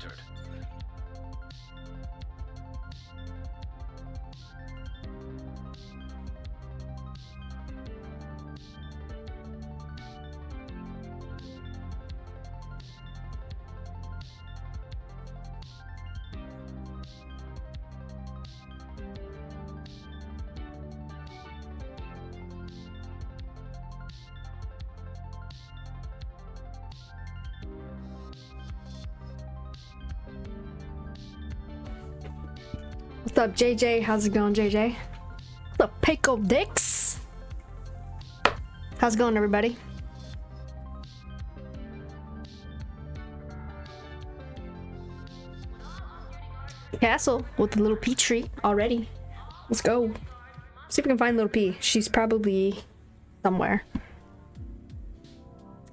entered. What's up, JJ? How's it going, JJ? What's up, Pickle Dicks? How's it going, everybody? Castle with a little P tree already. Let's go. See if we can find little P. She's probably somewhere.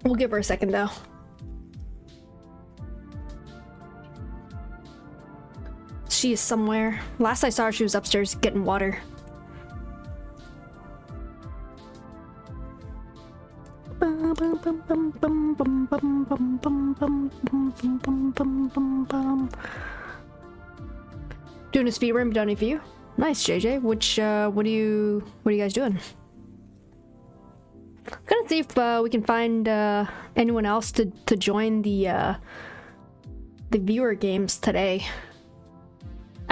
We'll give her a second though. She is somewhere. Last I saw her, she was upstairs getting water. Doing a speed run, done for you. Nice, JJ. Which what are you guys doing? I'm gonna see if we can find anyone else to join the viewer games today.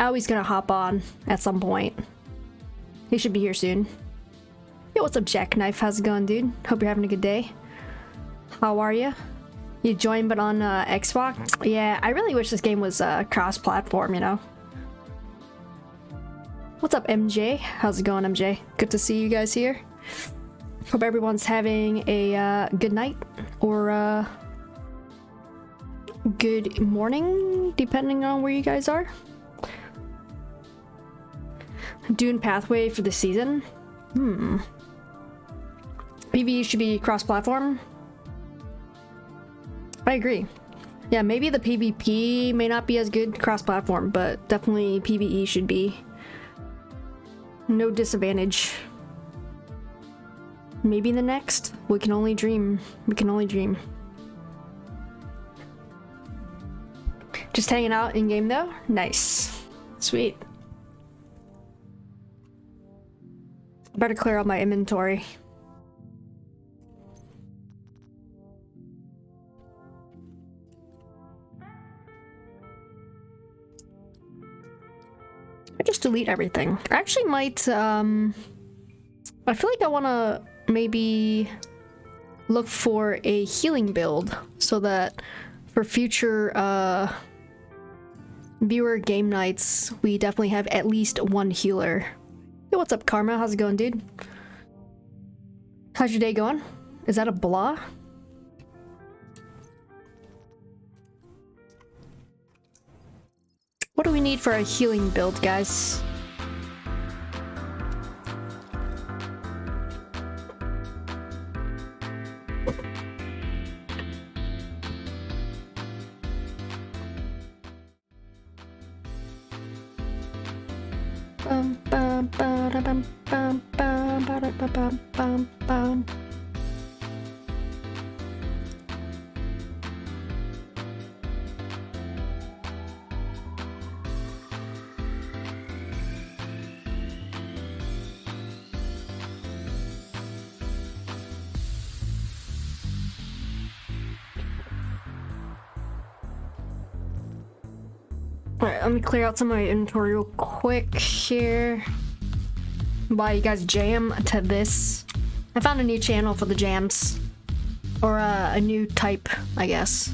Owie's gonna hop on at some point. He should be here soon. Yo, what's up, Jackknife? How's it going, dude? Hope you're having a good day. How are you? You joined but on Xbox? Yeah, I really wish this game was cross-platform, you know? What's up, MJ? How's it going, MJ? Good to see you guys here. Hope everyone's having a good night or good morning, depending on where you guys are. Dune Pathway for the season? PvE should be cross-platform. I agree. Yeah, maybe the PvP may not be as good cross-platform, but definitely PvE should be. No disadvantage. Maybe the next. We can only dream. We can only dream. Just hanging out in game though? Nice. Sweet. Better clear out my inventory. I just delete everything. I actually might, I feel like I want to maybe look for a healing build so that for future viewer game nights, we definitely have at least one healer. Yo, what's up, Karma? How's it going, dude? How's your day going? Is that a blah? What do we need for a healing build, guys? Alright, let me clear out some of my inventory real quick here. While you guys jam to this. I found a new channel for the jams. Or a new type, I guess.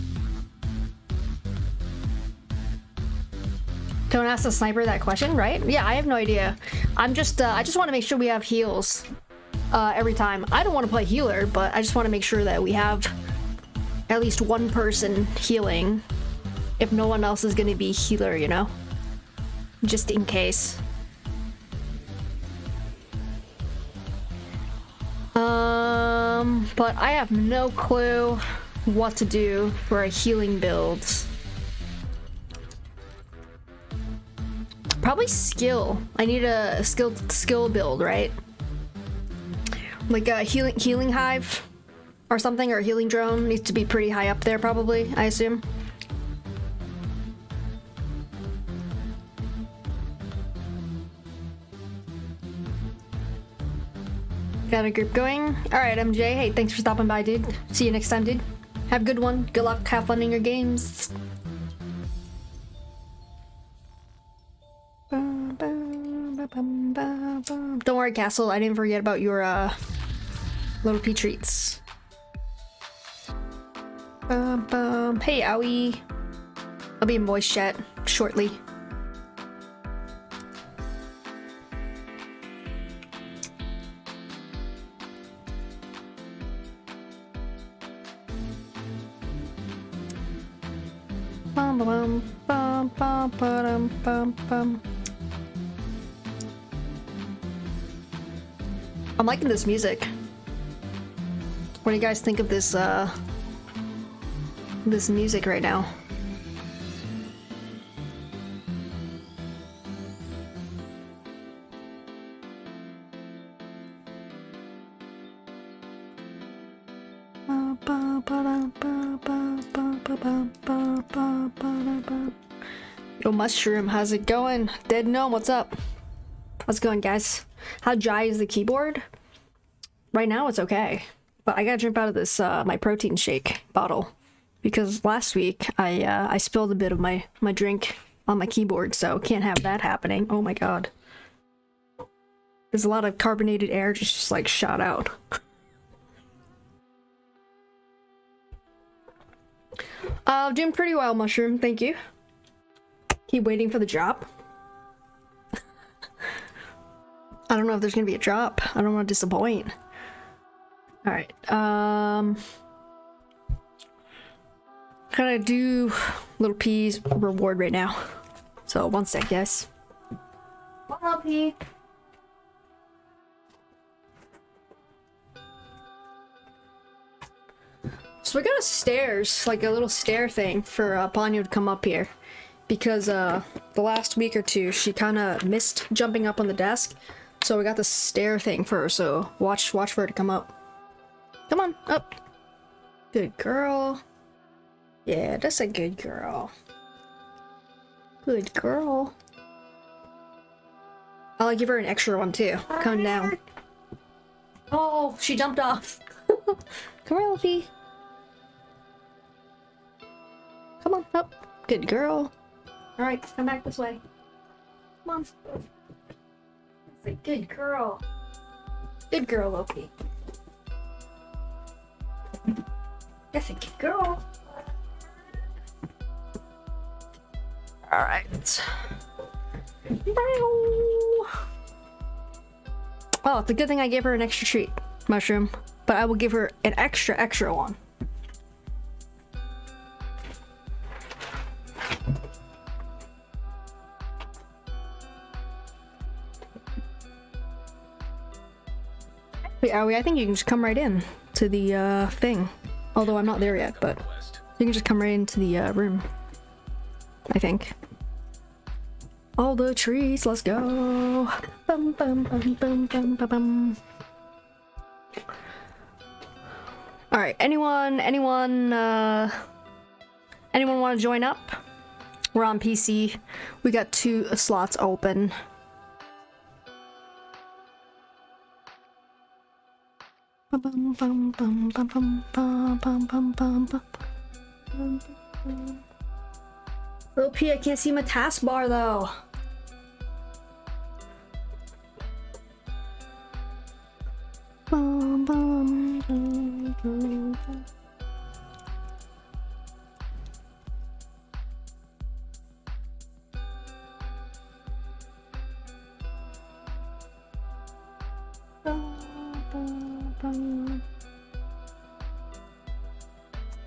Don't ask the sniper that question, right? Yeah, I have no idea. I'm just, I just want to make sure we have heals every time. I don't want to play healer, but I just want to make sure that we have at least one person healing. If no one else is gonna be healer, you know? Just in case. But I have no clue what to do for a healing build. Probably skill. I need a skill build, right? Like a healing hive or something, or a healing drone needs to be pretty high up there probably, I assume. Got a group going. Alright, MJ. Hey, thanks for stopping by, dude. See you next time, dude. Have a good one. Good luck. Have fun in your games. Don't worry, Castle. I didn't forget about your little pea treats. Hey, Owie. I'll be in voice chat shortly. I'm liking this music. What do you guys think of this this music right now? Yo, Mushroom, how's it going? Dead Gnome, what's up? How's it going, guys? How dry is the keyboard? Right now it's okay, but I gotta drink out of this my protein shake bottle because last week I spilled a bit of my drink on my keyboard, so can't have that happening. Oh my god, there's a lot of carbonated air just like shot out. Doing pretty well, Mushroom, thank you. Keep waiting for the drop. I don't know if there's gonna be a drop. I don't want to disappoint. Alright, gotta do Little P's reward right now. So, one sec, guys. One Little P. So we got a stairs, like a little stair thing for Ponyo to come up here. Because the last week or two, she kind of missed jumping up on the desk. So we got the stair thing for her, so watch for her to come up. Come on, up. Good girl. Yeah, that's a good girl. Good girl. I'll give her an extra one too. Come down. Oh, she jumped off. Come here, Luffy. Come on, up. Good girl. Alright, come back this way. Come on. That's a good girl. Good girl, Loki. That's a good girl. Alright. Oh, it's a good thing I gave her an extra treat, Mushroom. But I will give her an extra one. Wait, Owie, I think you can just come right in to the thing. Although I'm not there yet, but you can just come right into the room. I think. All the trees, let's go. Bum, bum, bum, bum, bum, bum, bum. All right, anyone want to join up? We're on PC. We got 2 slots open. Little P, I can't see my taskbar though.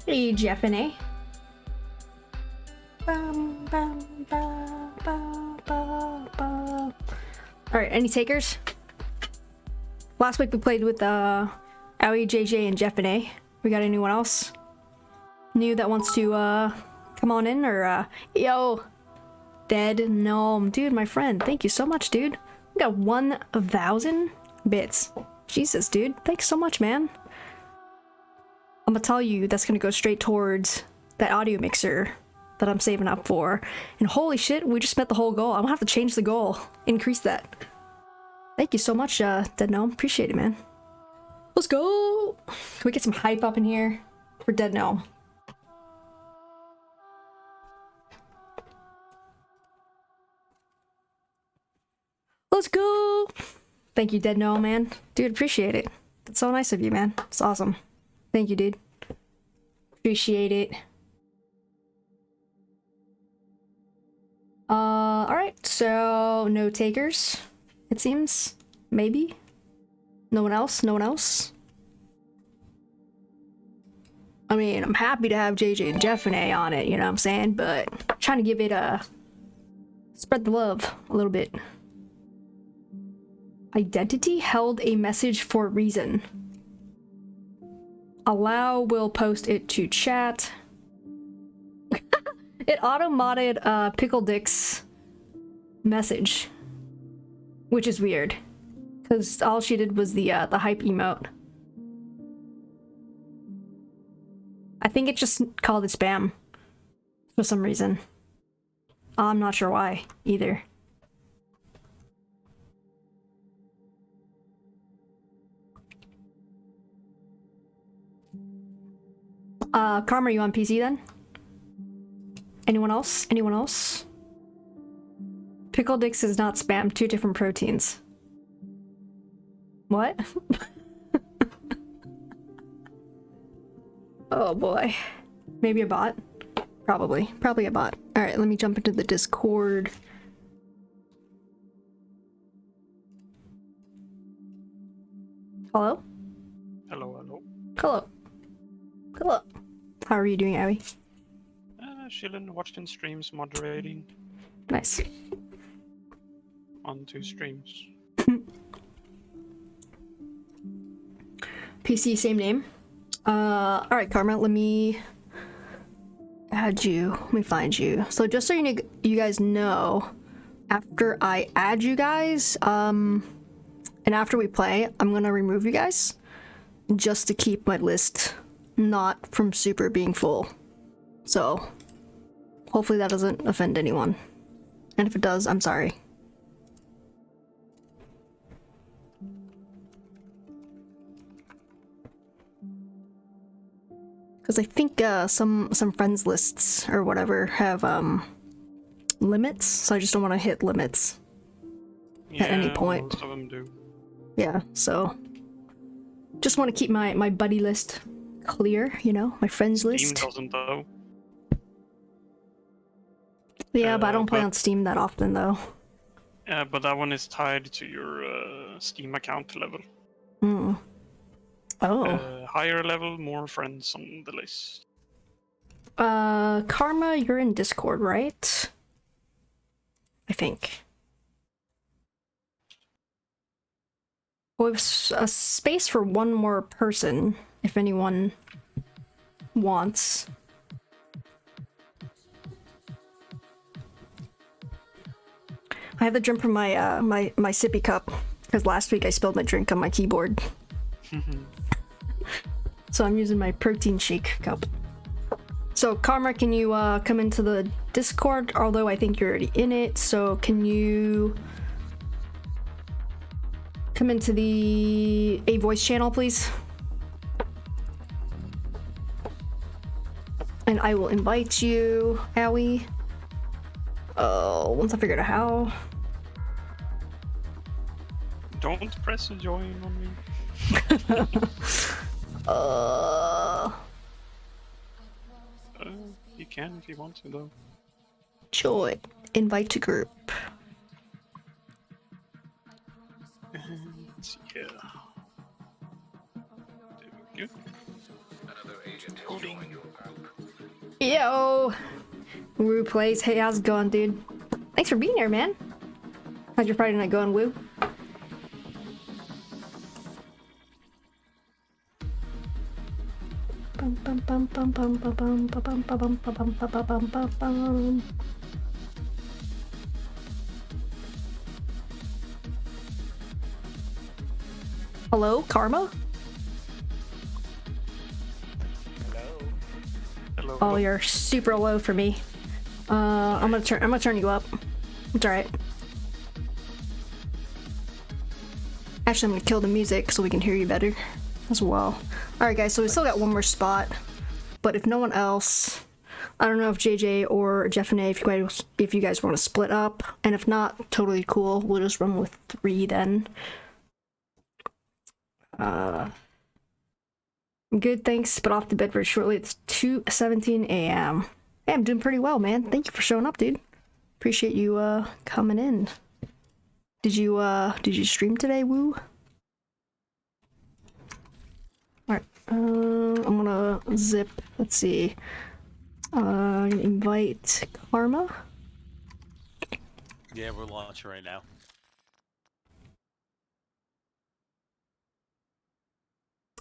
Hey, Jeffany. Alright, any takers? Last week we played with Owie, JJ, and Jeff and A. We got anyone else new that wants to come on in? Or yo, Dead Gnome, dude, my friend, thank you so much, dude. We got 1,000 bits. Jesus, dude, thanks so much, man. I'm gonna tell you that's gonna go straight towards that audio mixer that I'm saving up for. And holy shit, we just met the whole goal. I'm gonna have to change the goal, increase that. Thank you so much, Dead Gnome. Appreciate it, man. Let's go! Can we get some hype up in here for Dead Gnome? Let's go! Thank you, Dead Gnome, man. Dude, appreciate it. That's so nice of you, man. It's awesome. Thank you, dude. Appreciate it. Alright, so no takers, it seems. Maybe? No one else? No one else? I mean, I'm happy to have JJ and Jeff and A on it, you know what I'm saying? But I'm trying to give it a... spread the love a little bit. Identity held a message for a reason. Allow will post it to chat. It auto-modded Pickle Dick's message, which is weird, because all she did was the hype emote. I think it just called it spam for some reason. I'm not sure why either. Karma, are you on PC then? Anyone else? Anyone else? Pickle Dicks is not spam, 2 different proteins. What? Oh boy. Maybe a bot? Probably. Probably a bot. Alright, let me jump into the Discord. Hello? Hello, hello. Hello. Hello. How are you doing, Abby? Chillin', watching streams, moderating Nice. on 2 streams. PC, same name. Alright, Karma, let me add you. Let me find you. So just so you guys know, after I add you guys, and after we play, I'm gonna remove you guys just to keep my list not from super being full. So hopefully that doesn't offend anyone. And if it does, I'm sorry. Because I think some friends lists or whatever have limits, so I just don't want to hit limits at any point. Most of them do. Yeah, so just want to keep my buddy list clear, you know, my friends Steam list. doesn't though. Yeah, but I don't play on Steam that often though. Yeah, but that one is tied to your Steam account level. Hmm. Oh. Higher level, more friends on the list. Karma, you're in Discord, right? I think. We have a space for one more person, if anyone wants. I have the drink from my my sippy cup, because last week I spilled my drink on my keyboard. So I'm using my protein shake cup. So Karma, can you come into the Discord? Although I think you're already in it, so can you come into the A voice channel, please? And I will invite you, Owie. Oh, once I figured out how. Don't press join on me. You can if you want to though. Joy. Invite to group. Let's see here. There we go. Another agent has joined your group. Yo! Woo plays. Hey, how's it going, dude? Thanks for being here, man. How's your Friday night going, Woo? Hello, Karma? Hello. Oh, you're super low for me. I'm gonna turn you up. It's alright. Actually, I'm gonna kill the music so we can hear you better. as well. Alright guys, so we still got one more spot. But if no one else, I don't know if JJ or Jeff and A, if you guys want to split up. And if not, totally cool. We'll just run with 3 then. Good, thanks, but off to bed very shortly. It's 2:17 a.m. Hey, I'm doing pretty well, man. Thank you for showing up, dude. Appreciate you coming in. Did you stream today, Woo? Alright, I'm gonna zip, let's see. I'm gonna invite Karma. Yeah, we're launching right now.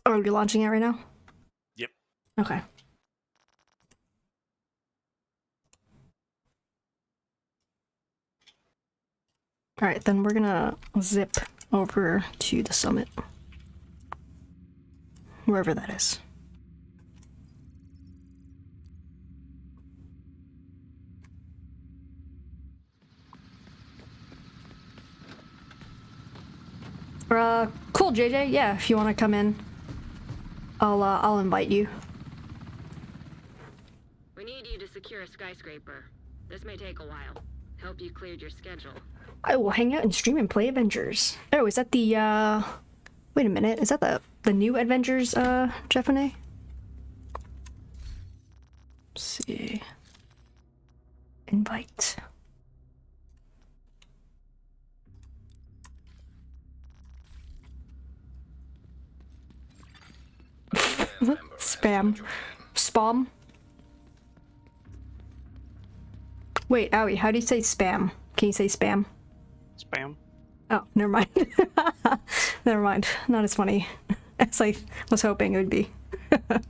Oh, you're launching it right now? Yep. Okay. Alright, then we're gonna zip over to the summit. Wherever that is. Cool, JJ. Yeah, if you want to come in, I'll invite you. We need you to secure a skyscraper. This may take a while. Hope you cleared your schedule. I will hang out and stream and play Avengers. Oh, is that the, wait a minute. Is that the new Avengers, Jeff and A? Let's see. Invite. Spam. Spam. Wait, Owie, how do you say spam? Can you say spam? Spam. Oh, never mind. Never mind. Not as funny as I was hoping it would be. I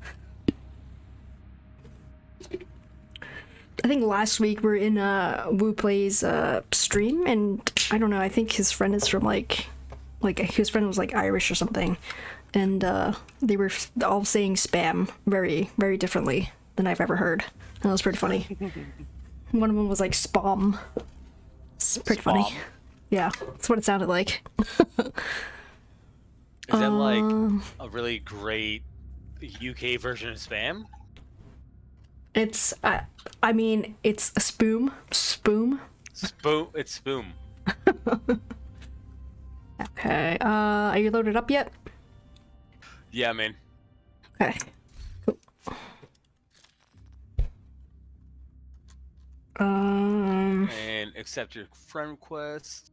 think last week we were in Wu Play's stream, and I don't know, I think his friend is from like his friend was like Irish or something, and they were all saying spam very, very differently than I've ever heard. That was pretty funny. One of them was like spam. It's pretty funny. Yeah, that's what it sounded like. Is that like a really great UK version of spam? It's, I mean, it's a spoom. Spoom. Spoom. It's spoom. Okay, are you loaded up yet? Yeah, man. Okay. Cool. And accept your friend request.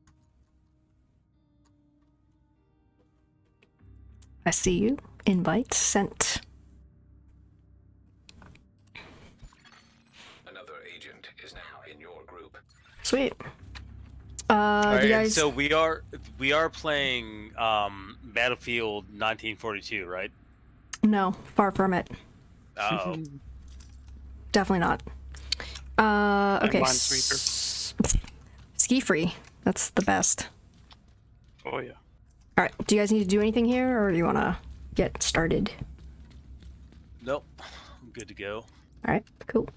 I see you. Invite sent. Another agent is now in your group. Sweet. Alright, you guys... so we are playing Battlefield 1942, right? No, far from it. Oh. Definitely not. Okay. Minesweeper. Ski free. That's the best. Oh yeah. All right. Do you guys need to do anything here, or do you want to get started? Nope. I'm good to go. All right. Cool.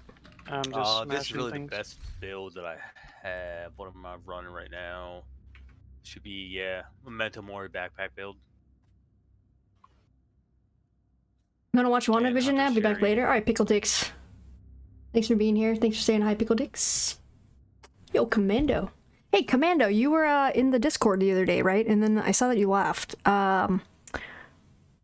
I'm just This is smashing really things. the best build that I have. What am I running right now? Should be, yeah, Memento Mori backpack build. I'm gonna watch WandaVision now. Be back Hunter later. All right, Pickle Dicks. Thanks for being here. Thanks for saying hi, Pickle Dicks. Yo, Commando. Hey, Commando, you were in the Discord the other day, right? And then I saw that you left.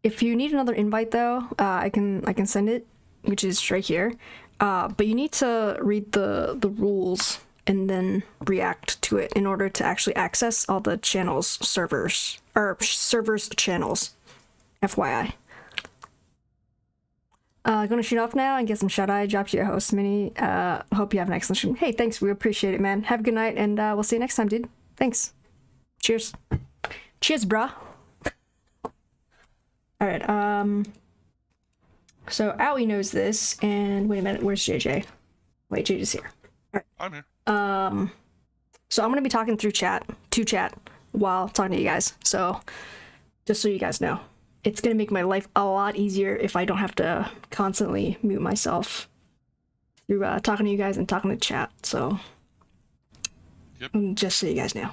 If you need another invite, though, I can send it, which is right here. But you need to read the rules and then react to it in order to actually access all the channels servers channels. FYI. Gonna shoot off now and get some shut-eye. Dropped you a host mini. Hope you have an excellent stream. Hey, thanks. We appreciate it, man. Have a good night, and we'll see you next time, dude. Thanks. Cheers. Cheers, brah. All right. So Owie knows this, and wait a minute. Where's JJ? Wait, JJ's here. All right. I'm here. So I'm gonna be talking through chat while talking to you guys. So just so you guys know. It's gonna make my life a lot easier if I don't have to constantly mute myself through talking to you guys and talking to chat. So, Yep. just so you guys know.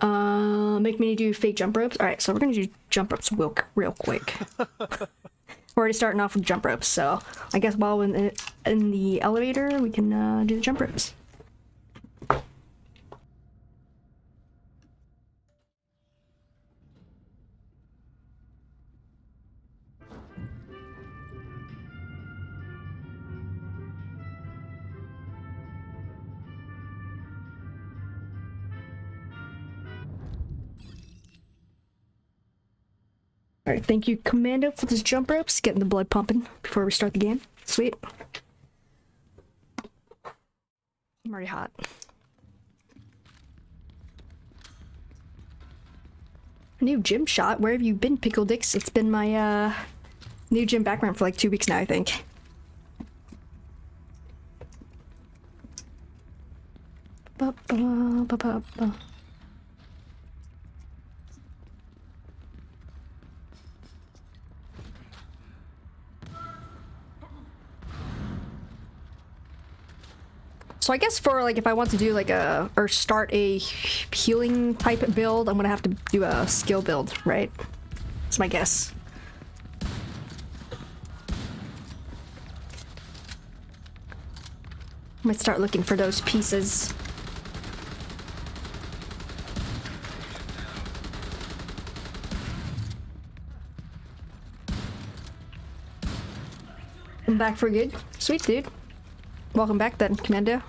Make me do fake jump ropes. All right, so we're gonna do jump ropes real quick. We're already starting off with jump ropes, so I guess while we're in the elevator, we can do the jump ropes. Alright, thank you, Commando, for this jump ropes. Getting the blood pumping before we start the game. Sweet. I'm already hot. New gym shot. Where have you been, Pickle Dicks? It's been my new gym background for like 2 weeks now, I think. Ba-ba-ba-ba-ba. So I guess for like if I want to do like or start a healing type build, I'm gonna have to do a skill build, right? That's my guess. I might start looking for those pieces. I'm back for good. Sweet, dude. Welcome back then, Commando.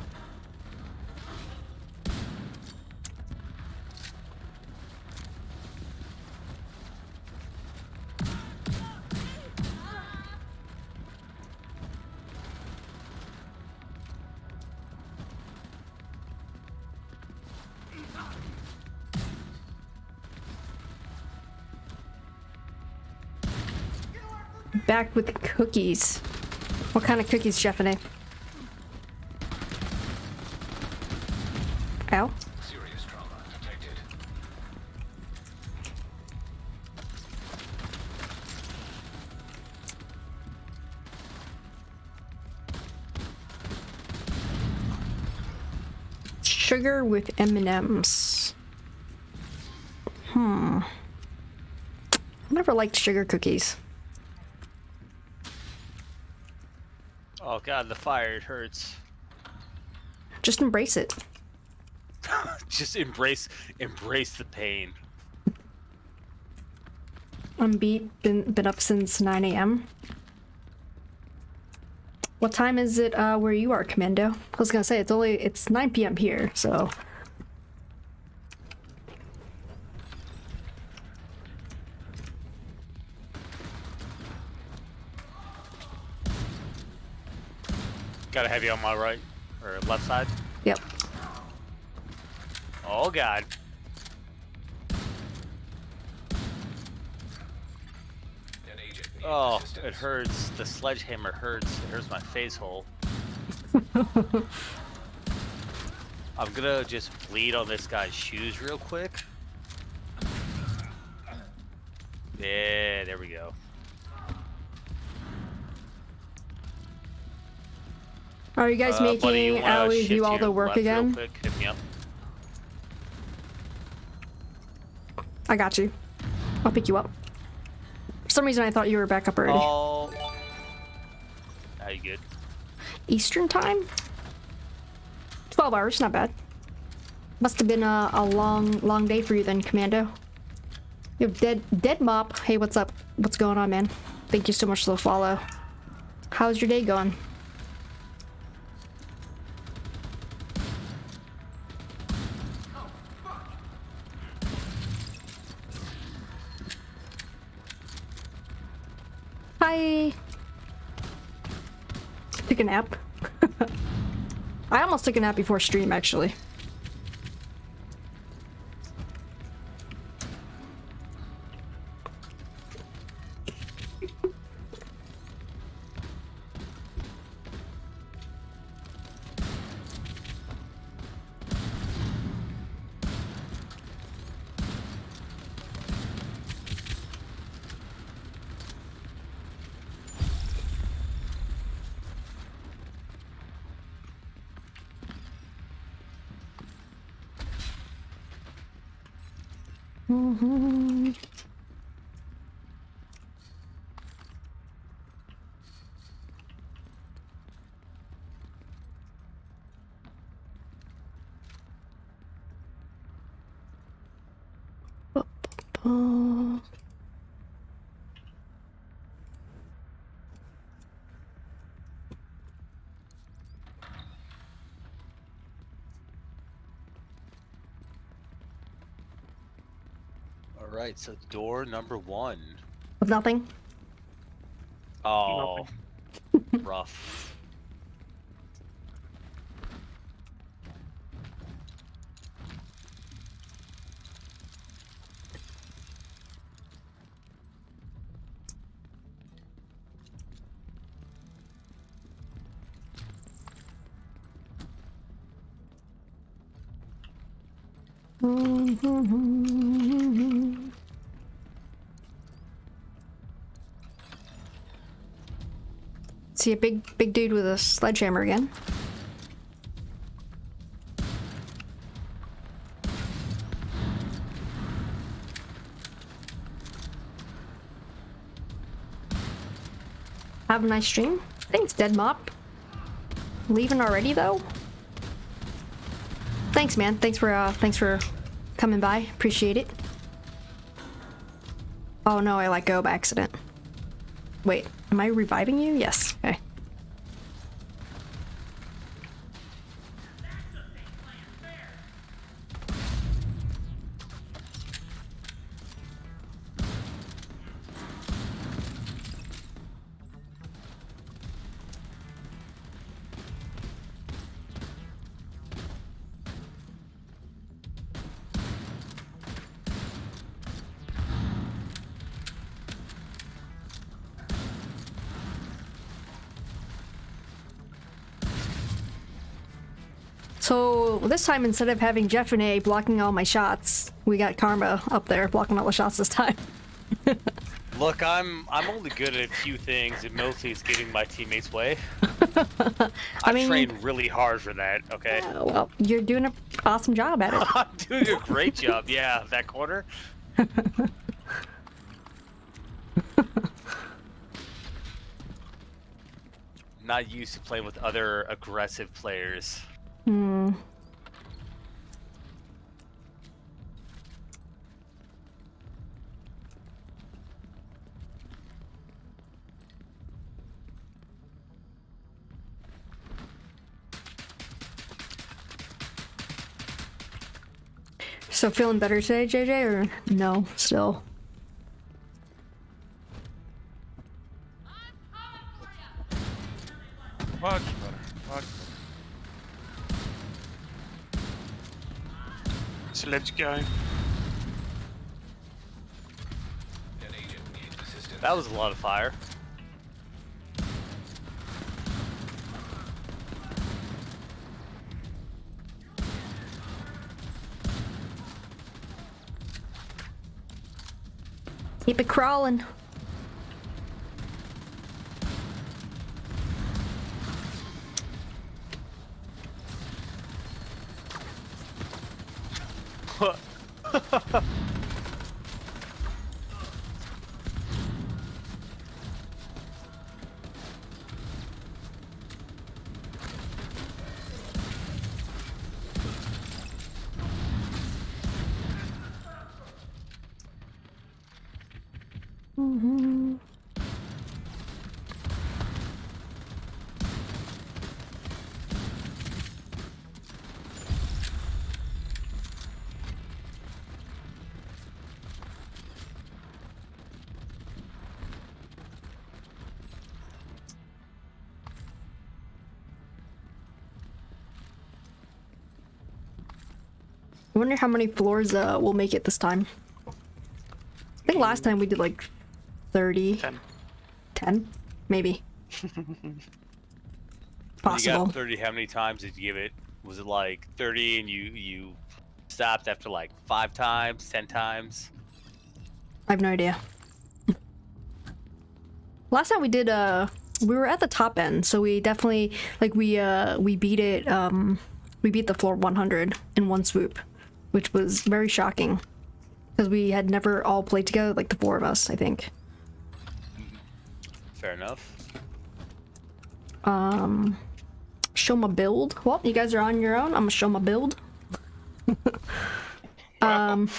Back with the cookies. What kind of cookies, Stephanie? Ow. Serious trauma detected. Sugar with M&Ms. I never liked sugar cookies. Oh god, the fire, it hurts. Just embrace it. Just embrace the pain. I'm beat. Been up since 9 a.m. What time is it where you are, Commando? I was gonna say it's 9 p.m. here, so. Got a heavy on my right or left side. Yep. Oh god. An agent needs Oh, assistance. it hurts. The sledgehammer hurts. It hurts my face hole. I'm gonna just bleed on this guy's shoes real quick. Yeah, there we go. Are you guys Buddy, you making wanna Allie shift do to all your the work left real again? quick? Hit me up. I got you. I'll pick you up. For some reason, I thought you were back up already. Oh. Now you good? Eastern time? 12 hours, not bad. Must have been a long day for you then, Commando. You have dead mop. Hey, what's up? What's going on, man? Thank you so much for the follow. How's your day going? Hi. Took a nap. I almost took a nap before stream, actually. Mm-hmm. All right, so door number 1. With nothing. Oh, rough. See a big dude with a sledgehammer again. Have a nice stream. Thanks, Dead Mop. Leaving already though? Thanks, man. Thanks for coming by. Appreciate it. Oh no, I let go by accident. Wait, am I reviving you? Yes. Okay. So this time, instead of having Jeff and A blocking all my shots, we got Karma up there blocking all the shots this time. Look, I'm only good at a few things, and mostly it's getting my teammates' way. I mean, trained really hard for that. Okay. Well, you're doing an awesome job at it. I'm doing a great job. Yeah, that corner. Not used to playing with other aggressive players. Hmm. So feeling better today, JJ, or no, still? Much better. Much Sledge guy. An agent needs assistance. That was a lot of fire. Keep it crawling. Mm-hmm. I wonder how many floors we'll make it this time. I think last time we did like 30. 10. 10? Maybe. Possible. You got 30, how many times did you give it? Was it like 30 and you stopped after like 5 times, 10 times? I have no idea. Last time we did, we were at the top end, so we definitely, like, we beat it, we beat the floor 100 in one swoop, which was very shocking. Because we had never all played together, like the 4 of us, I think. Fair enough. Show my build. Well, you guys are on your own. I'm gonna show my build. Dead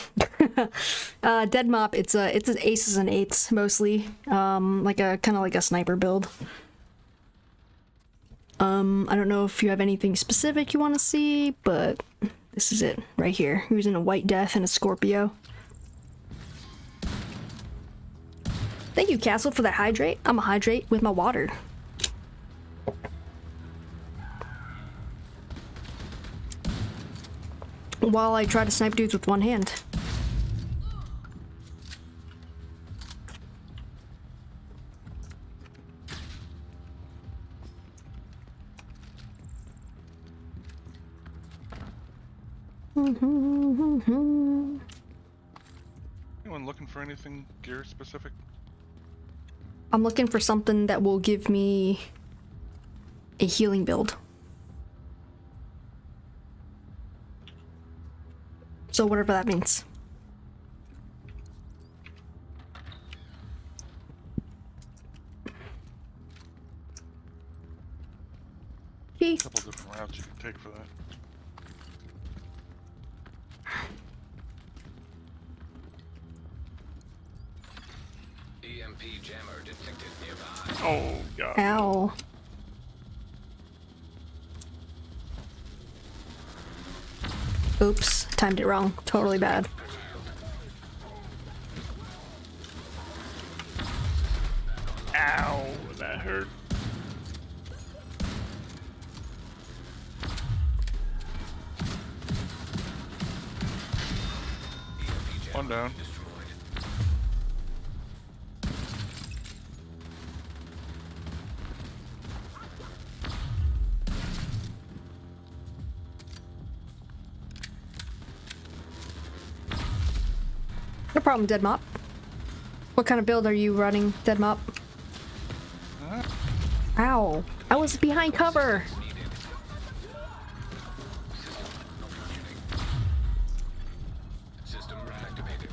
Mop. It's an aces and eights mostly. Like a kind of like a sniper build. I don't know if you have anything specific you want to see, but this is it right here. He was in a White Death and a Scorpio. Thank you, Castle, for that hydrate. I'm a hydrate with my water. While I try to snipe dudes with one hand. Anyone looking for anything gear specific? I'm looking for something that will give me a healing build. So whatever that means. A couple different routes you can take for that. EMP jammer detected nearby. Oh god. Ow. Oops, timed it wrong. Totally bad. Ow, that hurt. One down. No problem, Dead Mop. What kind of build are you running, Dead Mop? Ow. I was behind cover. System activated.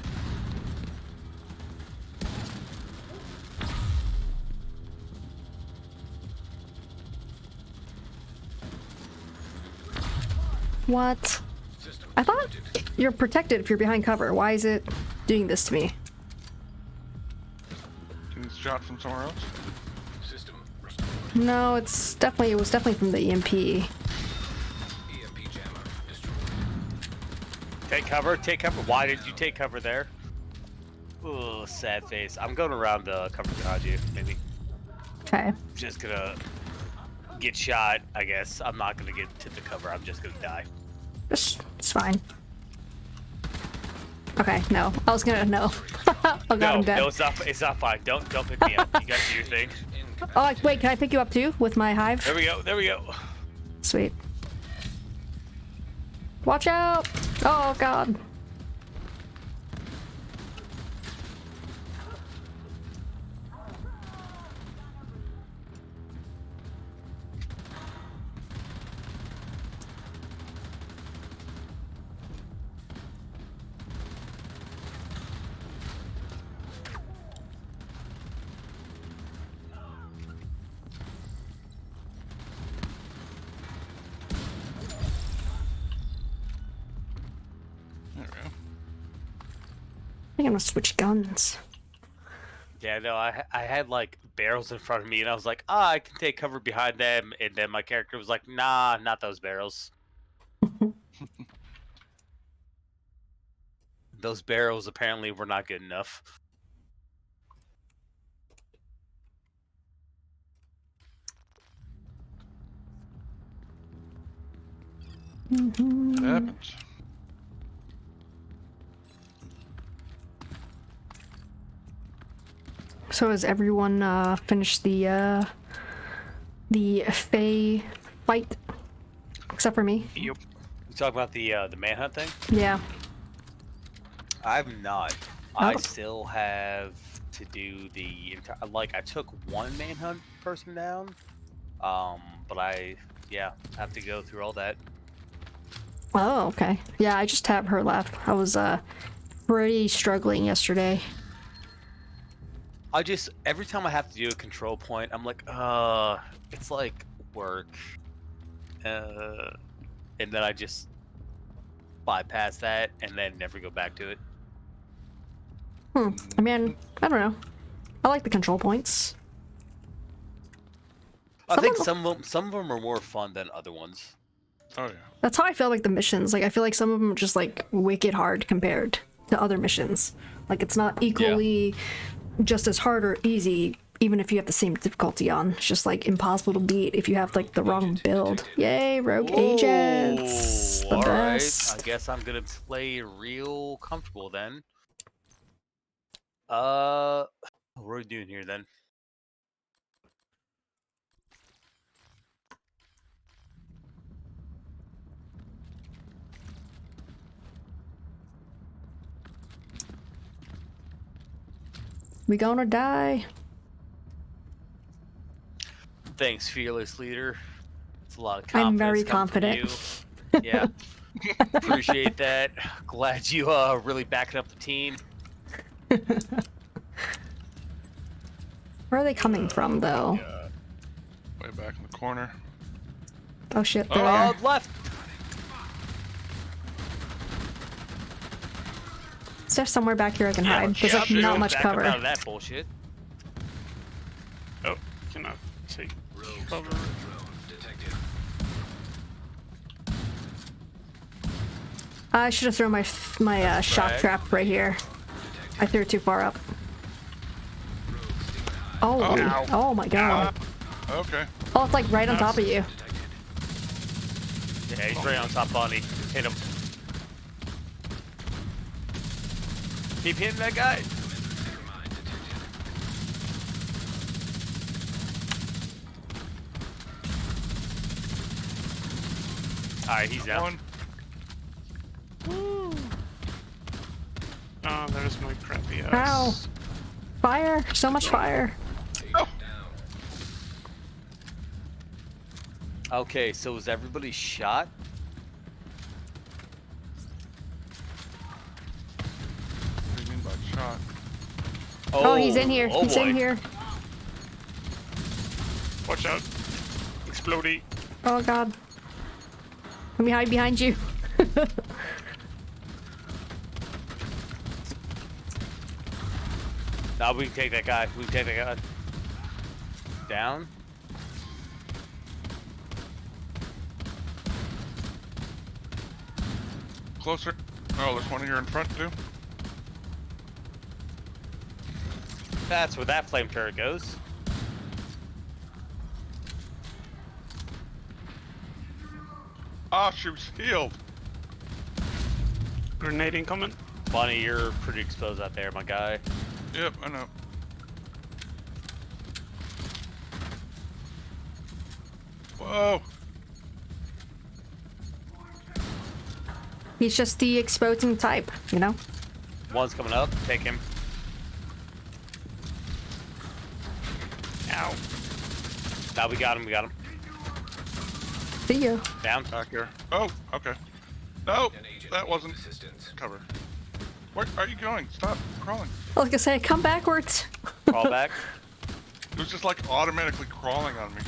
What? I thought you're protected if you're behind cover. Why is it doing this to me? Getting shot from somewhere else? System restored. No, it was definitely from the EMP. EMP jammer destroyed. Take cover. Take cover. Why did you take cover there? Oh, sad face. I'm going around cover behind you. Maybe. Okay. Just gonna get shot. I guess I'm not gonna get to the cover. I'm just gonna die. It's fine. Okay, no. I was gonna no. Oh god, No, I'm dead. no, it's not. It's not fine. Don't pick me up. You guys do your thing. Oh, wait, can I pick you up too with my hive? There we go. There we go. Sweet. Watch out! Oh god. There we go. I think I'm gonna switch guns. Yeah, no, I had like barrels in front of me, and I was like, ah, I can take cover behind them, and then my character was like, nah, not those barrels. Those barrels apparently were not good enough. It happens. So has everyone finished the Fae fight? Except for me? Yep. You talk about the manhunt thing? Yeah. I'm not. Oh. I still have to do the entire. Like, I took one manhunt person down, but I have to go through all that. Oh, okay. Yeah, I just have her left. I was pretty struggling yesterday. I just every time I have to do a control point, I'm like, it's like work, and then I just bypass that and then never go back to it. I mean, I don't know. I like the control points. I Some think of some of them are more fun than other ones. Oh yeah. That's how I feel like the missions. Like, I feel like some of them are just like wicked hard compared to other missions. Like, it's not equally just as hard or easy, even if you have the same difficulty on. It's just like impossible to beat if you have like the wrong build. Yay, rogue agents! The best. Alright, I guess I'm gonna play real comfortable then. What are we doing here then? We gonna die. Thanks, fearless leader. It's a lot of I'm confidence. very coming from confident. you. Yeah, appreciate that. Glad you really backing up the team. Where are they coming from, though? Way back in the corner. Oh shit, Oh, there. Left. Is there somewhere back here I can hide? There's like Yeah, not much back up cover. out of that bullshit. Oh, cannot take cover. Drone detected. I should have thrown my shock right. trap right here. I threw it too far up. Oh, Ow. oh my god. Okay. Oh, it's like right on top of you. Yeah, he's right on top, Bonnie. Hit him. Keep hitting that guy. Alright, he's down. One. Oh, there's my crappy ass. Ow. Fire! So much fire. Okay, so is everybody shot? What do you mean by shot? Oh, he's in here. Oh He's boy. in here. Watch out. Explodey. Oh god. Let me hide behind you. Now we can take that guy. We can take that guy. Down. Closer. Oh, there's one here in front too. That's where that flame turret goes. Ah, she was healed. Grenade incoming. Bonnie, you're pretty exposed out there, my guy. Yep, I know. Whoa. He's just the exposing type, you know? One's coming up. Take him. Ow. Now we got him. We got him. See ya. Down. Back here. Oh, okay. No, An agent that needs wasn't assistance. cover. Where are you going? Stop crawling. I was gonna say, come backwards. Crawl back. It was just like automatically crawling on me.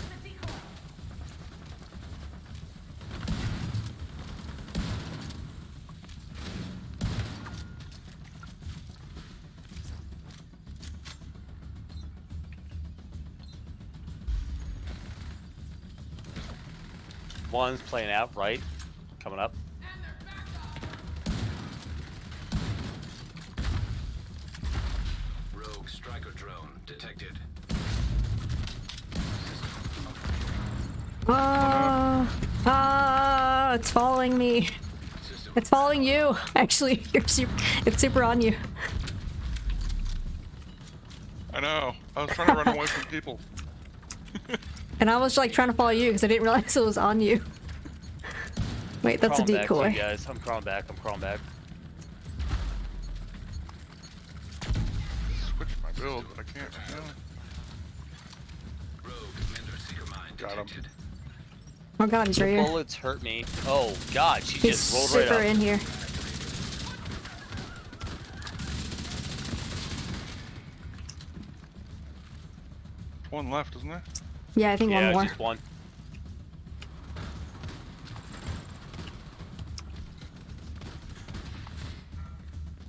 One's playing out right. Coming up. Rogue striker drone detected. It's following me. It's following you. Actually, it's super on you. I know. I was trying to run away from people. And I was like trying to follow you because I didn't realize it was on you. Wait, that's a Crawling back to decoy. you guys. I'm crawling back. I'm crawling back. Switch my build, but I can't. No. Rogue Mender seeker mine Got him. detected. Oh god, he's right here. Bullets hurt me. Oh god, she He's just rolled super right up. in here. one left, isn't there? Yeah, I think Yeah, one more. just one.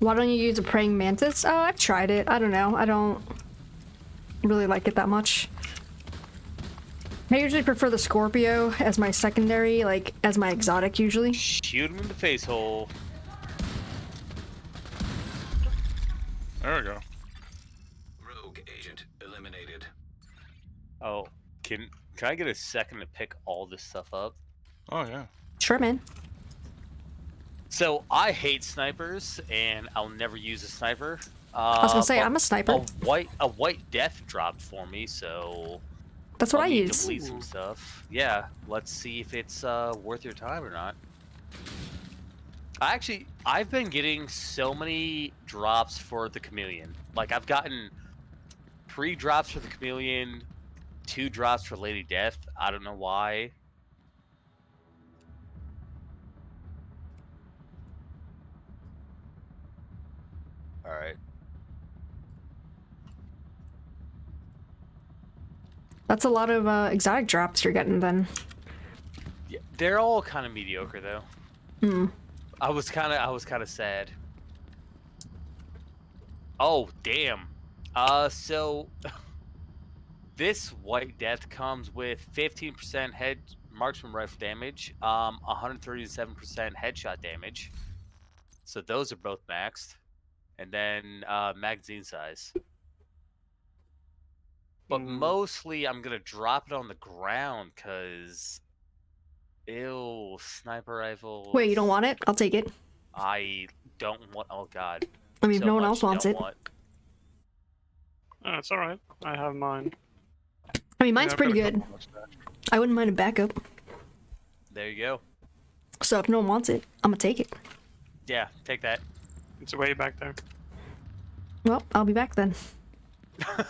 Why don't you use a praying mantis? Oh, I've tried it. I don't know. I don't really like it that much. I usually prefer the Scorpio as my secondary, like, as my exotic usually. Shoot him in the face hole. There we go. Rogue agent eliminated. Oh, can I get a second to pick all this stuff up? Oh yeah. Sure, man. So I hate snipers, and I'll never use a sniper. I was gonna say, but I'm a sniper. A white death dropped for me, so That's what I'll I need use. to bleed some stuff. Yeah, let's see if it's worth your time or not. I've been getting so many drops for the chameleon. Like, I've gotten 3 drops for the chameleon, 2 drops for Lady Death. I don't know why. All right. That's a lot of exotic drops you're getting then. Yeah, they're all kind of mediocre though. Hmm. I was kind of sad. Oh, damn. So this White Death comes with 15% head marksman rifle damage, 137% headshot damage. So those are both maxed. And then magazine size. But mostly I'm going to drop it on the ground because ew, sniper rifles. Wait, you don't want it? I'll take it. I don't want. Oh god. I mean, if So no one much else wants don't it. want. Oh, it's alright. I have mine. I mean, mine's Yeah, I've pretty got a good. couple more stashed. I wouldn't mind a backup. There you go. So if no one wants it, I'm gonna take it. Yeah, take that. It's way back there. Well, I'll be back then. I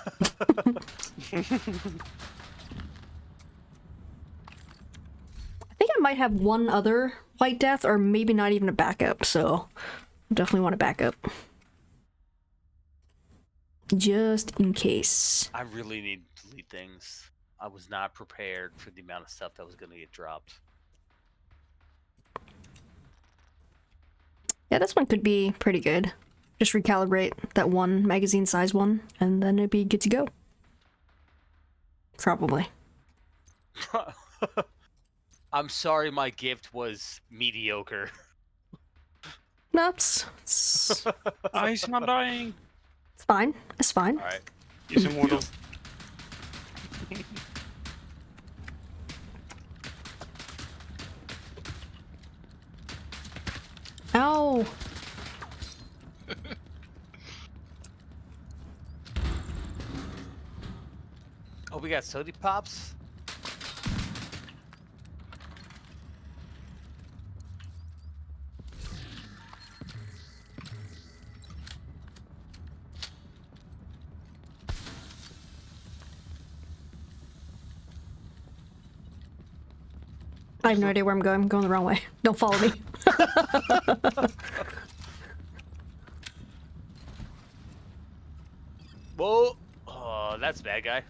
think I might have one other White Death, or maybe not even a backup, so I definitely want a backup. Just in case. I really need to delete things. I was not prepared for the amount of stuff that was going to get dropped. Yeah, this one could be pretty good. Just recalibrate that one magazine size one, and then it'd be good to go. Probably. I'm sorry my gift was mediocre. No, it's Ah, he's not dying. fine. It's fine. Alright. He's immortal. Ow! Oh, we got sody pops? I have no idea where I'm going. I'm going the wrong way. Don't follow me. Whoa! Oh, that's a bad guy.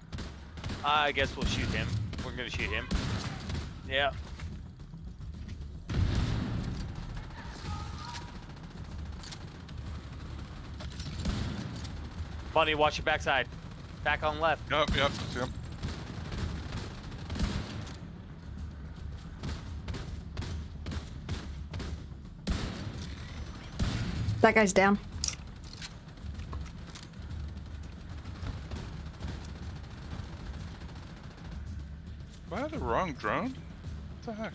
I guess we'll shoot him. We're gonna shoot him. Yeah. Buddy, watch your backside. Back on left. Yep, see him. That guy's down. Do I have the wrong drone? What the heck?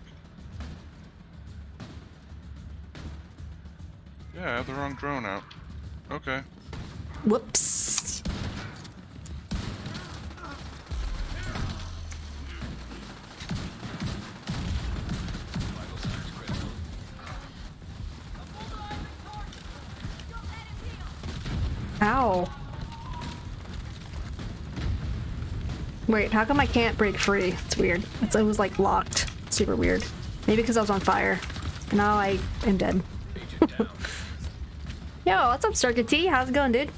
Yeah, I have the wrong drone out. Okay. Whoops. Vital signs critical. Ow. Wait, how come I can't break free? It's weird. It was like locked. Super weird. Maybe because I was on fire. Now I am dead. Agent down. Yo, what's up, Circuit T? How's it going, dude?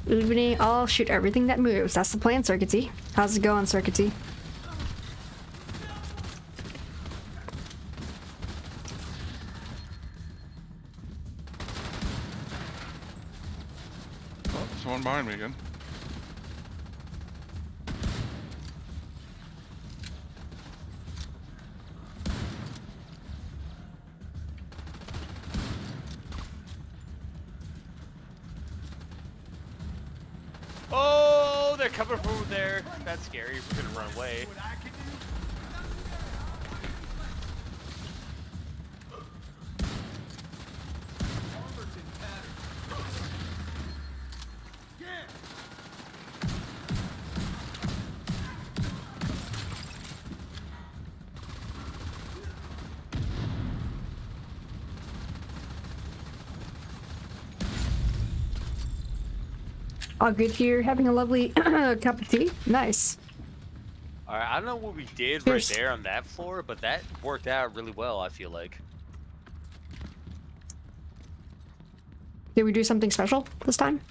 Evening. I'll shoot everything that moves. That's the plan, Circuity. How's it going, Circuity? Oh, someone behind me again. Oh, they're coming from over there. That's scary. We're gonna run away. All good here. Having a lovely cup of tea. Nice. All right, I don't know what we did Cheers. right there on that floor, but that worked out really well. I feel like. Did we do something special this time?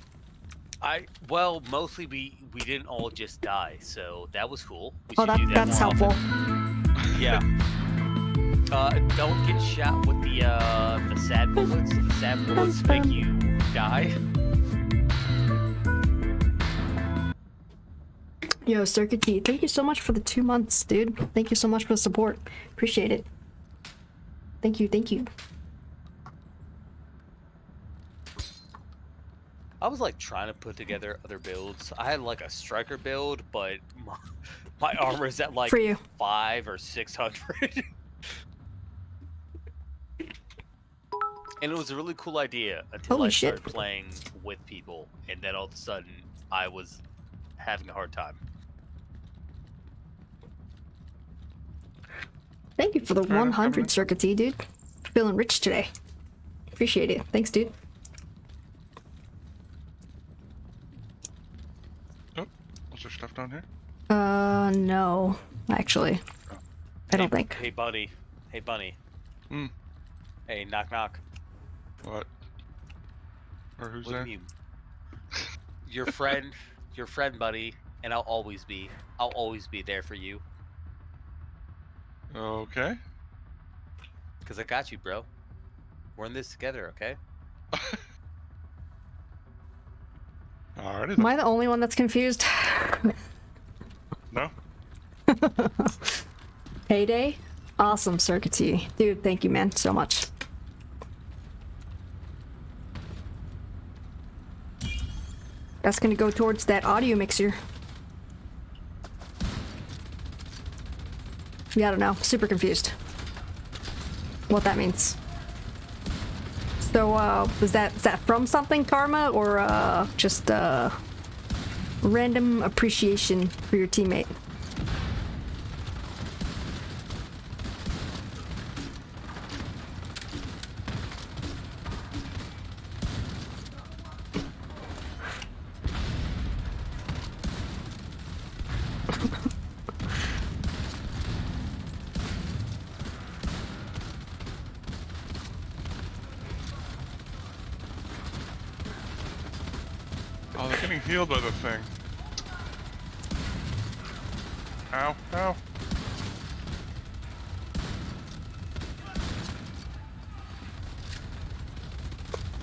Well, mostly we didn't all just die, so that was cool. We Oh, should do that that's more helpful. often. Yeah. Don't get shot with the sad bullets. The sad bullets make you die. Yo, Circuit T, thank you so much for the 2 months, dude. Thank you so much for the support. Appreciate it. Thank you, thank you. I was like trying to put together other builds. I had like a striker build, but my armor is at like For you. 500 or 600. And it was a really cool idea until Holy I shit. started playing with people, and then all of a sudden I was having a hard time. Thank you for the Fair enough, 100 Dominic. Circuit T, dude. Feeling rich today. Appreciate it. Thanks, dude. Oh, was there stuff down here? No. Actually. I don't think. Hey, buddy. Hey, bunny. Hmm. Hey, knock knock. What? Or who's What there? do you mean? Your friend, buddy, and I'll always be there for you. Okay. Cause I got you, bro. We're in this together, okay? Alrighty Am then. I the only one that's confused? No? Payday? Awesome, Circuit T. Dude, thank you, man, so much. That's gonna go towards that audio mixer. Yeah, I don't know. Super confused. What that means. So, is that from something, Karma, or just random appreciation for your teammate? Oh, they're getting healed by the thing. Ow, ow.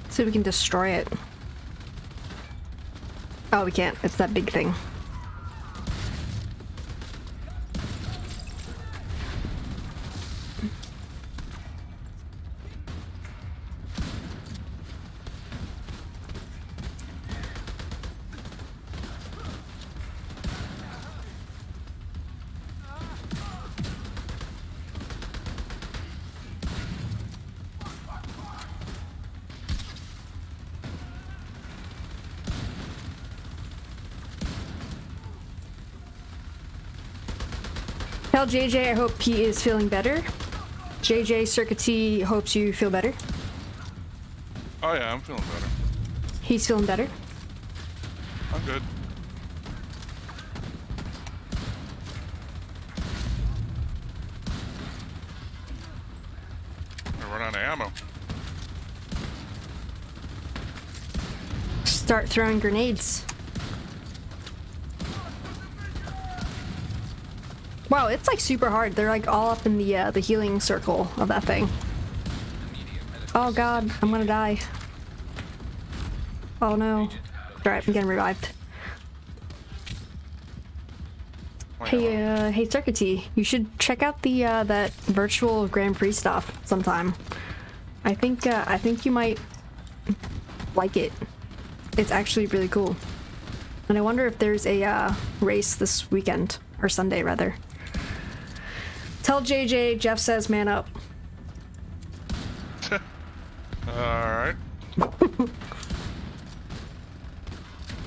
See if we can destroy it. Oh, we can't. It's that big thing. Tell JJ I hope he is feeling better. JJ Circuit T hopes you feel better. Oh yeah, I'm feeling better. He's feeling better. I'm good. I run out of ammo. start throwing grenades. Wow, it's like super hard. They're like all up in the healing circle of that thing. Oh god, I'm gonna die. Oh no. Alright, I'm getting revived. Hey, hey Circuity, you should check out the that virtual Grand Prix stuff sometime. I think you might like it. It's actually really cool. And I wonder if there's a race this weekend, or Sunday rather. Tell JJ Jeff says man up. Alright.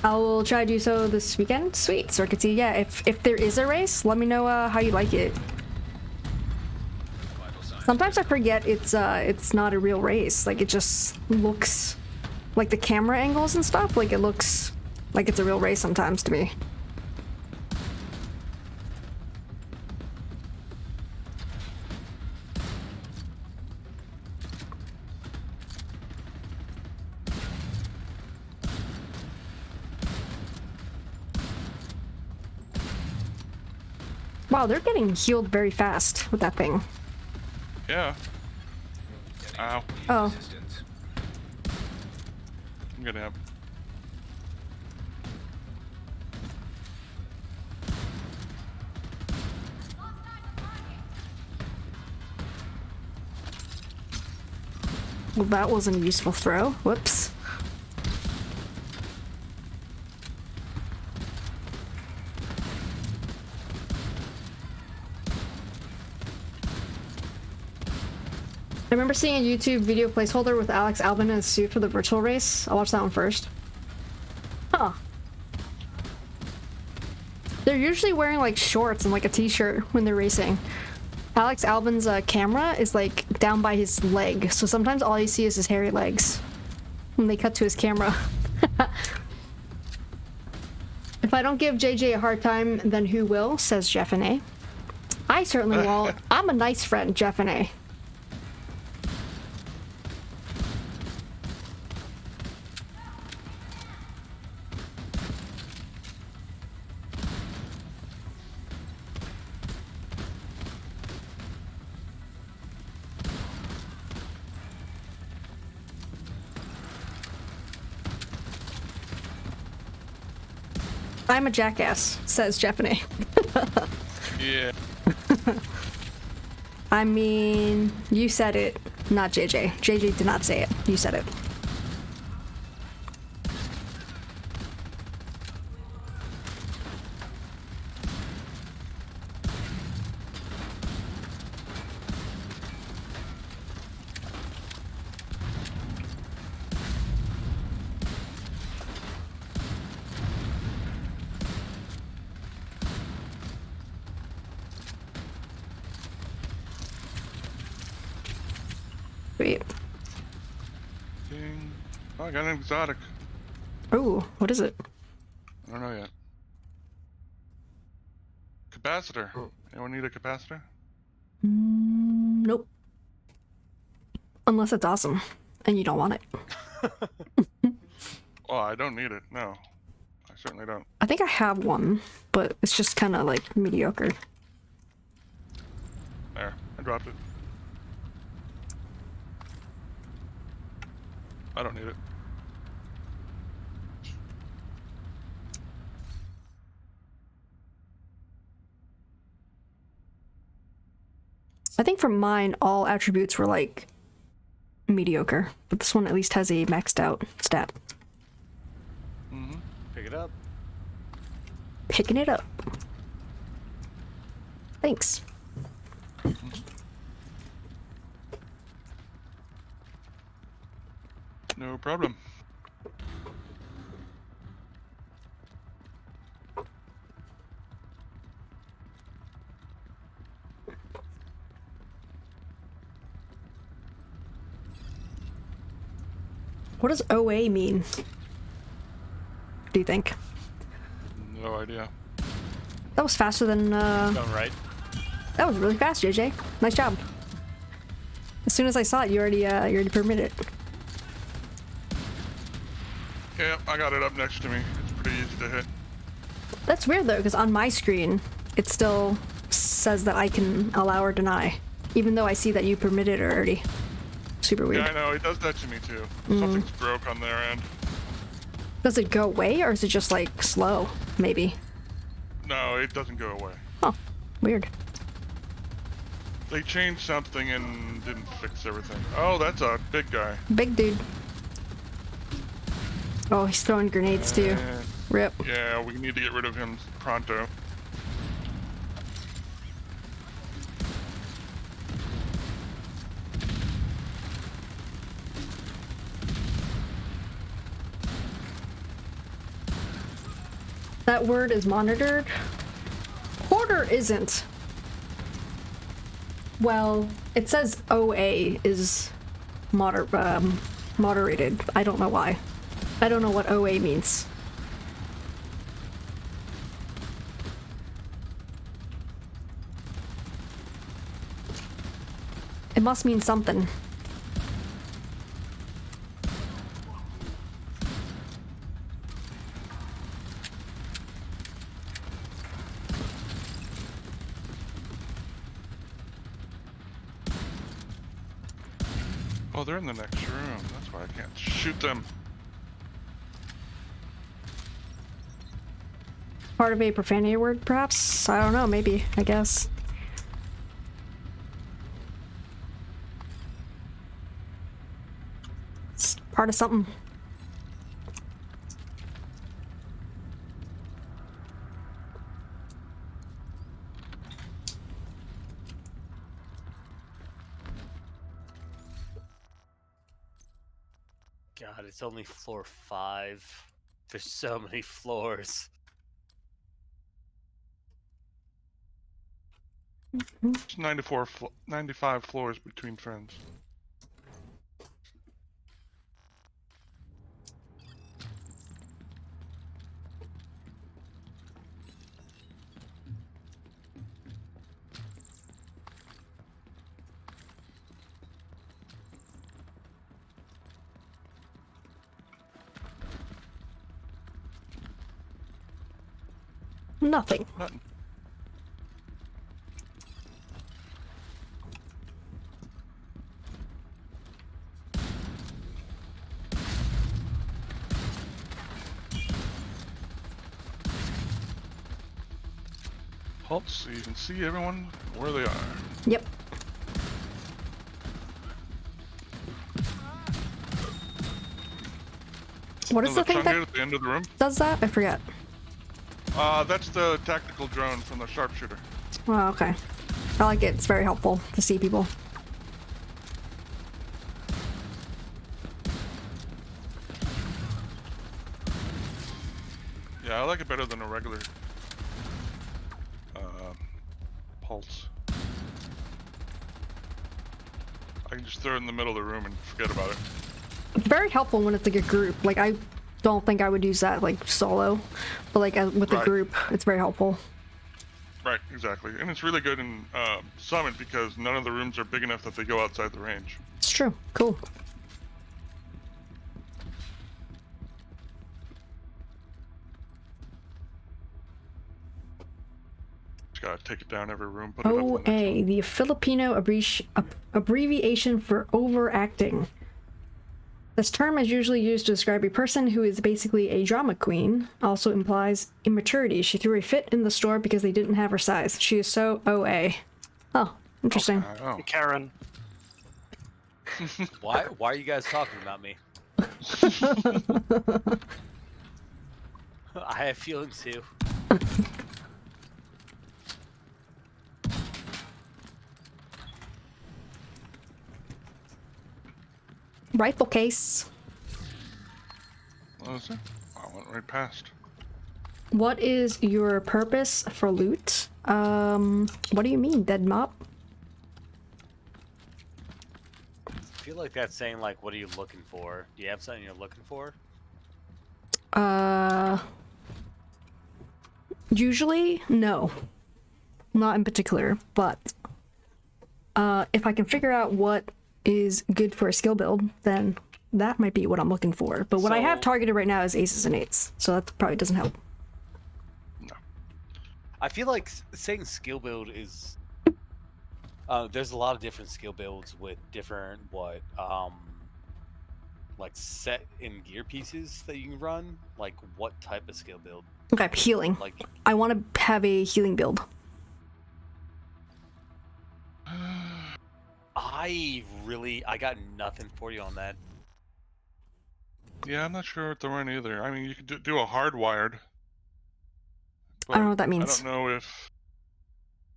I will try to do so this weekend. Sweet, Circuity. Yeah, if there is a race, let me know how you like it. Sometimes I forget it's not a real race. Like it just looks like the camera angles and stuff. Like it looks like it's a real race sometimes to me. Wow, they're getting healed very fast with that thing. Yeah. Ow. Oh. I'm gonna have. Well, that wasn't a useful throw. Whoops. I remember seeing a YouTube video placeholder with Alex Albin in a suit for the virtual race. I'll watch that one first. Huh. They're usually wearing like shorts and like a t-shirt when they're racing. Alex Albin's camera is like down by his leg, so sometimes all you see is his hairy legs when they cut to his camera. If I don't give JJ a hard time, then who will? Says Jeff and A. I certainly won't. I'm a nice friend, Jeff and A. I'm a jackass, says Jeffany. Yeah. I mean, you said it, not JJ. JJ did not say it. You said it. Sweet. Ding. Oh, I got an exotic. Ooh, what is it? I don't know yet. Capacitor. Anyone need a capacitor? Nope. Unless it's awesome, and you don't want it. Oh, I don't need it. No. I certainly don't. I think I have one, but it's just kind of like mediocre. There. I dropped it. I don't need it. I think for mine, all attributes were like mediocre, but this one at least has a maxed out stat. Mm-hmm. Pick it up. Picking it up. Thanks. No problem. What does OA mean? Do you think? No idea. That was faster than, Going right. that was really fast, JJ. Nice job. As soon as I saw it, you already permitted it. Yeah, I got it up next to me. It's pretty easy to hit. That's weird though, because on my screen, it still says that I can allow or deny, even though I see that you permitted it already. Super weird. Yeah, I know. It does that to me too. Something's broke on their end. Does it go away, or is it just like slow? Maybe. No, it doesn't go away. Oh, weird. They changed something and didn't fix everything. Oh, that's a big guy. Big dude. Oh, he's throwing grenades too. And Rip. yeah, we need to get rid of him pronto. That word is monitored. Quarter isn't. Well, it says OA is moderated. I don't know why. I don't know what OA means. It must mean something. Oh, they're in the next room. That's why I can't shoot them. Part of a profanity word, perhaps? I don't know, maybe, I guess. It's part of something. God, it's only floor 5. There's so many floors. It's 95 floors between friends. Nothing. Nothing. Halt so you can see everyone where they are. Yep. What is the thing chunk that at the end of the room? does that? I forget. That's the tactical drone from the sharpshooter. Oh, okay. I like it. It's very helpful to see people. Yeah, I like it better than a regular pulse. I can just throw it in the middle of the room and forget about it. It's very helpful when it's like a group. Like, I don't think I would use that like solo, but like with a Right. group, it's very helpful. Right, exactly. And it's really good in Summit because none of the rooms are big enough that they go outside the range. It's true. Cool. Just gotta take it down every room, put it up in the next OA, one. the Filipino abbreviation for overacting. This term is usually used to describe a person who is basically a drama queen. Also implies immaturity. She threw a fit in the store because they didn't have her size. She is so OA. Oh, interesting. Oh. Karen. Why are you guys talking about me? I have feelings too. Rifle case. What was it? I went right past. What is your purpose for loot? What do you mean, dead mop? I feel like that's saying like, what are you looking for? Do you have something you're looking for? Usually, no. Not in particular, but if I can figure out what is good for a skill build, then that might be what I'm looking for. But what I have So- targeted right now is aces and eights, so that probably doesn't help. I feel like saying skill build is. There's a lot of different skill builds with different like set in gear pieces that you can run. Like what type of skill build? Okay, healing. Like I want to have a healing build. I got nothing for you on that. Yeah, I'm not sure what to run either. I mean, you could do a hardwired. I don't know what that I means. don't know if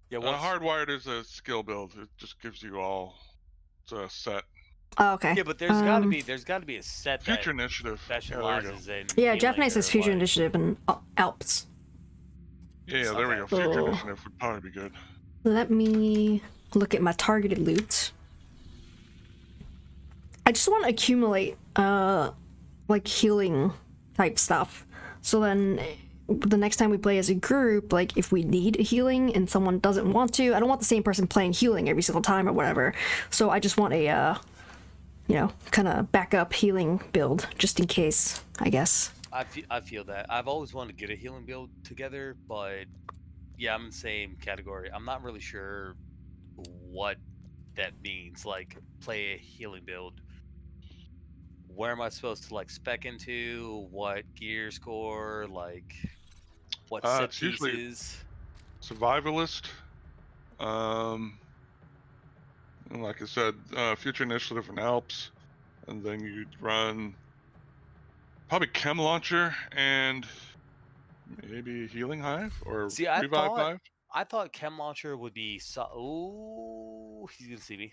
Yeah, hardwired is a skill build. It just gives you all. It's a set. Oh, okay. Yeah, but there's got to be a set that Future initiative. Yeah, there you go. specializes in. Yeah, healing Japanese or says Fusion what. Initiative and Alps. Yeah, there we go. Okay. Future Oh. initiative would probably be good. Let me look at my targeted loot. I just want to accumulate, like healing type stuff. So then the next time we play as a group, like if we need a healing and someone doesn't want to, I don't want the same person playing healing every single time or whatever. So I just want a, you know, kind of backup healing build just in case, I guess. I feel that. I've always wanted to get a healing build together, but yeah, I'm in the same category. I'm not really sure what that means. Like, play a healing build. Where am I supposed to like spec into? What gear score? Like, what set It's usually- pieces? Survivalist. And like I said, future initiative and Alps, and then you'd run probably Chem Launcher and maybe Healing Hive or See, I Revive thought Hive. Chem Launcher would be oh, he's gonna see me.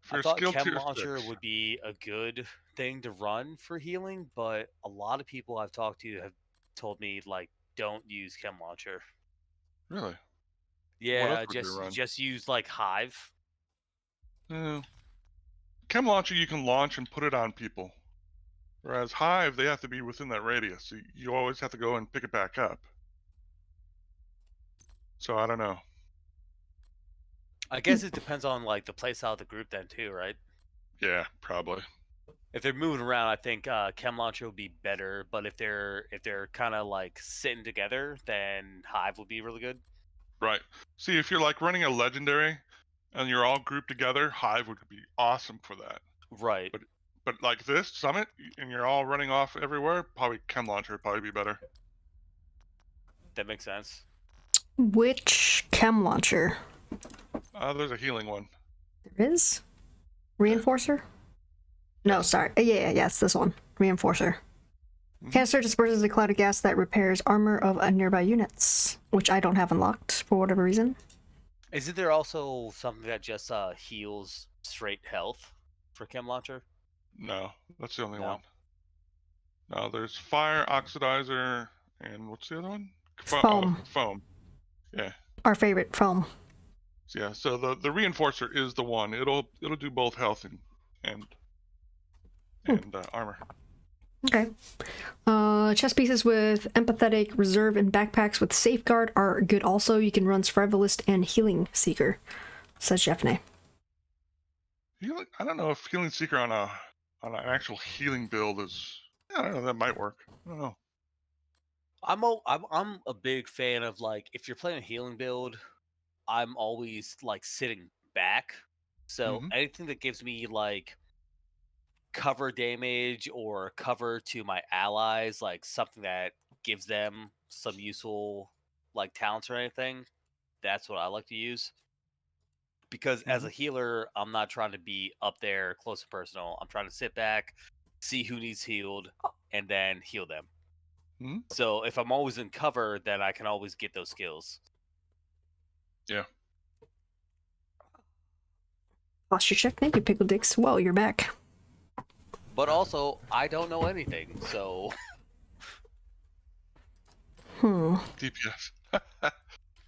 For I thought skill Chem tier Launcher 6. would be a good thing to run for healing, but a lot of people I've talked to have told me like don't use Chem Launcher. Really? Yeah, else would you run? just use like Hive. Yeah. Chem Launcher you can launch and put it on people. Whereas Hive, they have to be within that radius. So you always have to go and pick it back up. So I don't know. I guess it depends on like the playstyle of the group then too, right? Yeah, probably. If they're moving around, I think Chem Launcher would be better. But if they're kind of like sitting together, then Hive would be really good. Right. See, if you're like running a legendary and you're all grouped together, Hive would be awesome for that. Right. But like this Summit, and you're all running off everywhere, probably Chem Launcher would probably be better. That makes sense. Which chem launcher? There's a healing one. There is? Reinforcer? No, sorry. Yeah, it's this one. Reinforcer. Canister disperses a cloud of gas that repairs armor of nearby units, which I don't have unlocked for whatever reason. Isn't there also something that just heals straight health for Chem Launcher? No, that's the only No. one. No, there's Fire Oxidizer, and what's the other one? Foam. Foam. Yeah. Our favorite foam. Yeah. So the Reinforcer is the one. It'll do both health and armor. Okay. Chest pieces with empathetic, reserve, and backpacks with safeguard are good also. You can run survivalist and healing seeker, says Jeffney. I don't know if Healing Seeker on an actual healing build is. I don't know. That might work. I don't know. I'm a big fan of like if you're playing a healing build, I'm always like sitting back. So Mhm. anything that gives me like cover damage or cover to my allies, like something that gives them some useful like talents or anything, that's what I like to use. Because as a healer, I'm not trying to be up there close and personal. I'm trying to sit back, see who needs healed, and then heal them. Mhm. So if I'm always in cover, then I can always get those skills. Yeah. Posture check. Thank you, Pickle Dicks. Whoa, you're back. But also, I don't know anything, so DPS.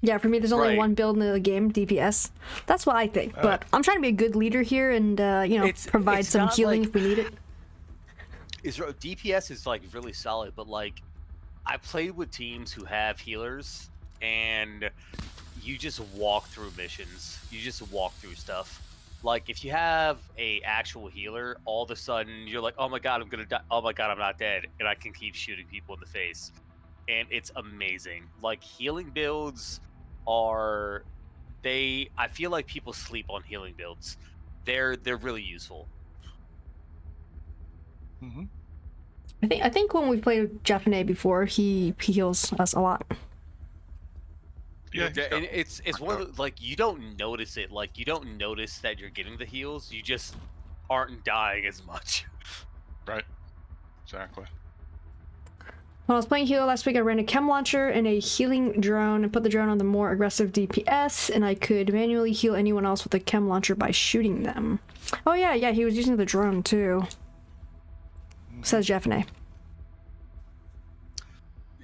Yeah, for me, there's only Right. one build in the game, DPS. That's what I think. But I'm trying to be a good leader here and, provide it's some not healing like- if we need it. DPS is like really solid. But like, I played with teams who have healers, and you just walk through missions. You just walk through stuff. Like if you have a actual healer, all of a sudden you're like, oh my god, I'm gonna die. Oh my god, I'm not dead, and I can keep shooting people in the face, and it's amazing. Like healing builds are I feel like people sleep on healing builds. They're really useful. Hmm. I think when we played with Jeffney before, he heals us a lot. Yeah, he's got And it's one of the, like you don't notice it. Like you don't notice that you're getting the heals. You just aren't dying as much. right. Exactly. When I was playing Halo last week, I ran a chem launcher and a healing drone and put the drone on the more aggressive DPS, and I could manually heal anyone else with a chem launcher by shooting them. Oh yeah, he was using the drone too. Says Jeffney.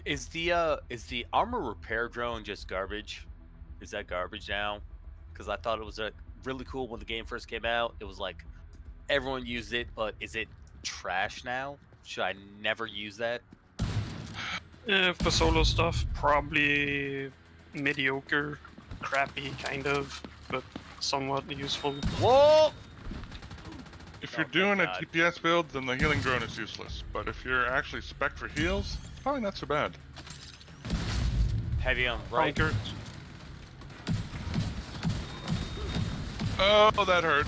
Is the armor repair drone just garbage? Is that garbage now? Because I thought it was really cool when the game first came out. It was like everyone used it, but is it trash now? Should I never use that? For solo stuff, probably mediocre, crappy kind of, but somewhat useful. Whoa! If you're Oh, doing a thank DPS build, then the healing drone is useless. But if you're actually spec for heals, probably not so bad. Heavy on right. Bunker. Oh, that hurt.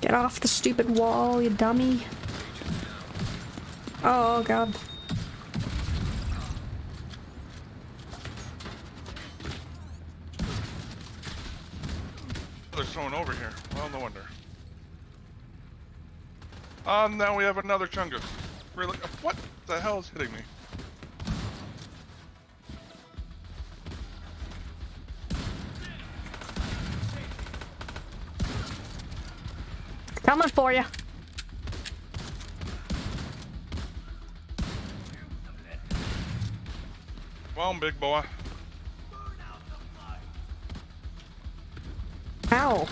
Get off the stupid wall, you dummy. Oh god. There's someone over here. Well, no wonder. Now we have another Chungus. Really? What the hell is hitting me? Coming for you. Come on, big boy. Ow.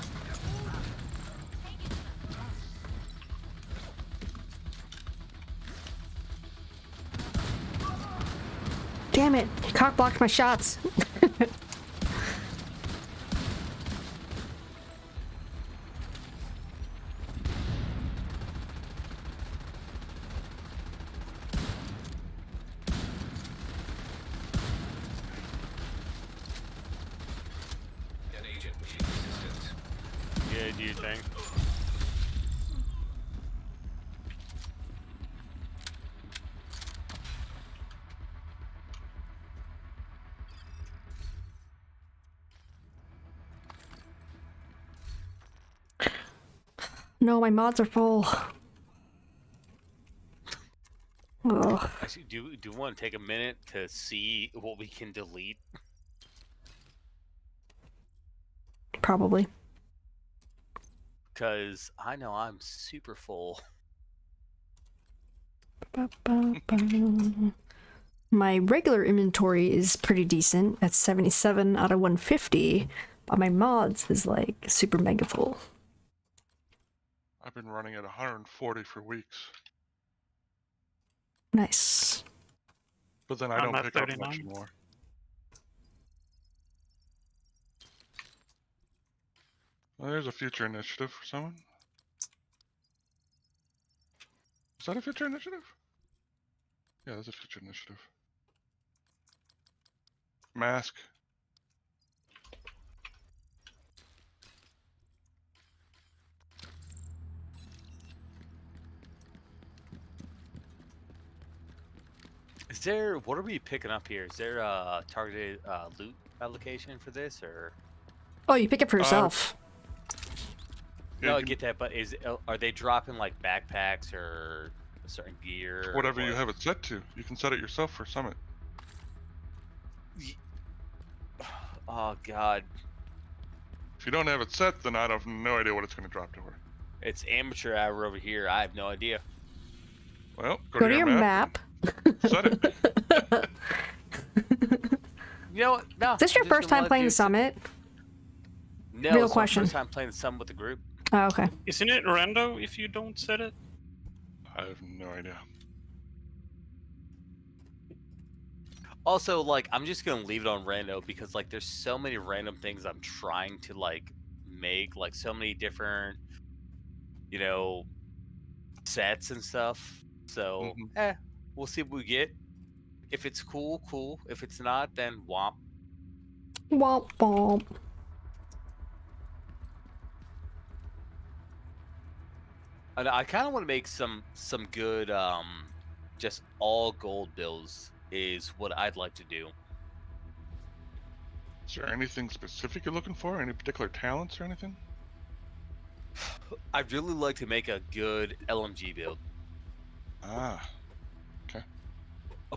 Damn it, he cock blocked my shots. An agent needs assistance. Yeah, do you think? No, my mods are full. Ugh, Actually, do you want to take a minute to see what we can delete? probably. Because I know I'm super full. My regular inventory is pretty decent at 77 out of 150, but my mods is like super mega full. I've been running at 140 for weeks. Nice. But then I I'm don't at pick up much 39. anymore. Well, there's a future initiative for someone. Is that a future initiative? Yeah, that's a future initiative. Mask. Is there? What are we picking up here? Is there a targeted loot allocation for this, or? Oh, you pick it for yourself. Yeah, No, you I can- get that, but are they dropping like backpacks or a certain gear? or whatever you what? have it set to. You can set it yourself for Summit. Oh God, If you don't have it set, then I have no idea what it's going to drop to her. it's amateur hour over here. I have no idea. Well, Go to your map. and set it. You know what? No. Is this your I'm just first gonna time let playing you the Summit? No, Real it's question. my first time playing the Summit with the group. Oh, okay. Isn't it rando if you don't set it? I have no idea. Also, like, I'm just gonna leave it on rando because like there's so many random things I'm trying to like make like so many different, you know, sets and stuff. So, we'll see what we get. If it's cool, cool. If it's not, then womp. Womp womp. And I kind of want to make some good just all gold builds is what I'd like to do. Is there anything specific you're looking for? Any particular talents or anything? I'd really like to make a good LMG build. Ah,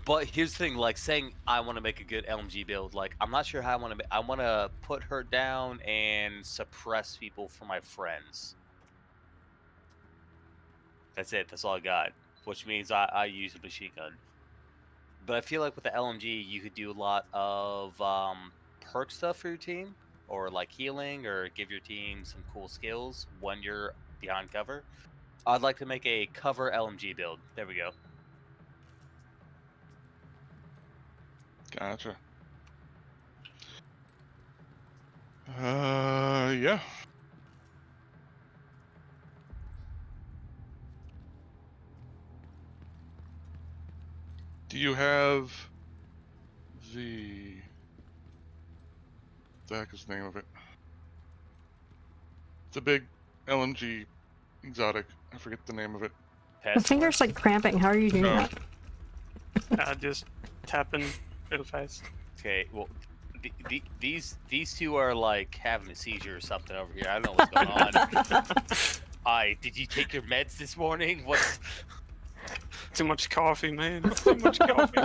But here's the thing, like saying I want to make a good LMG build, like I'm not sure how I want to. I want to put her down and suppress people for my friends. That's it. That's all I got. Which means I use a machine gun. But I feel like with the LMG, you could do a lot of perk stuff for your team, or like healing, or give your team some cool skills when you're behind cover. I'd like to make a cover LMG build. There we go. gotcha. Yeah. Do you have the heck is the name of it? The big LMG exotic. I forget the name of it. My finger's like cramping. How are you doing No. that? Just tapping real fast. Okay, well, these two are like having a seizure or something over here. I don't know what's going on. Did you take your meds this morning? What's Too much coffee, man. Too much coffee.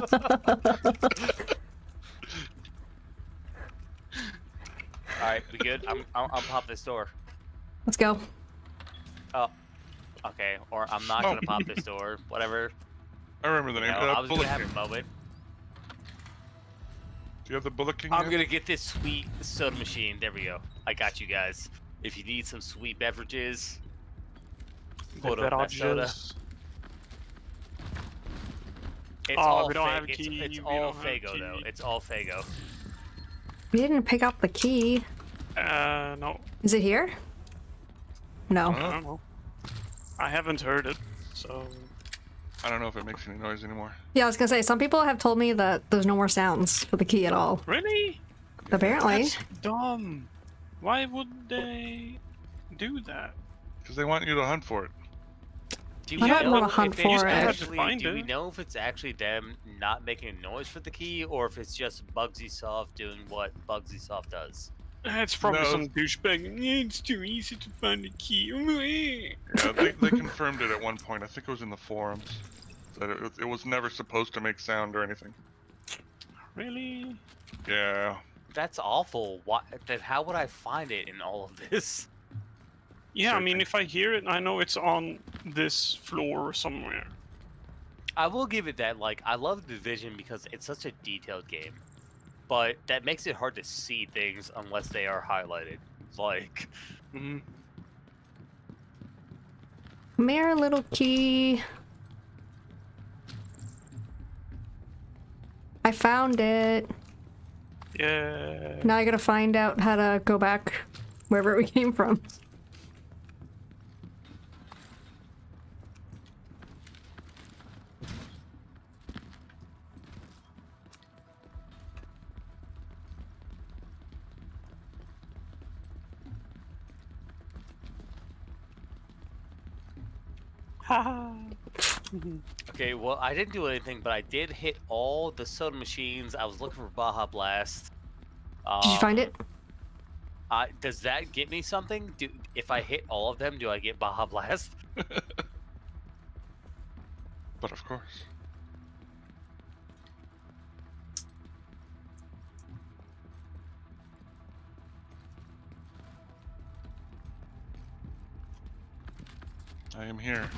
all right? We good? I'll pop this door. Let's go. Oh, okay. Or I'm not gonna pop this door. Whatever. I remember the You name. know, I was Bullet gonna have King. a moment. Do you have the Bullet King? I'm yet? gonna get this sweet soda machine. There we go. I got you guys. If you need some sweet beverages, hold up that soda. Beverages. It's Oh, all we don't fa- have a it's, key, it's we all don't have a Fago though. key. It's all Fago. We didn't pick up the key. No. Is it here? No. I don't know. I haven't heard it, so. I don't know if it makes any noise anymore. Yeah, I was gonna say, some people have told me that there's no more sounds for the key at all. Really? Apparently. That's dumb. Why would they do that? Because they want you to hunt for it. Do I don't know wanna if hunt it's for it. actually- Find Do we it. know if it's actually them not making a noise for the key, or if it's just Bugsy Soft doing what Bugsy Soft does? It's probably No. some douchebag. It's too easy to find a key. Yeah, they confirmed it at one point. I think it was in the forums. That it was never supposed to make sound or anything. Really? Yeah. That's awful. Why? Then how would I find it in all of this? Yeah, I Sure mean, thing. if I hear it, I know it's on this floor somewhere. I will give it that. Like, I love Division because it's such a detailed game, but that makes it hard to see things unless they are highlighted. Like, Mm-hmm. Come here, little key. I found it. Yeah. Now I gotta find out how to go back wherever we came from. Haha. okay, well, I didn't do anything, but I did hit all the soda machines. I was looking for Baja Blast. Did you find it? Does that get me something? If I hit all of them, do I get Baja Blast? But of course. I am here.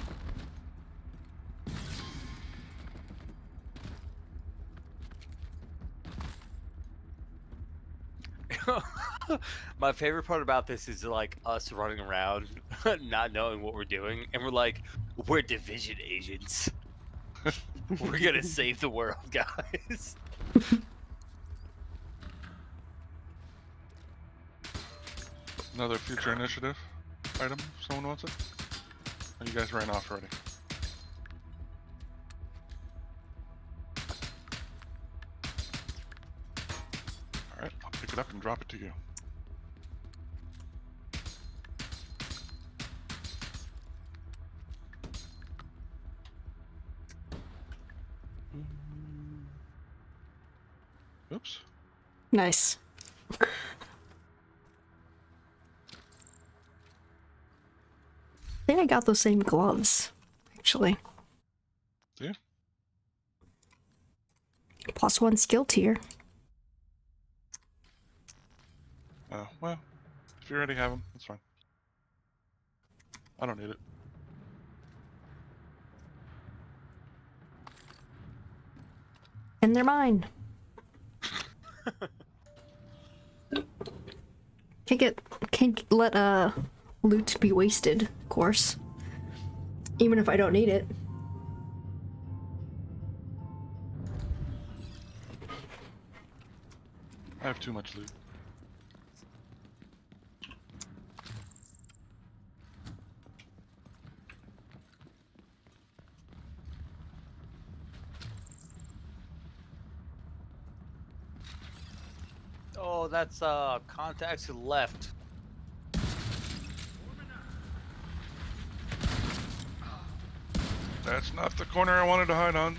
My favorite part about this is like us running around, not knowing what we're doing, and we're like, we're Division agents. We're gonna save the world, guys. Another future initiative item, if someone wants it. Oh, you guys ran off already. Alright, I'll pick it up and drop it to you. Oops. Nice. I think I got those same gloves, actually. Do you? +1 skill tier. Oh, well, if you already have them, that's fine. I don't need it. And they're mine. Can't let loot be wasted, of course. Even if I don't need it. I have too much loot. Oh, that's contacts who left. That's not the corner I wanted to hide on.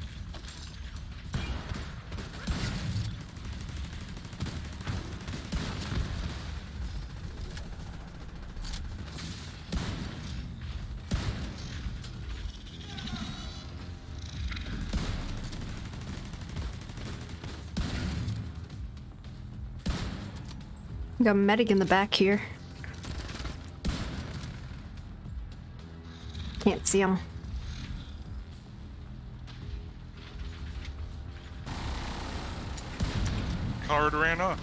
Got a medic in the back here. Can't see him. Card ran off.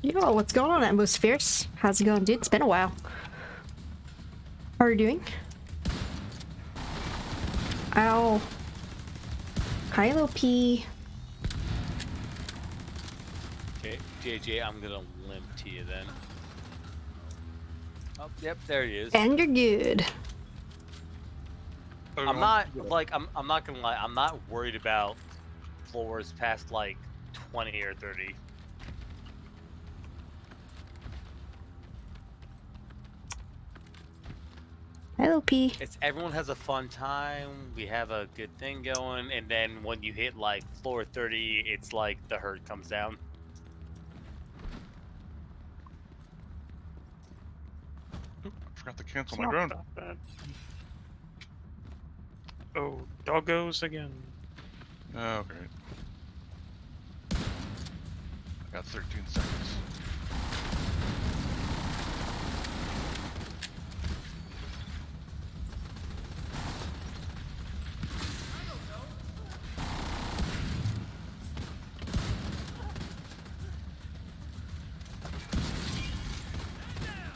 Yo, what's going on, Atmospheres? How's it going, dude? It's been a while. How are you doing? Ow. Hi, Lil P. Okay, JJ, I'm gonna limp to you then. Oh, yep, there he is. And you're good. I'm not like I'm not gonna lie. I'm not worried about floors past like 20 or 30. Hi, Lil P. It's everyone has a fun time. We have a good thing going, and then when you hit like floor 30, it's like the herd comes down. Oop, I forgot to cancel It's my not drone. that bad. Oh, doggos again. Oh, great. I got 13 seconds.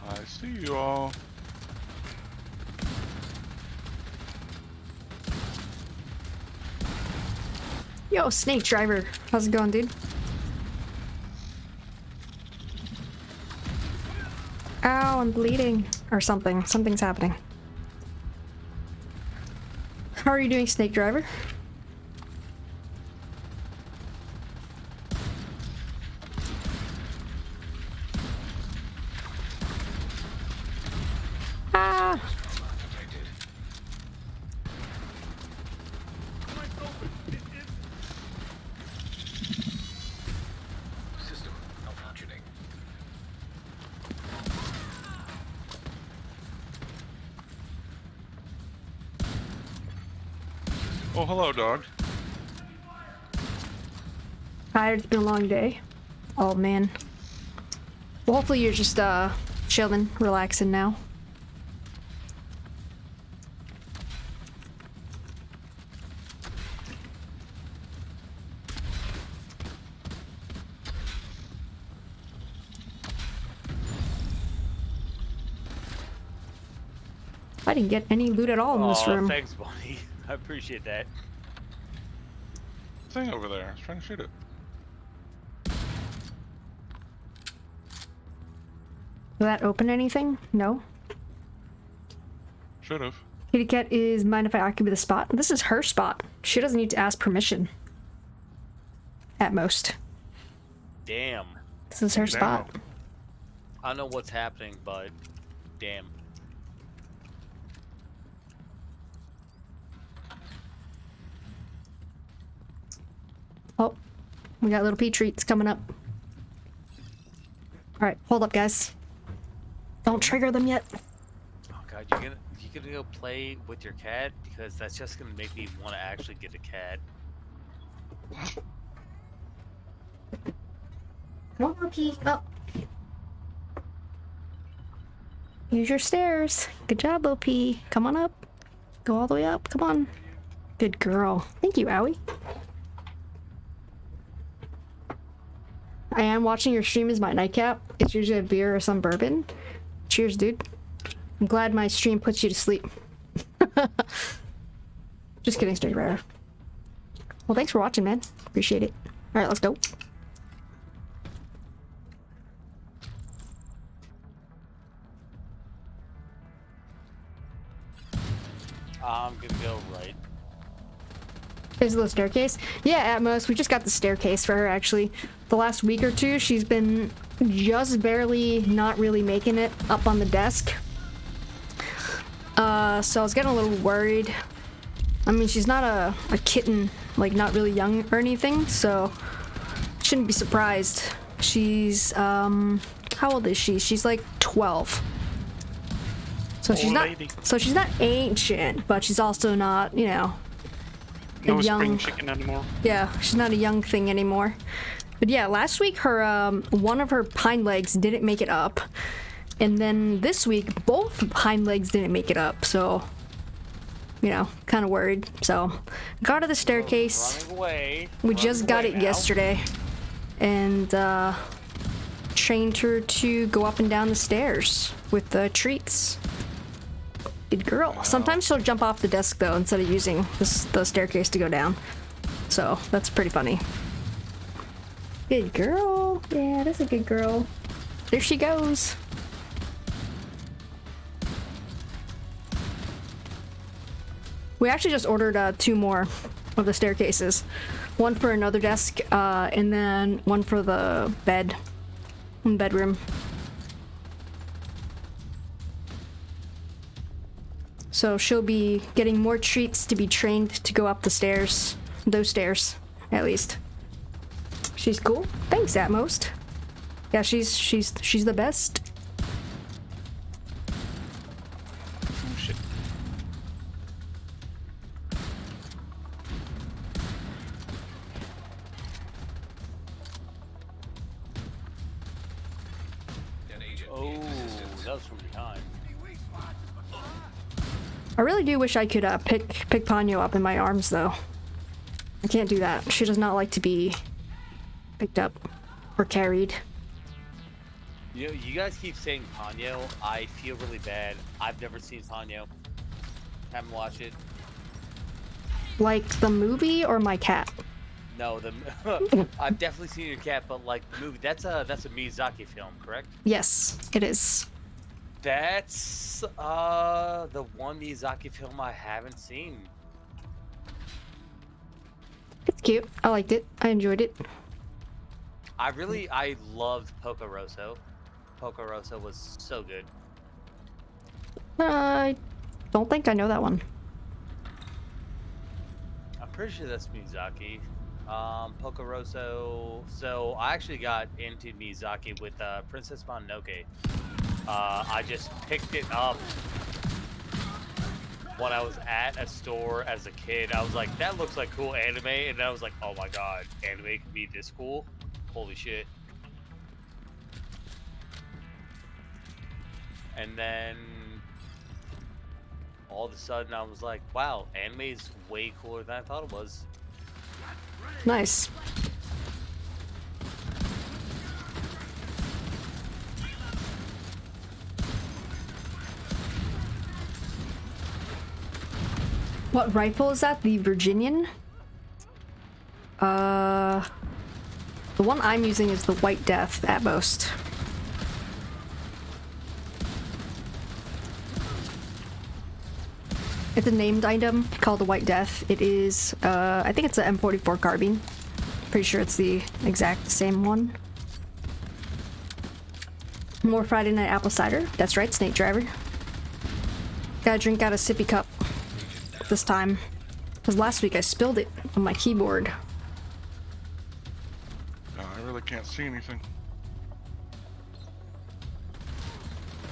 I see you all. Yo, Snake Driver. How's it going, dude? Ow, I'm bleeding. Or something. Something's happening. How are you doing, Snake Driver? Ah! System malfunctioning. Oh, hello, dog. Tired, it's been a long day. Oh man. Well, hopefully you're just chilling, relaxing now. I didn't get any loot at all in this room. Thanks, buddy. I appreciate that. Thing over there. I was trying to shoot it. Will that open anything? No. Should have. Kitty Cat is mind if I occupy the spot? This is her spot. She doesn't need to ask permission. At most. Damn. This is her spot. I don't know what's happening, but damn. Oh, we got little pea treats coming up. Alright, hold up, guys. Don't trigger them yet. Oh god, you gonna go play with your cat? Because that's just gonna make me want to actually get a cat. Come on, Loki. Up. Use your stairs. Good job, OP. Come on up. Go all the way up. Come on. Good girl. Thank you, Owie. I am watching your stream as my nightcap. It's usually a beer or some bourbon. Cheers, dude. I'm glad my stream puts you to sleep. Just kidding, Straight Rare. Well, thanks for watching, man. Appreciate it. Alright, let's go. I'm gonna go right. There's a little staircase. Yeah, Atmos, we just got the staircase for her, actually. The last week or two, she's been just barely not really making it up on the desk. So I was getting a little worried. I mean, she's not a kitten, like not really young or anything, so shouldn't be surprised. She's, how old is she? She's like 12. So she's not ancient, but she's also not, you know, No young spring chicken anymore. Yeah, she's not a young thing anymore. But yeah, last week her one of her hind legs didn't make it up. And then this week both hind legs didn't make it up. So, you know, kind of worried. So, got her the staircase. We just got it yesterday. And trained her to go up and down the stairs with the treats. Good girl. Sometimes she'll jump off the desk though instead of using the staircase to go down. So that's pretty funny. Good girl. Yeah, that's a good girl. There she goes. We actually just ordered 2 more of the staircases. One for another desk, and then one for the bedroom. So she'll be getting more treats to be trained to go up the stairs. Those stairs, at least. She's cool. Thanks, Atmost. Yeah, she's the best. Oh, shit. An agent Oh, being resistant. that was from behind. I really do wish I could pick Ponyo up in my arms, though. I can't do that. She does not like to be picked up or carried. You know, you guys keep saying Ponyo. I feel really bad. I've never seen Ponyo. Haven't watched it. Like the movie or my cat? No, I've definitely seen your cat, but like the movie, that's a Miyazaki film, correct? Yes, it is. That's the one Miyazaki film I haven't seen. It's cute. I liked it. I enjoyed it. I loved Poco Rosso. Poco Rosso was so good. I don't think I know that one. I'm pretty sure that's Miyazaki. Poco Rosso. So I actually got into Miyazaki with Princess Mononoke. I just picked it up. when I was at a store as a kid, I was like, that looks like cool anime, and then I was like, oh my god, anime can be this cool? Holy shit. And then all of a sudden I was like, wow, anime is way cooler than I thought it was. Nice. What rifle is that? The Virginian? The one I'm using is the White Death at most. It's a named item called the White Death. It is, I think it's an M44 carbine. Pretty sure it's the exact same one. More Friday Night Apple Cider. That's right, Snake Driver. Gotta drink out a sippy cup this time. Because last week I spilled it on my keyboard. I really can't see anything.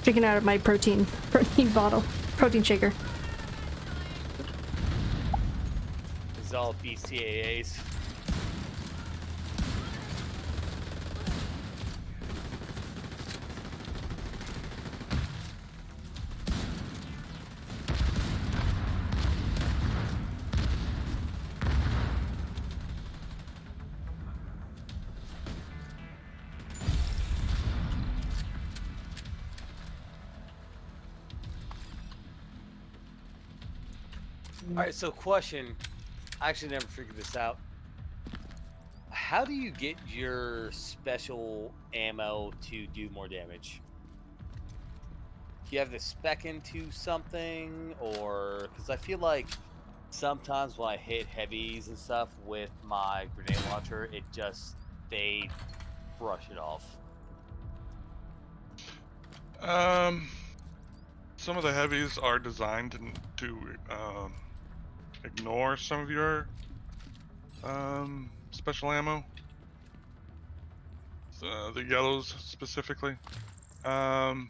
Drinking out of my protein bottle. Protein shaker. This is all BCAAs. Alright, so question. I actually never figured this out. How do you get your special ammo to do more damage? Do you have to spec into something? Or... because I feel like sometimes when I hit heavies and stuff with my grenade launcher, it just... they brush it off. Some of the heavies are designed to ignore some of your special ammo. The yellows specifically. Have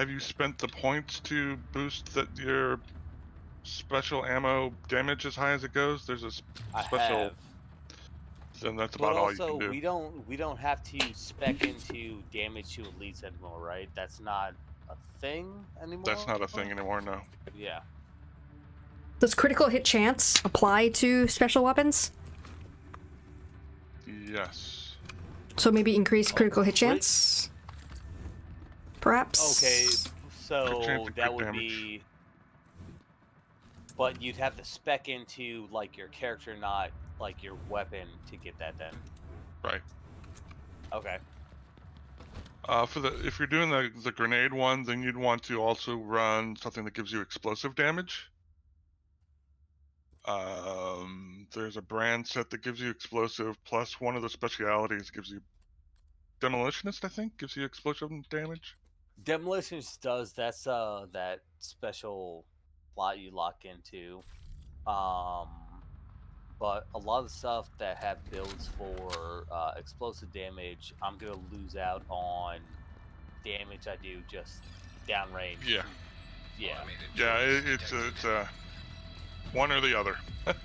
you spent the points to boost your special ammo damage as high as it goes? There's a special. I have. Then that's But about all also, you can do. we don't have to spec into damage to elites anymore, right? That's not a thing anymore. That's not a thing anymore, no. Yeah. Does critical hit chance apply to special weapons? Yes. So maybe increase critical hit chance? Perhaps? Okay, Crit so chance and that crit would damage. be... but you'd have to spec into, like, your character, not, like, your weapon to get that then. Right. Okay. If you're doing the grenade one, then you'd want to also run something that gives you explosive damage. There's a brand set that gives you explosive, plus one of the specialities gives you demolitionist, I think, gives you explosive damage. Demolitions does, that's that special slot you lock into. But a lot of the stuff that have builds for explosive damage, I'm gonna lose out on damage I do just downrange. Yeah. Yeah. Yeah, it's one or the other. That's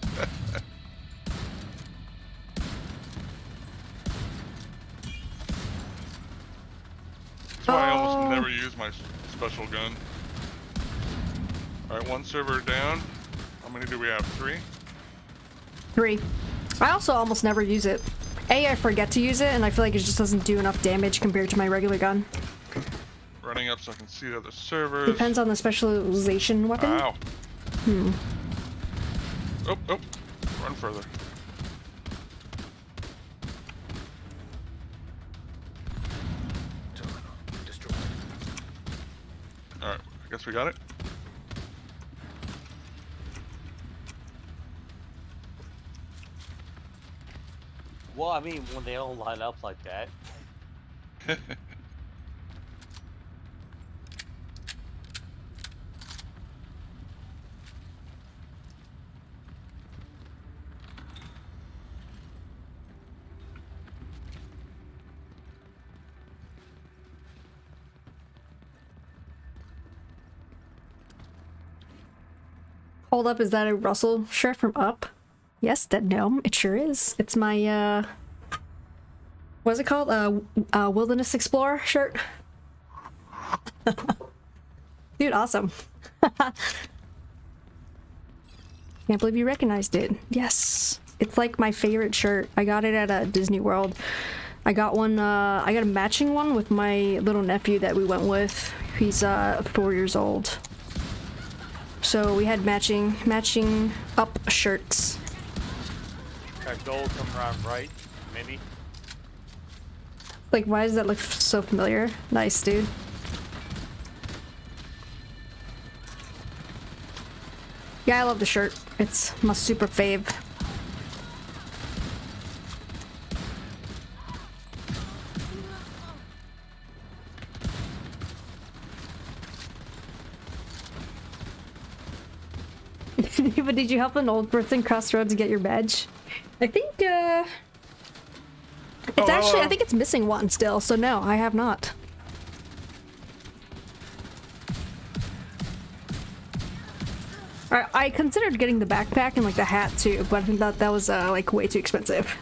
why I almost never use my special gun. Alright, one server down. How many do we have? 3? 3. I also almost never use it. I forget to use it, and I feel like it just doesn't do enough damage compared to my regular gun. Running up so I can see the other servers. Depends on the specialization weapon. Ow. Oh, run further. Destroyed. Alright, I guess we got it. Well, I mean, when they all line up like that. Hold up, is that a Russell shirt from Up? Yes, Dead Gnome, it sure is. It's my, what's it called? Wilderness Explorer shirt. Dude, awesome. Can't believe you recognized it. Yes. It's like my favorite shirt. I got it at Disney World. I got one, I got a matching one with my little nephew that we went with. He's 4 years old. So we had matching Up shirts. That gold come around right, maybe. Like, why does that look so familiar? Nice, dude. Yeah, I love the shirt. It's my super fave. But did you help an old person cross the road to get your badge? I think, it's actually, I think it's missing one still, so no, I have not. I considered getting the backpack and like the hat too, but I thought that was like way too expensive.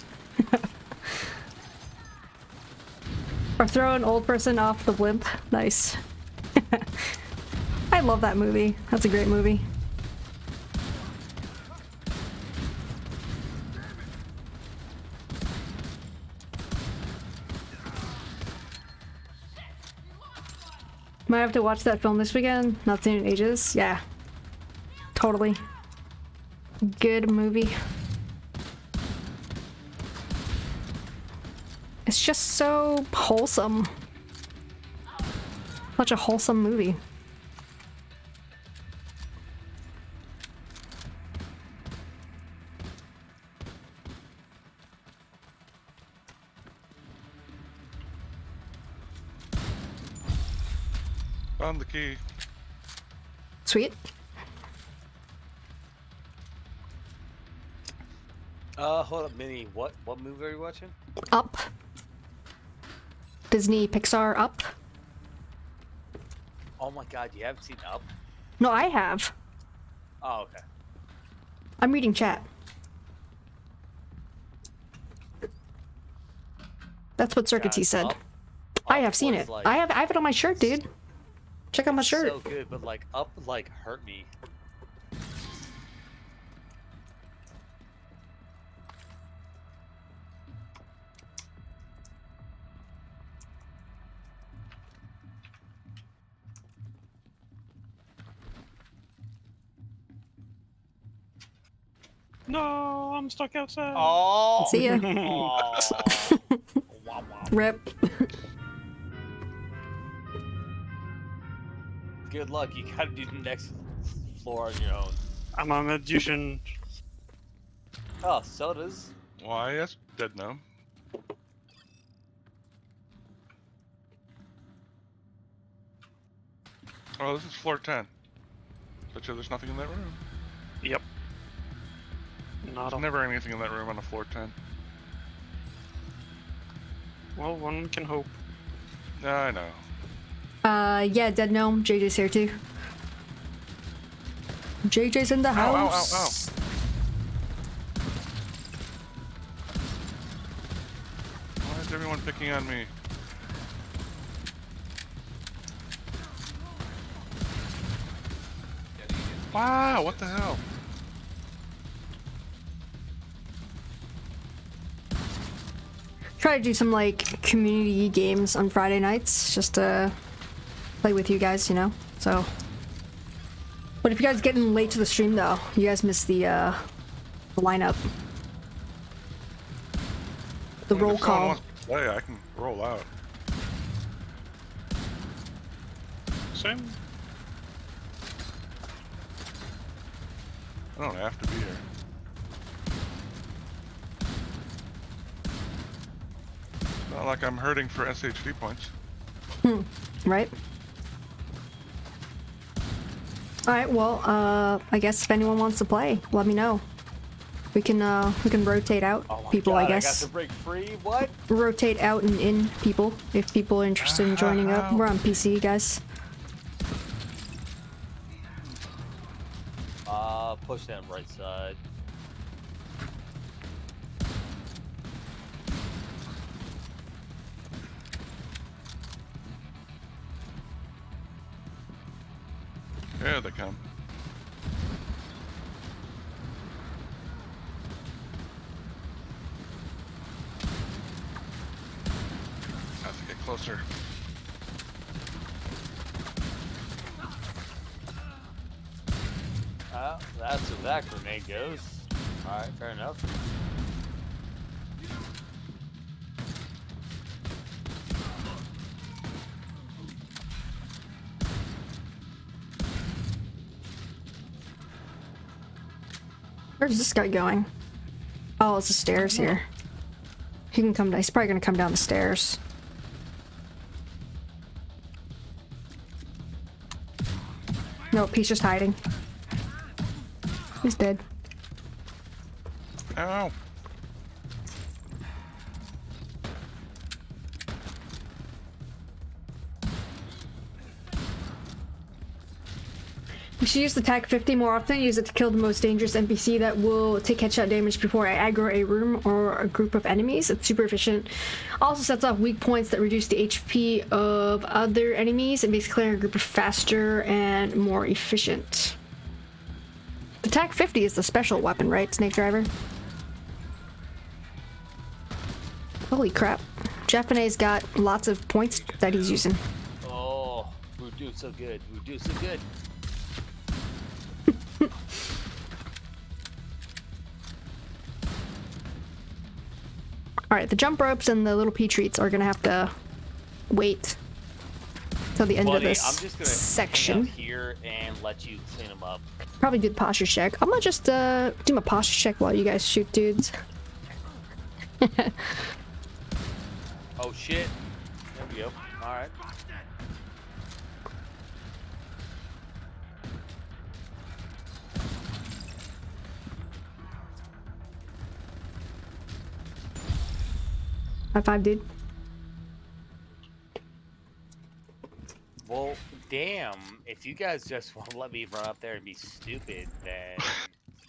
Or throw an old person off the blimp. Nice. I love that movie. That's a great movie. Might have to watch that film this weekend. Not seen it in ages. Yeah. Totally. Good movie. It's just so wholesome. Such a wholesome movie. Found the key. Sweet. Hold up, Minnie. What movie are you watching? Up. Disney Pixar Up. Oh my god, you haven't seen Up? No, I have. Oh, okay. I'm reading chat. That's what Circuit T said. Up I have seen was it. like- I have it on my shirt, dude. Check out my shirt. So good, but like Up like hurt me. No, I'm stuck outside. Oh. See ya. Aw. Rip. Good luck. You gotta do the next floor on your own. I'm a magician. Oh, sodas. Why, yes, Dead Gnome. Oh, this is floor 10. Bet you there's nothing in that room. Yep. Not There's a... never anything in that room on a floor 10. Well, one can hope. I know. Yeah, Dead Gnome. JJ's here too. JJ's in the Ow, ow, ow, house. Why is everyone picking on me? Wow, what the hell? Try to do some like community games on Friday nights, just to play with you guys, you know. So, but if you guys getting late to the stream though, you guys missed the lineup, the roll If someone call. wants to play, I can roll out. Same. I don't have to be here. Not like I'm hurting for SHD points. Right. All right. Well, I guess if anyone wants to play, let me know. We can rotate out Oh my people. god, I guess I got to break free. What? rotate out and in people if people are interested in joining up. We're on PC, guys. push them right side. There they come. Have to get closer. That's where that grenade goes. Alright, fair enough. Where's this guy going? Oh, it's the stairs here. He can come down. He's probably gonna come down the stairs. Nope, he's just hiding. He's dead. Ow! You should use the TAC 50 more often. Use it to kill the most dangerous NPC that will take headshot damage before I aggro a room or a group of enemies. It's super efficient. Also sets off weak points that reduce the HP of other enemies and makes clearing a group faster and more efficient. The TAC 50 is the special weapon, right, Snake Driver? Holy crap. Japanese got lots of points that he's using. Oh, we're doing so good. We're doing so good. Alright, the jump ropes and the little pea treats are gonna have to wait till the end of Buddy, this I'm just gonna section. hang out here and let you clean them up. Probably do the posture check. I'm gonna just do my posture check while you guys shoot dudes. Oh shit. There we go. Alright. High five, dude. Well, damn. If you guys just want to let me run up there and be stupid, then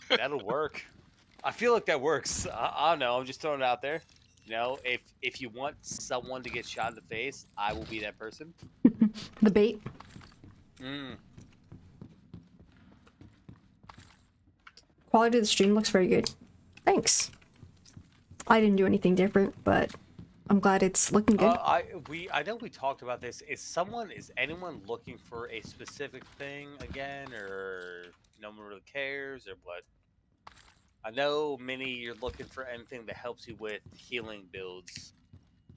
that'll work. I feel like that works. I don't know. I'm just throwing it out there. You know, if you want someone to get shot in the face, I will be that person. The bait. Quality of the stream looks very good. Thanks. I didn't do anything different, but I'm glad it's looking good. I know we talked about this. Is anyone looking for a specific thing again, or no one really cares, or what? I know, Minnie, you're looking for anything that helps you with healing builds.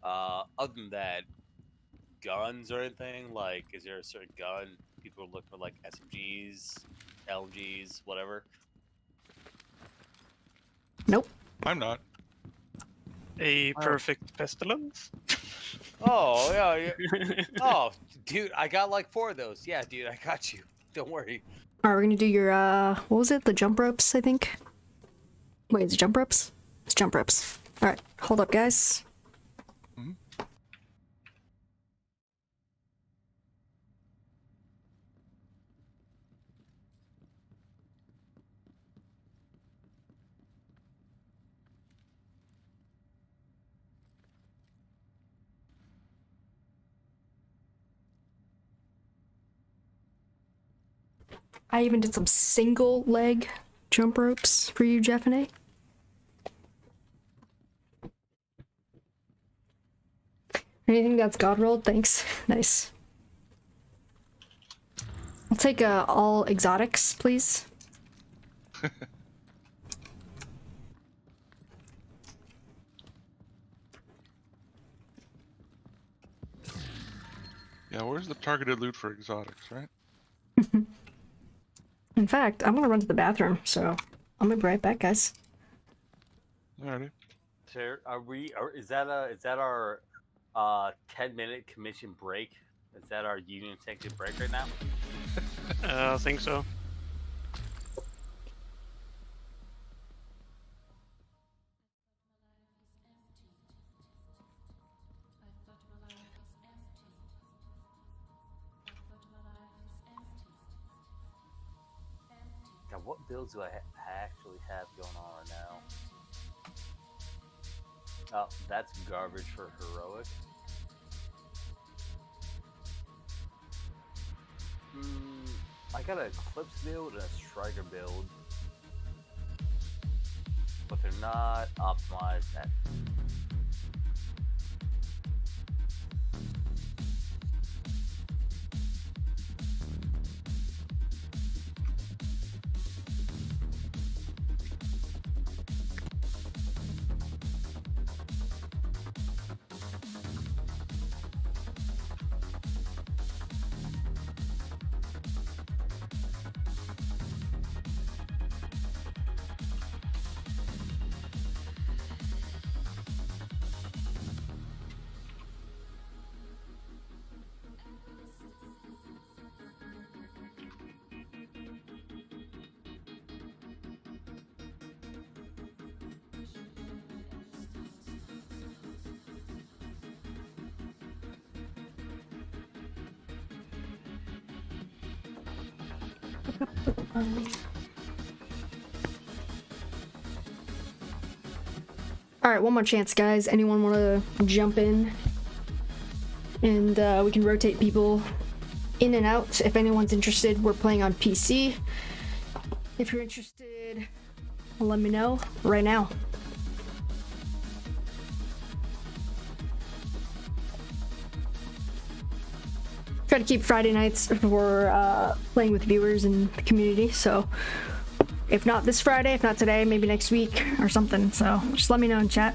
Other than that, guns or anything? Like, is there a certain gun people are looking for, like SMGs, LGs, whatever? Nope. I'm not. A perfect pestilence? Oh, yeah. Oh, dude, I got like 4 of those. Yeah, dude, I got you. Don't worry. Alright, we're gonna do your, what was it? The jump ropes, I think? Wait, is it jump ropes? It's jump ropes. Alright, hold up, guys. I even did some single leg jump ropes for you, Jeffany. Anything that's god rolled? Thanks. Nice. I'll take all exotics, please. Yeah, where's the targeted loot for exotics, right? In fact, I'm gonna run to the bathroom, so I'll be right back, guys. Alrighty. Sir, is that our 10-minute commission break? Is that our union sanctioned break right now? I think so. builds do I actually have going on right now? Oh, that's garbage for heroic. I got an Eclipse build and a Striker build, but they're not optimized at. Alright, one more chance, guys. Anyone want to jump in? And we can rotate people in and out if anyone's interested. We're playing on PC. If you're interested, let me know right now. Try to keep Friday nights for playing with viewers in the community, so if not this Friday, if not today, maybe next week or something. So just let me know in chat.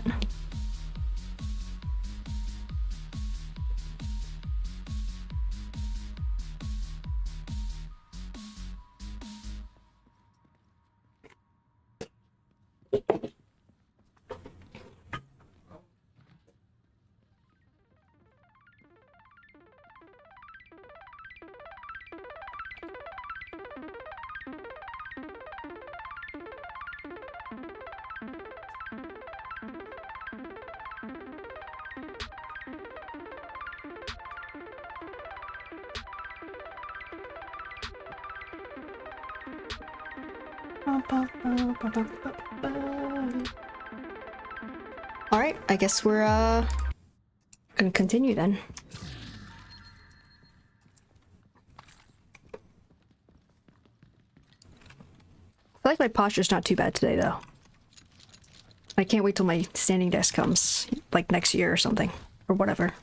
Alright, I guess we're gonna continue then. I feel like my posture's not too bad today though. I can't wait till my standing desk comes, like next year or something, or whatever.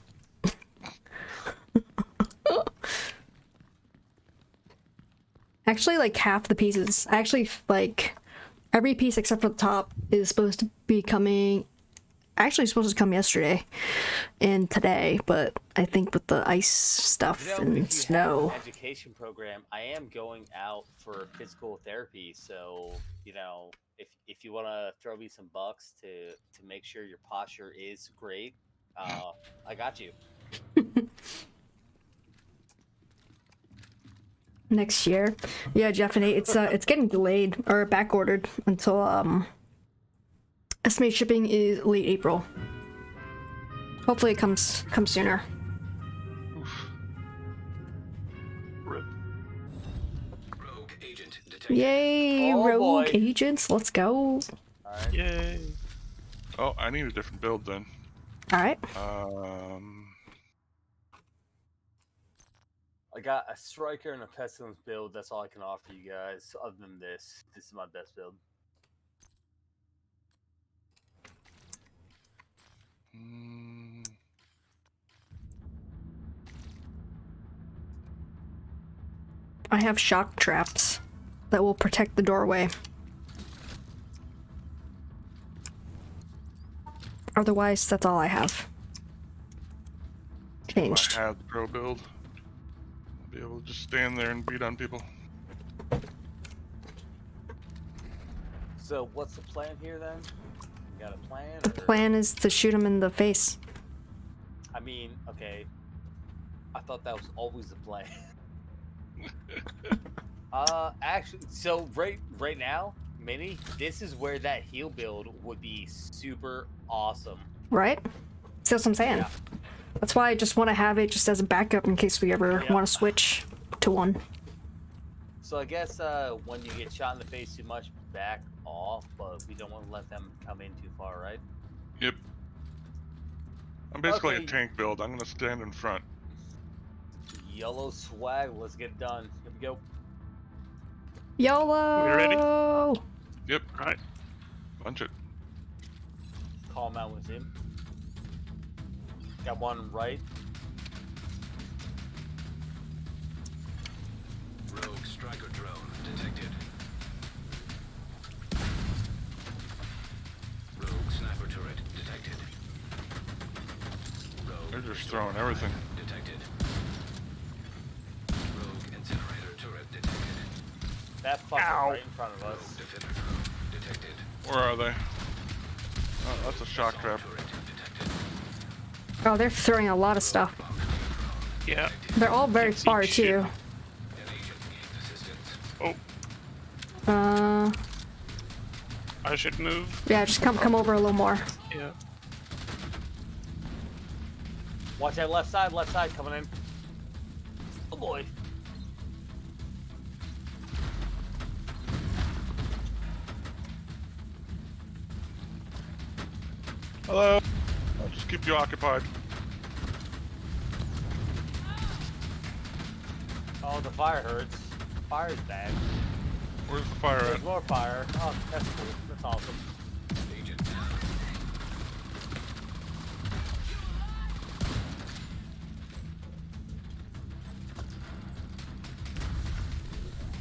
Actually, like half the pieces, actually like every piece except for the top is supposed to be coming, actually supposed to come yesterday and today, but I think with the ice stuff and snow. Education program, I am going out for physical therapy, so you know, if you want to throw me some bucks to make sure your posture is great, I got you. Next year, yeah, Jeff and Nate, it's getting delayed or back ordered until estimated shipping is late April. Hopefully it comes sooner. Rogue agent detected. Yay, Oh, rogue boy. agents, let's go. All right. Yay. Oh, I need a different build then. All right. I got a Striker and a Pestilence build. That's all I can offer you guys. Other than this is my best build. I have shock traps that will protect the doorway. Otherwise, that's all I have. Changed. If I had the pro build, I'd be able to just stand there and beat on people. So what's the plan here then? You got a plan? The plan is to shoot him in the face. I mean, okay. I thought that was always the plan. Actually, so right now, Mini, this is where that heal build would be super awesome. Right? See, that's what I'm saying. Yeah. That's why I just want to have it just as a backup in case we ever Yeah. want to switch to one. So I guess when you get shot in the face too much, back off, but we don't want to let them come in too far, right? Yep. I'm basically Okay. a tank build. I'm gonna stand in front. Yellow swag, let's get it done. Here we go. YOLO! We ready? Yep. Right. Punch it. Call him out when we see him. Got one right. Rogue striker drone detected. Rogue sniper turret detected. Rogue They're just missile throwing everything. detected. Rogue incinerator turret detected. That fucker Ow. right in front of Rogue us. defender drone detected. Where are they? Oh, that's a shock Assault trap. turret detected. Oh, they're throwing a lot of stuff. Bomb control drone Yeah. detected. They're all very Can't see far shit. too. An agent needs assistance. Oh, Uh, I should move. yeah, just come over a little more. Yeah. Watch that left side coming in. Oh boy. Hello. I'll just keep you occupied. Oh, the fire hurts. Fire's bad. Where's the fire at? There's more fire. Oh, that's cool. That's awesome. Agent down.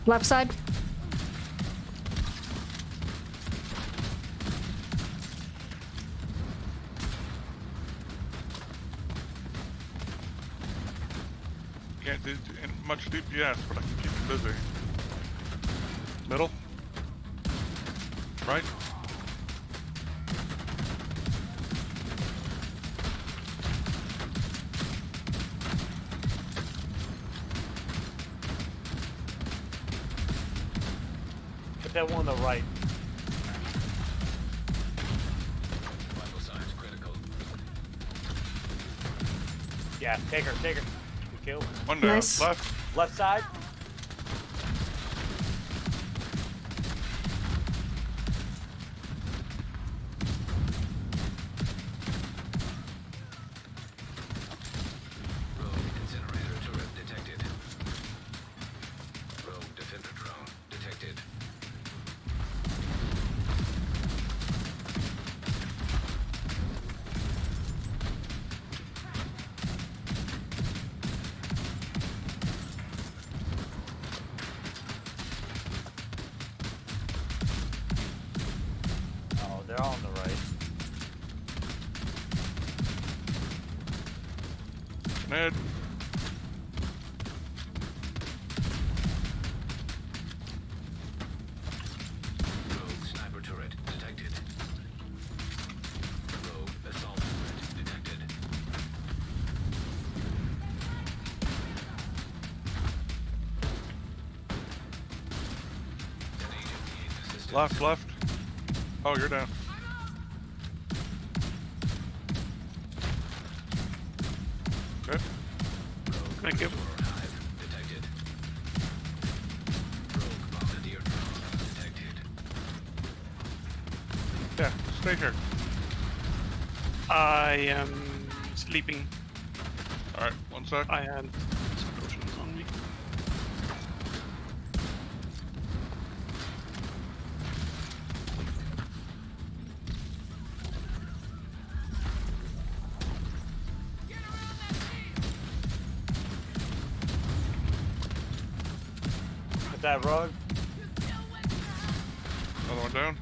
Left side. Can't do much DPS, but I can keep you busy. Middle. Right. Hit that one on the right. Vital signs critical. Yeah, take her. Good kill. One down. Nice. Left. Left side. Rogue incinerator turret detected. Rogue defender drone detected. Oh, they're all on the right. Ned. Rogue sniper turret detected. Rogue assault turret detected. An agent needs assistance. Left. Oh, you're down. Okay. Rogue Thank you. restorer hive detected. Rogue bombardier drone detected. Yeah, stay here. I am sleeping. Alright, one sec. I had some potions on me. Hit that road. Another one down.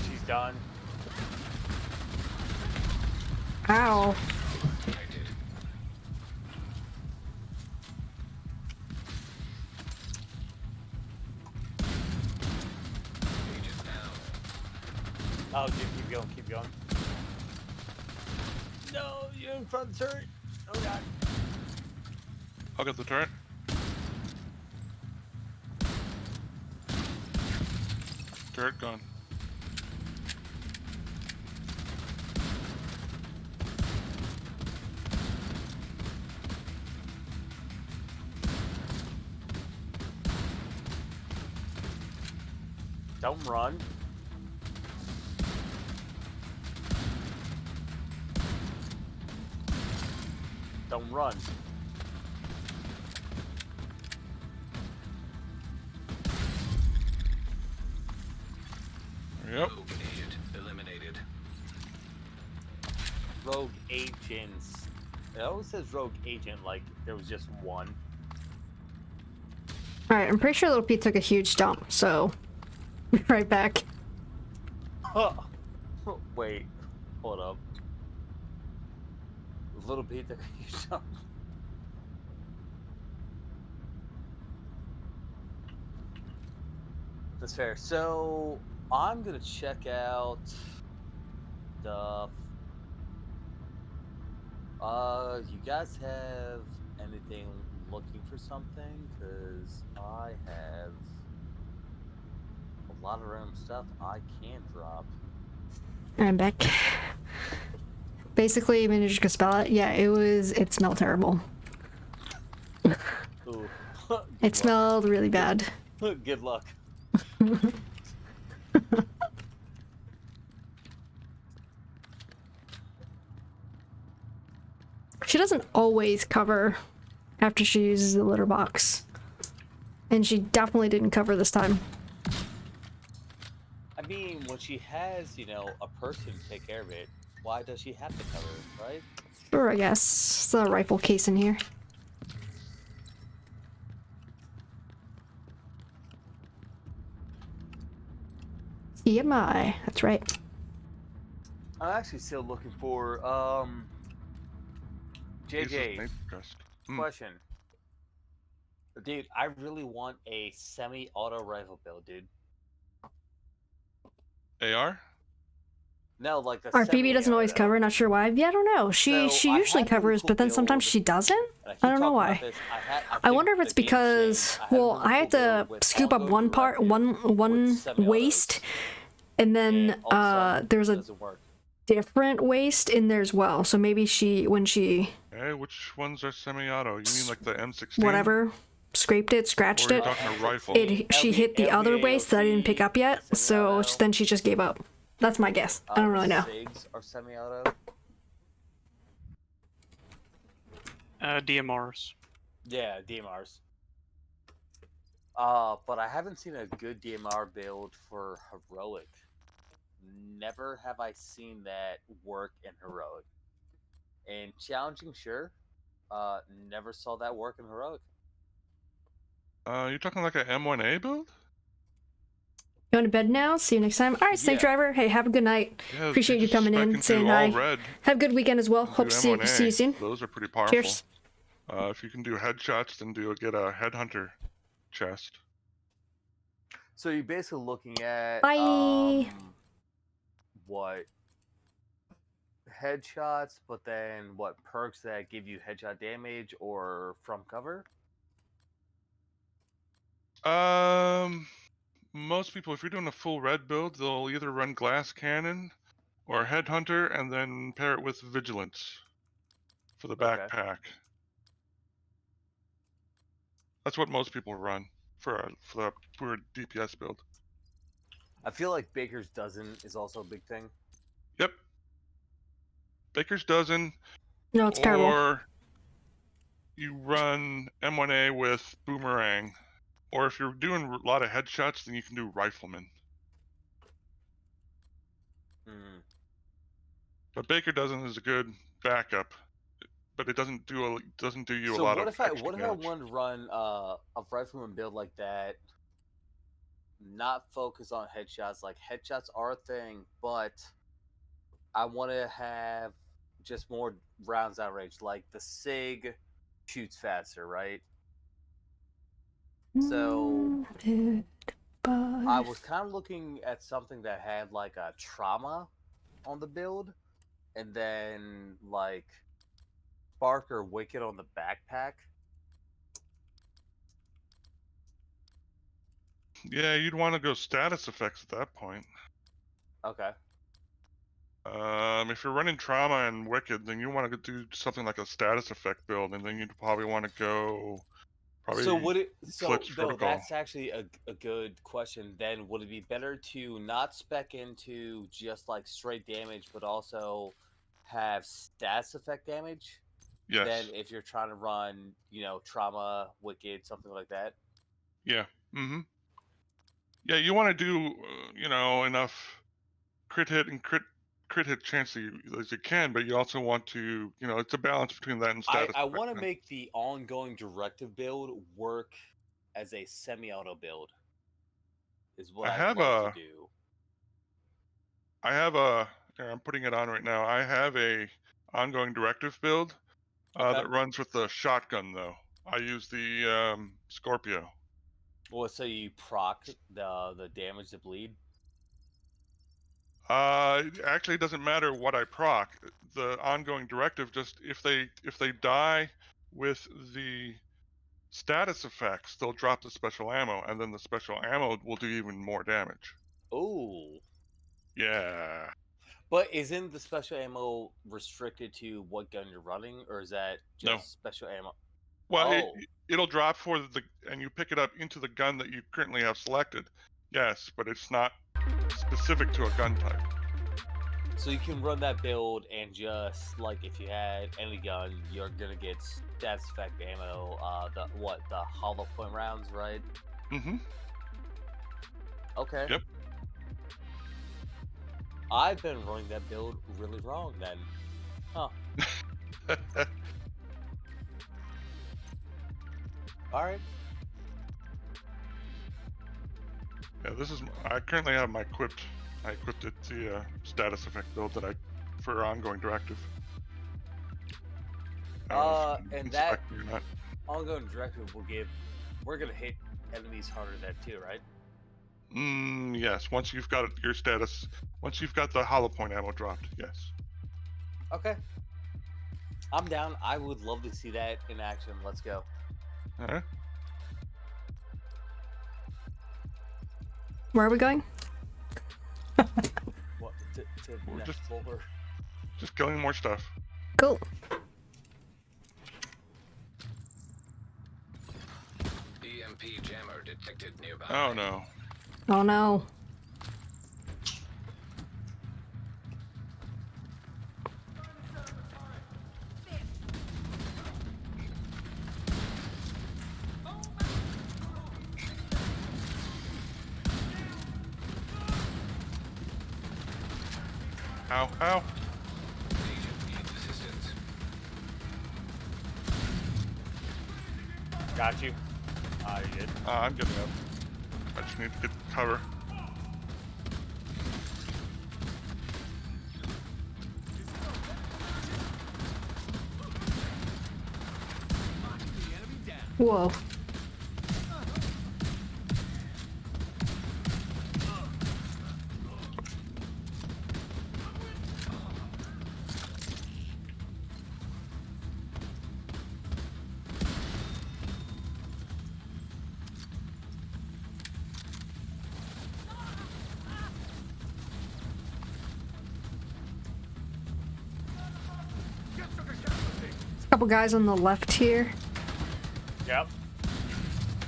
She's done. Ow. Detected. Agent down. Oh, dude, keep going. No, you're in front of the turret. Oh god. I'll get the turret. Turret gone. Don't run. Don't run. Yep. Rogue agent eliminated. Rogue agents. It always says rogue agent like there was just one. Alright, I'm pretty sure Little Pete took a huge dump, so be right back. Wait, hold up. Little Pete took a huge jump. That's fair. So I'm gonna check out stuff. You guys have anything looking for something? Cause I have a lot of random stuff I can drop. I'm back. Basically, minininjer could spell it. Yeah, it smelled terrible. Ooh. It smelled really bad. Good luck. She doesn't always cover after she uses the litter box. And she definitely didn't cover this time. I mean, when she has, a person take care of it, why does she have to cover it, right? Sure, I guess. It's a rifle case in here. CMI, that's right. I'm actually still looking for, Jesus, JJ, nature chest. question. Dude, I really want a semi-auto rifle build, dude. AR? No, like the Our Phoebe doesn't always semi-auto. cover, not sure why. Yeah, I don't know. She So, I usually had a really covers, cool but then sometimes build, she doesn't? and I keep I don't know talking why. about this. I think wonder if it's the game because, changed. I had a well, really I had cool to build with scoop up ongoing one part, directive one with semi-autos, waist, and then and all of a sudden, there's it a doesn't work. different waist in there as well. So maybe when she Hey, which ones are semi-auto? You mean like the M16? whatever scraped it, scratched Or are you it, talking a rifle? she hit the other waist that I didn't pick up yet. So then she just gave up. That's my guess. I don't really know. SIGs are semi-auto. DMRs. Yeah, DMRs. But I haven't seen a good DMR build for heroic. Never have I seen that work in heroic. And challenging, sure. Never saw that work in heroic. You're talking like a M1A build? Going to bed now. See you next time. All right, Snake Yeah. Driver. Hey, have a good night. Yeah, Appreciate you coming in, saying all hi. red. Have a good weekend as well. and Hope do to see M1A. you soon. Those are pretty powerful. Cheers. If you can do headshots, then get a headhunter chest. So you're basically looking at Bye. What headshots, but then what perks that give you headshot damage or from cover? Most people, if you're doing a full red build, they'll either run glass cannon or headhunter, and then pair it with vigilance for the Okay. backpack. That's what most people run for the pure DPS build. I feel like Baker's Dozen is also a big thing. Yep. Baker's Dozen. No, it's or terrible. you run M1A with boomerang. Or if you're doing a lot of headshots, then you can do rifleman. But Baker Dozen is a good backup, but it doesn't do you a lot of extra what if I damage. wanted to run a rifleman build like that? Not focus on headshots. Like headshots are a thing, but I want to have just more rounds out range. Like the SIG shoots faster, right? So I was kind of looking at something that had like a trauma on the build, and then like Spark or Wicked on the backpack. Yeah, you'd want to go status effects at that point. Okay. If you're running trauma and wicked, then you want to do something like a status effect build, and then you'd probably want to go So would it? So Eclipse no, Protocol. that's actually a good question. Then would it be better to not spec into just like straight damage, but also have stats effect damage? Yes. Than if you're trying to run, trauma, wicked, something like that. Yeah. Mm-hmm. Yeah, you want to do, enough crit hit and crit hit chance as you can, but you also want to, it's a balance between that and status. I want to make the ongoing directive build work as a semi-auto build. Is what I'd love to do. Here, I'm putting it on right now. I have a ongoing directive build that runs with the shotgun though. I use the Scorpio. Well, so you proc the damage to bleed. It actually doesn't matter what I proc. The ongoing directive, just if they die with the status effects, they'll drop the special ammo, and then the special ammo will do even more damage. Oh. Yeah. But isn't the special ammo restricted to what gun you're running, or is that just special ammo? Well, it'll drop and you pick it up into the gun that you currently have selected. Yes, but it's not specific to a gun type. So you can run that build and just like if you had any gun, you're gonna get stats effect ammo. The hollow point rounds, right? Mm-hmm. Okay. Yep. I've been running that build really wrong then. Huh. All right. Yeah, I currently have my equipped. I equipped it the status effect build for ongoing directive. And that ongoing directive will give. We're gonna hit enemies harder then too, right? Yes. Once you've got your status, once you've got the hollow point ammo dropped, yes. Okay. I'm down. I would love to see that in action. Let's go. All right. Where are we going? What to We're next floor? Just killing more stuff. Cool. EMP jammer detected nearby. Oh no. Oh no. Ow, ow. Agent needs assistance. Got you. You did. I'm getting up. I just need to get cover. Whoa. Couple guys on the left here. Yep.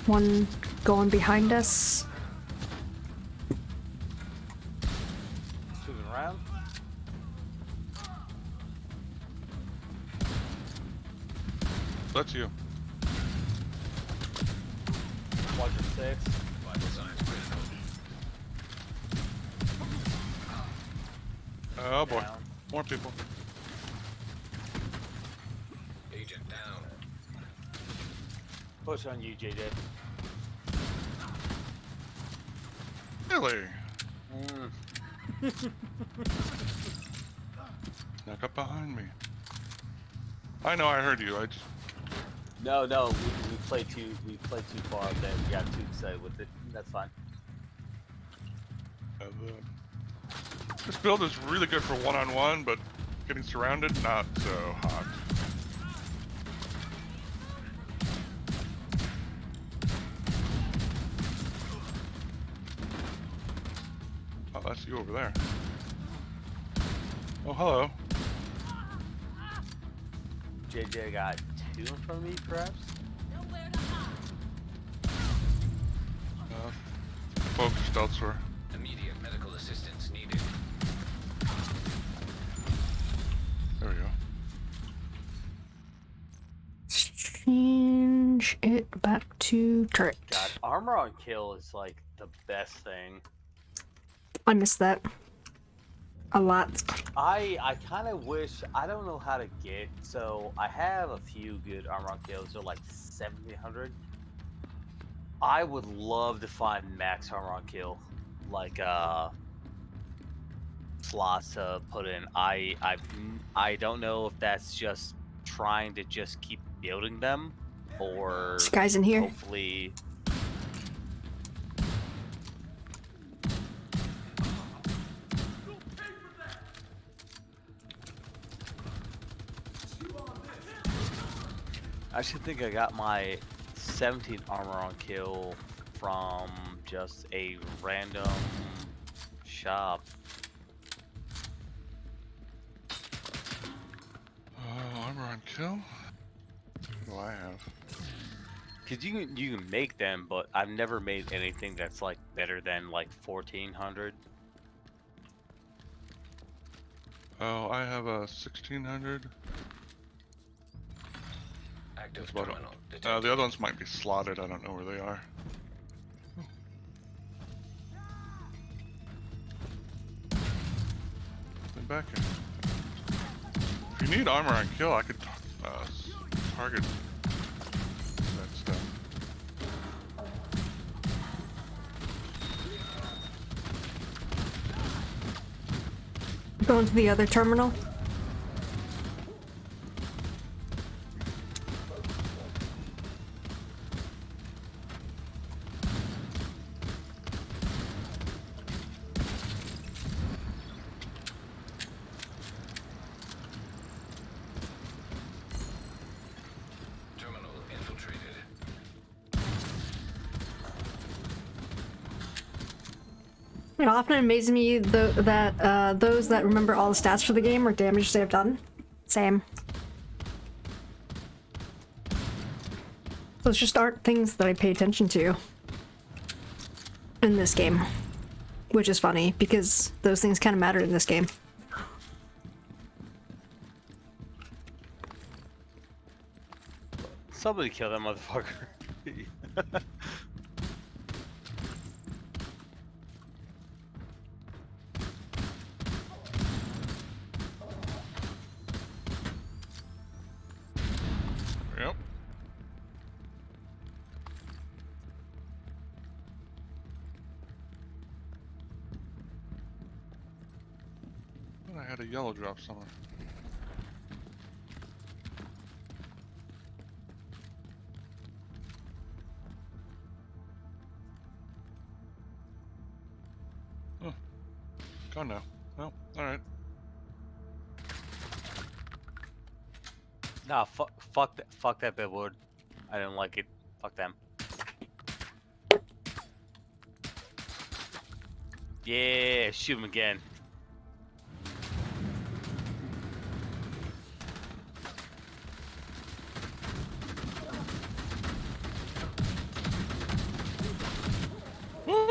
One going behind us. Moving around. That's you. Quadrant 6. Vital signs critical. Oh boy. Down. More people. Agent down. Push on you, JJ. Really? Snuck up behind me. I know, I heard you. I just. No, we played too far there. We got too excited with it. That's fine. This build is really good for one-on-one, but getting surrounded, not so hot. that's you over there. Oh, hello. JJ got 2 in front of me, perhaps? Focused elsewhere. Immediate medical assistance needed. There we go. Change it back to turret. God, armor on kill is like the best thing. I missed that a lot. I kind of wish, I don't know how to get, so I have a few good armor on kills. They're like 1700. I would love to find max armor on kill, like slots to put in. I don't know if that's just trying to just keep building them, or This guy's in here. hopefully. I should think I got my 17 armor on kill from just a random shop. Armor on kill? What do I have? Cause you can make them, but I've never made anything that's like better than like 1400. Oh, I have a 1600. Active That's about terminal it. detected. The other ones might be slotted. I don't know where they are. Been back here. If you need armor on kill, I could target that stuff. Going to the other terminal. Terminal infiltrated. It often amazes me that those that remember all the stats for the game or damage they have done. Same. Those just aren't things that I pay attention to in this game. Which is funny, because those things kind of matter in this game. Somebody kill that motherfucker. Yep. I had a yellow drop somewhere. Oh, gone now. Well, alright. Nah, fuck that billboard. I didn't like it. Fuck them. Yeah, shoot him again.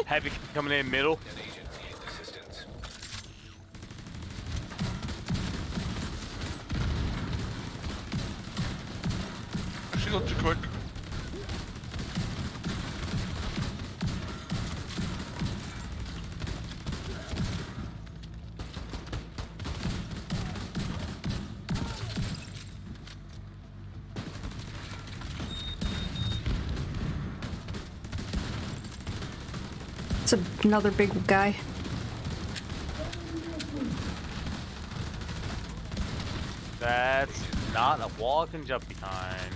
Heavy coming in middle. An agent needs assistance. Shield too quick. It's another big guy. That's not a wall I can jump behind.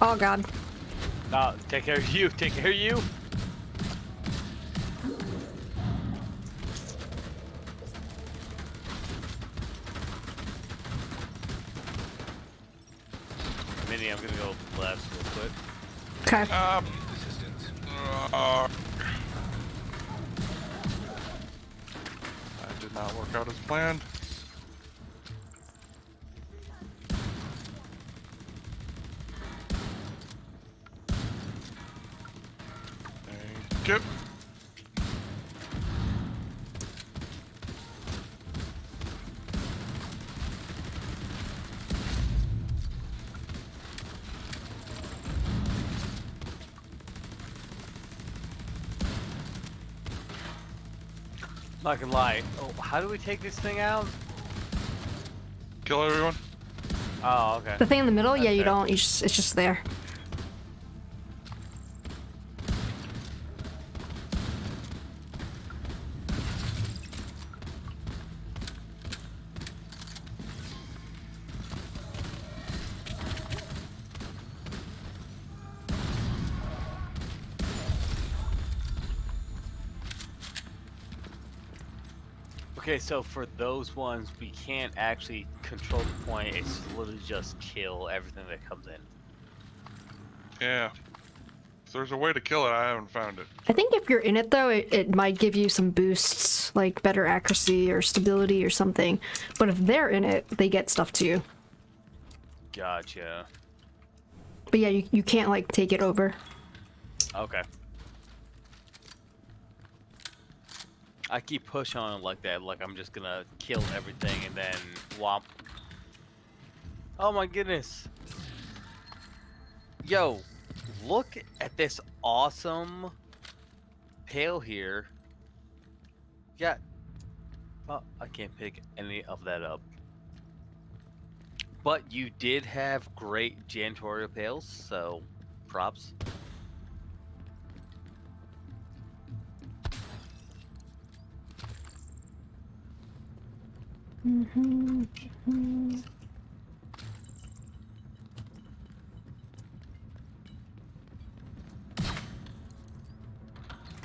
Oh god. No, take care of you. Take care of you. Mini, I'm gonna go left real quick. Okay. That did not work out as planned. Thank you. Not gonna lie. Oh, how do we take this thing out? Kill everyone. Oh, okay. The thing in the middle, yeah, you Okay. don't. It's just there. Okay, so for those ones, we can't actually control the point. It's literally just kill everything that comes in. Yeah. If there's a way to kill it, I haven't found it. I think if you're in it though, it might give you some boosts, like better accuracy or stability or something. But if they're in it, they get stuff too. Gotcha. But yeah, you can't like take it over. Okay. I keep pushing on it like that, like I'm just gonna kill everything and then whomp. Oh my goodness. Yo, look at this awesome pail here. Yeah. Oh, I can't pick any of that up. But you did have great janitorial pails, so props.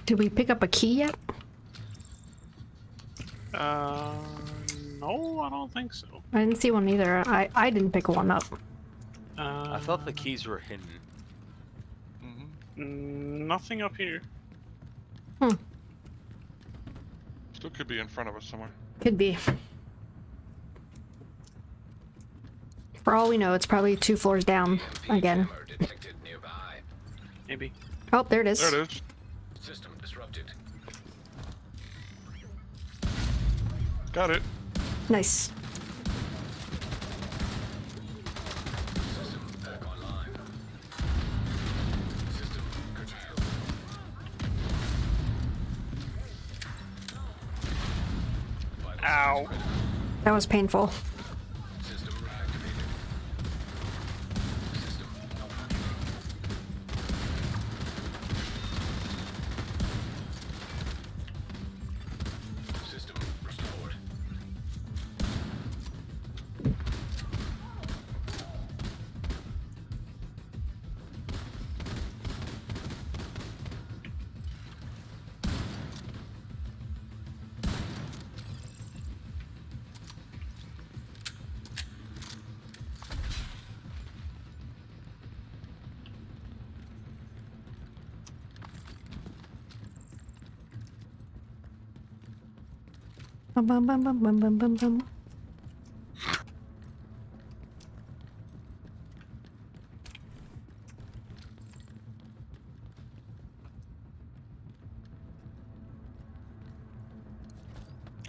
Did we pick up a key yet? No, I don't think so. I didn't see one either. I didn't pick one up. I thought the keys were hidden. Nothing up here. Still could be in front of us somewhere. Could be. For all we know, it's probably 2 floors down again. Jammer detected nearby. Maybe. Oh, there it is. There it is. System disrupted. Got it. Nice. System back online. System curtailed. Ow. That was painful. System reactivated. System operating. System restored. Bum, bum, bum, bum, bum, bum, bum, bum.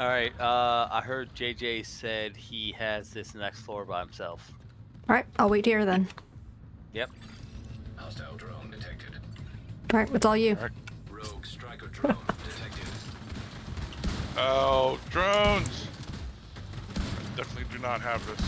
All right. I heard JJ said he has this next floor by himself. Alright, I'll wait here then. Yep. Hostile drone detected. Alright, it's all you. Rogue striker drone detected. Oh, drones! I definitely do not have this.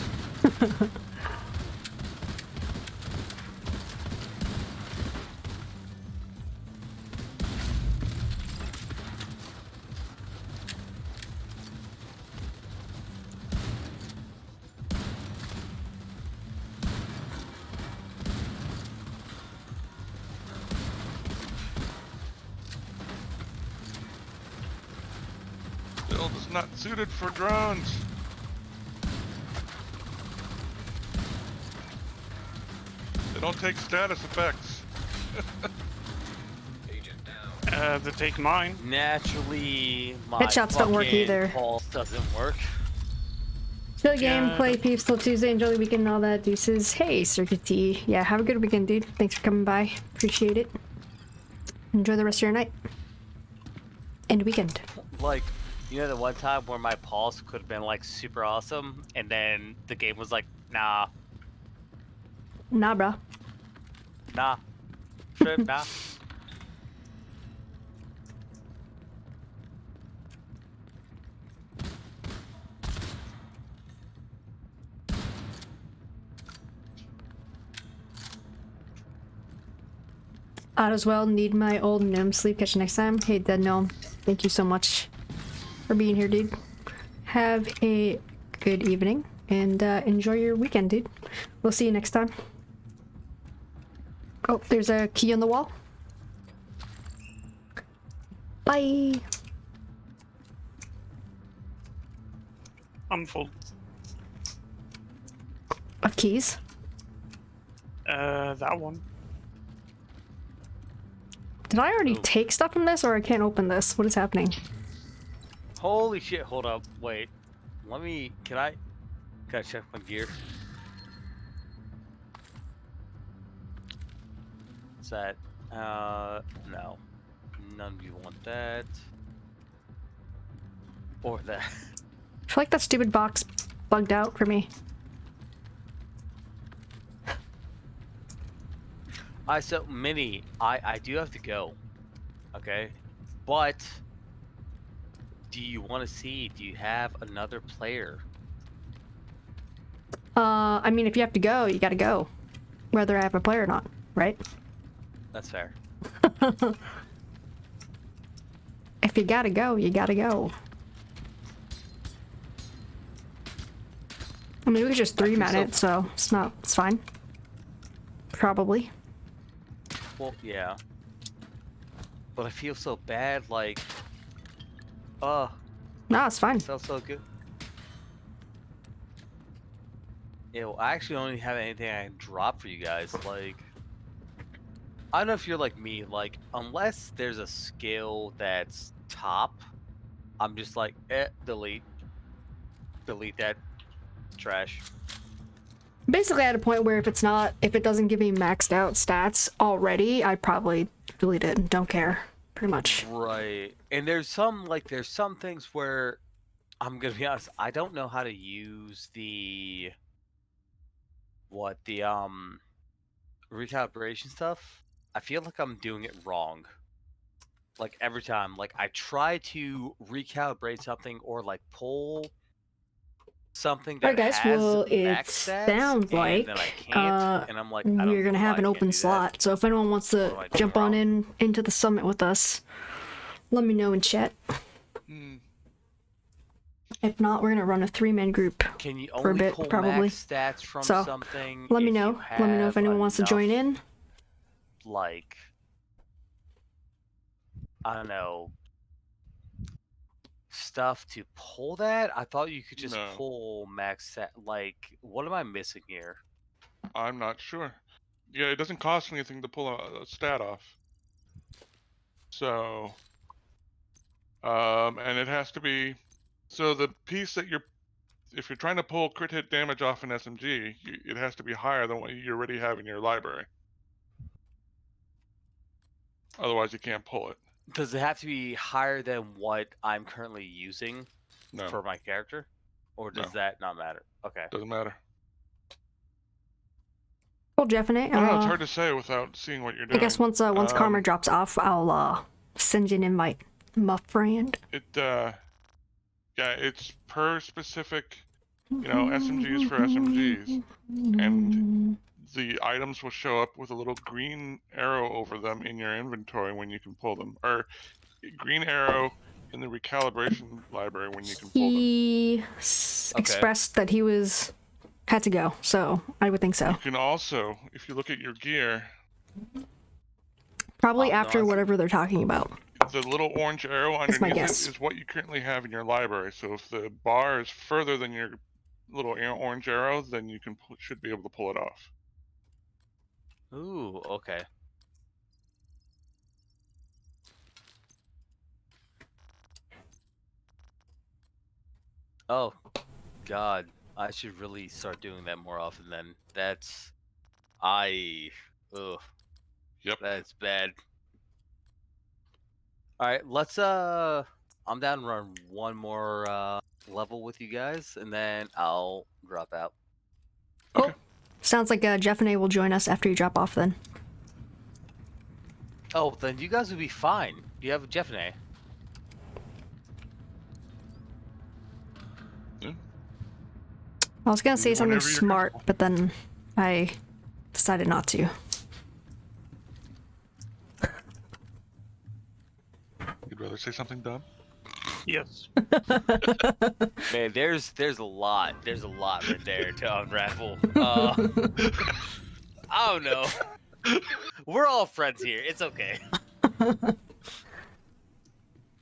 Build is not suited for drones. They don't take status effects. Agent To take mine. Naturally, my Headshots don't work fucking either. pulse doesn't work. Chill game, Yeah, play that- peeps till Tuesday, enjoy the weekend and all that. Deuces. Hey, Circuit T. Yeah, have a good weekend, dude. Thanks for coming by. Appreciate it. Enjoy the rest of your night. And weekend. Like, you know the one time where my pulse could have been like super awesome, and then the game was like, nah, Nah, bruh. nah, trip, nah. Out as well, need my old gnome sleep. Catch you next time. Hey, dead gnome. Thank you so much for being here, dude. Have a good evening and enjoy your weekend, dude. We'll see you next time. Oh, there's a key on the wall. Bye. I'm full. Of keys. That one. Did I already Ooh. take stuff from this, or I can't open this? What is happening? Holy shit! Hold up, wait. Let me. Can I check my gear? What's that? No. None of you want that. Or that. I feel like that stupid box bugged out for me. So Minnie, I do have to go. Okay, but do you want to see? Do you have another player? I mean, if you have to go, you gotta go. Whether I have a player or not, right? That's fair. If you gotta go, you gotta go. I mean, we could just 3-man it, so it's fine. Probably. Well, yeah. But I feel so bad, like, No, it's fine. it felt so good. Yeah, well, I actually don't even have anything I can drop for you guys. Like, I don't know if you're like me. Like, unless there's a skill that's top, I'm just like, delete that trash. Basically at a point where if it doesn't give me maxed out stats already, I probably delete it and don't care. Pretty much. Right. And there's some things where I'm gonna be honest, I don't know how to use the recalibration stuff. I feel like I'm doing it wrong. Like every time, like I try to recalibrate something or like pull something that Alright guys, has well it max stats, sounds like and then I can't, and I'm like, I don't we're know gonna why have I an can't open do that. slot. So if anyone wants to What am I doing jump on wrong? into the summit with us, let me know in chat. Hmm. If not, we're gonna run a 3-man group. Can you for a only bit, pull probably. max stats from So, something? Let me if you know. Let me know if have anyone wants to join enough, in. Like, I don't know, stuff to pull that? I thought you could just No. pull max stat. Like, what am I missing here? I'm not sure. Yeah, it doesn't cost anything to pull a stat off. So, and it has to be. So the piece that if you're trying to pull crit hit damage off an SMG, it has to be higher than what you already have in your library. Otherwise, you can't pull it. Does it have to be higher than what I'm currently using No, for my character? Or does No. that not matter? Okay. doesn't matter. Cool, Jeffany. I don't know. It's hard to say without seeing what you're I doing. guess once Karma drops off, I'll send you an invite, my friend. Yeah, it's per specific. SMGs for SMGs, and the items will show up with a little green arrow over them in your inventory when you can pull them, or green arrow in the recalibration library when you can pull them. He expressed that he had to go, so I would think so. You can also, if you look at your gear, Probably Oh, no, after I see. whatever they're talking about. the little orange arrow That's my underneath it guess. is what you currently have in your library. So if the bar is further than your little orange arrow, then you should be able to pull it off. Ooh, okay. Oh, God. I should really start doing that more often then. That's... Ugh, Yep. that's bad. Alright, let's, I'm down to run one more, level with you guys, and then I'll drop out. Oh, Okay. sounds like Jeff and A will join us after you drop off then. Oh, then you guys will be fine. You have Jeff and A. I was gonna say something Whenever you're smart, comfortable. but then I decided not to. You'd rather say something dumb? Yes. Man, there's a lot right there to unravel. I don't know. We're all friends here. It's okay.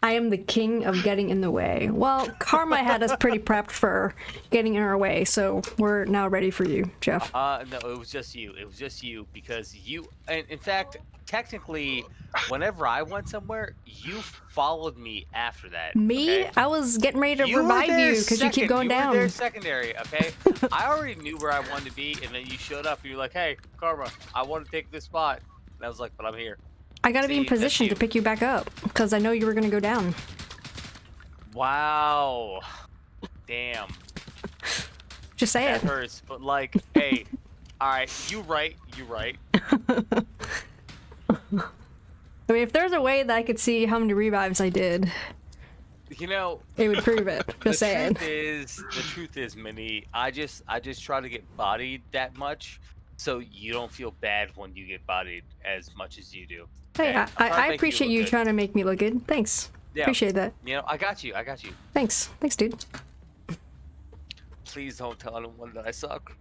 I am the king of getting in the way. Well, Karma had us pretty prepped for getting in our way, so we're now ready for you, Jeff. No, it was just you. It was just you because you. And in fact, technically, whenever I went somewhere, you followed me after that. Me? Okay? I was getting ready to You were revive there you because you keep second. going You down. were there secondary, okay? I already knew where I wanted to be, and then you showed up, and you're like, "Hey, Karma, I want to take this spot." And I was like, "But I'm here." I gotta be in See, that's position to you. pick you back up because I know you were gonna go down. Wow. Damn. Just say That it. hurts. But like, hey, all right, you right. I mean, if there's a way that I could see how many revives I did, You know, it would prove it. Just saying. the truth is, Minnie, I just try to get bodied that much, so you don't feel bad when you get bodied as much as you do. Hey, Okay? I'm trying to I make appreciate look you good. trying to make me look good. Thanks. Yeah. Appreciate that. You know, I got you. Thanks, dude. Please don't tell anyone that I suck.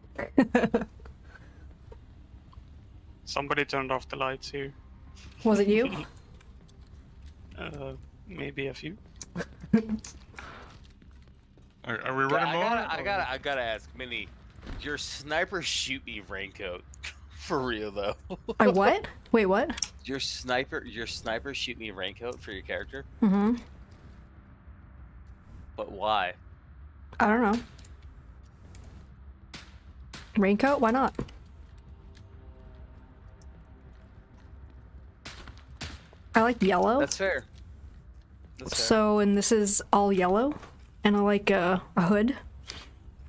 Somebody turned off the lights here. Was it you? Maybe a few. Are we running more? I gotta ask, Minnie, your sniper shoot me raincoat, for real though. I what? Wait, what? Your sniper shoot me raincoat for your character, Mm-hmm. but why? I don't know. Raincoat? Why not? I like yellow. That's fair. That's fair. So, and this is all yellow, and I like a hood.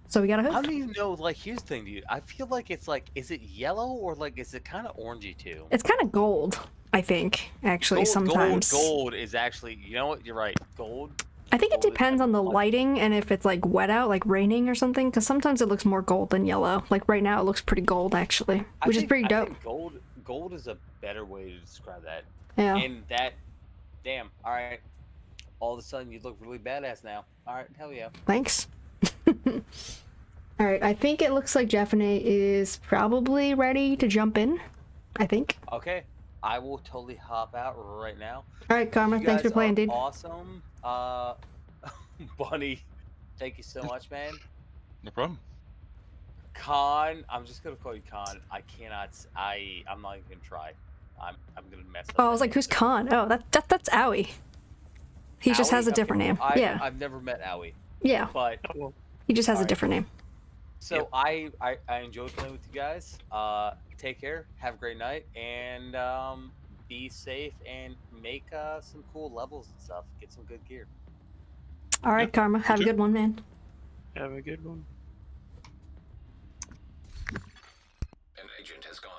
So we got a How hood. do you know? Like, here's the thing, dude. I feel like it's like, is it yellow or like, is it kind of orangey too? It's kind of gold, I think. Actually, sometimes. Gold is actually. You know what? You're right. Gold. I think it gold is depends on the much- lighting and if it's like wet out, like raining or something. Because sometimes it looks more gold than yellow. Like right now, it looks pretty gold actually, which is pretty I dope. think gold is a better way to describe that. Yeah. And that, damn. All right. All of a sudden, you look really badass now. All right. Hell yeah. Thanks. All right, I think it looks like Jeffane is probably ready to jump in. I think. Okay. I will totally hop out right now. All right, Karma, You thanks for guys playing, are dude. Awesome. Bunny, thank you so much, man. No problem. Khan, I'm just gonna call you Khan. I'm not even gonna try. I'm gonna mess up. Oh, I was like, who's Khan? Oh, that's Owie. He just has a Owie? different name. Okay, Yeah, I've never met Owie, yeah. but Oh, well, He just has a Alright. different name. so I enjoyed playing with you guys. Take care. Have a great night, and be safe and make some cool levels and stuff. Get some good gear. All right, Yep, Karma, have a too. good one, man. have a good one. An agent has gone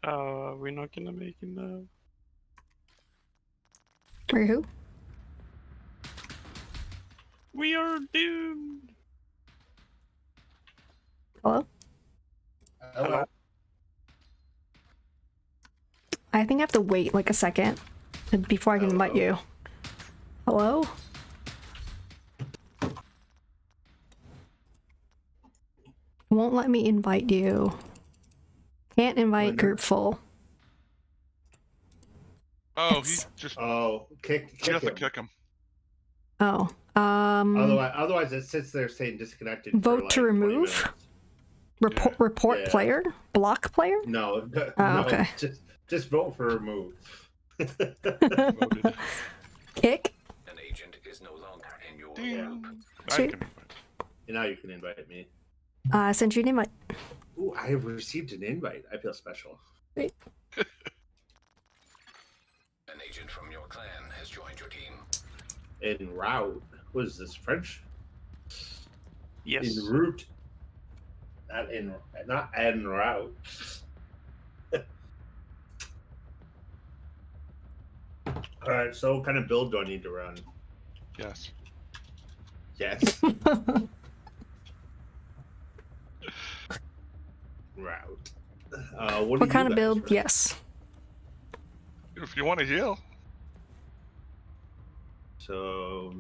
offline. We're not gonna make it now. Or who? We are doomed. Hello? Hello. I think I have to wait like a second before I can invite you. Hello? Won't let me invite you. Can't invite group full. Oh, It's- he just Oh, you kick have to him. kick him. Oh. Otherwise, it sits there saying disconnected. Vote for to like 20 remove? minutes. Report Yeah. player? Block player? No, Oh, no, okay. just vote for remove. Voted. Kick? An agent Ding. yeah. Now you Sweet. can invite. And now you can invite me. I sent you an invite. Ooh, I have received an invite. I feel special. Great. An agent from your clan has joined your team. En route. What is this, French? Yes. En route. Not en route. Alright, so what kind of build do I need to run? Yes. Yes. Route. What What kind you of guys build? run? Yes. If you want to heal, So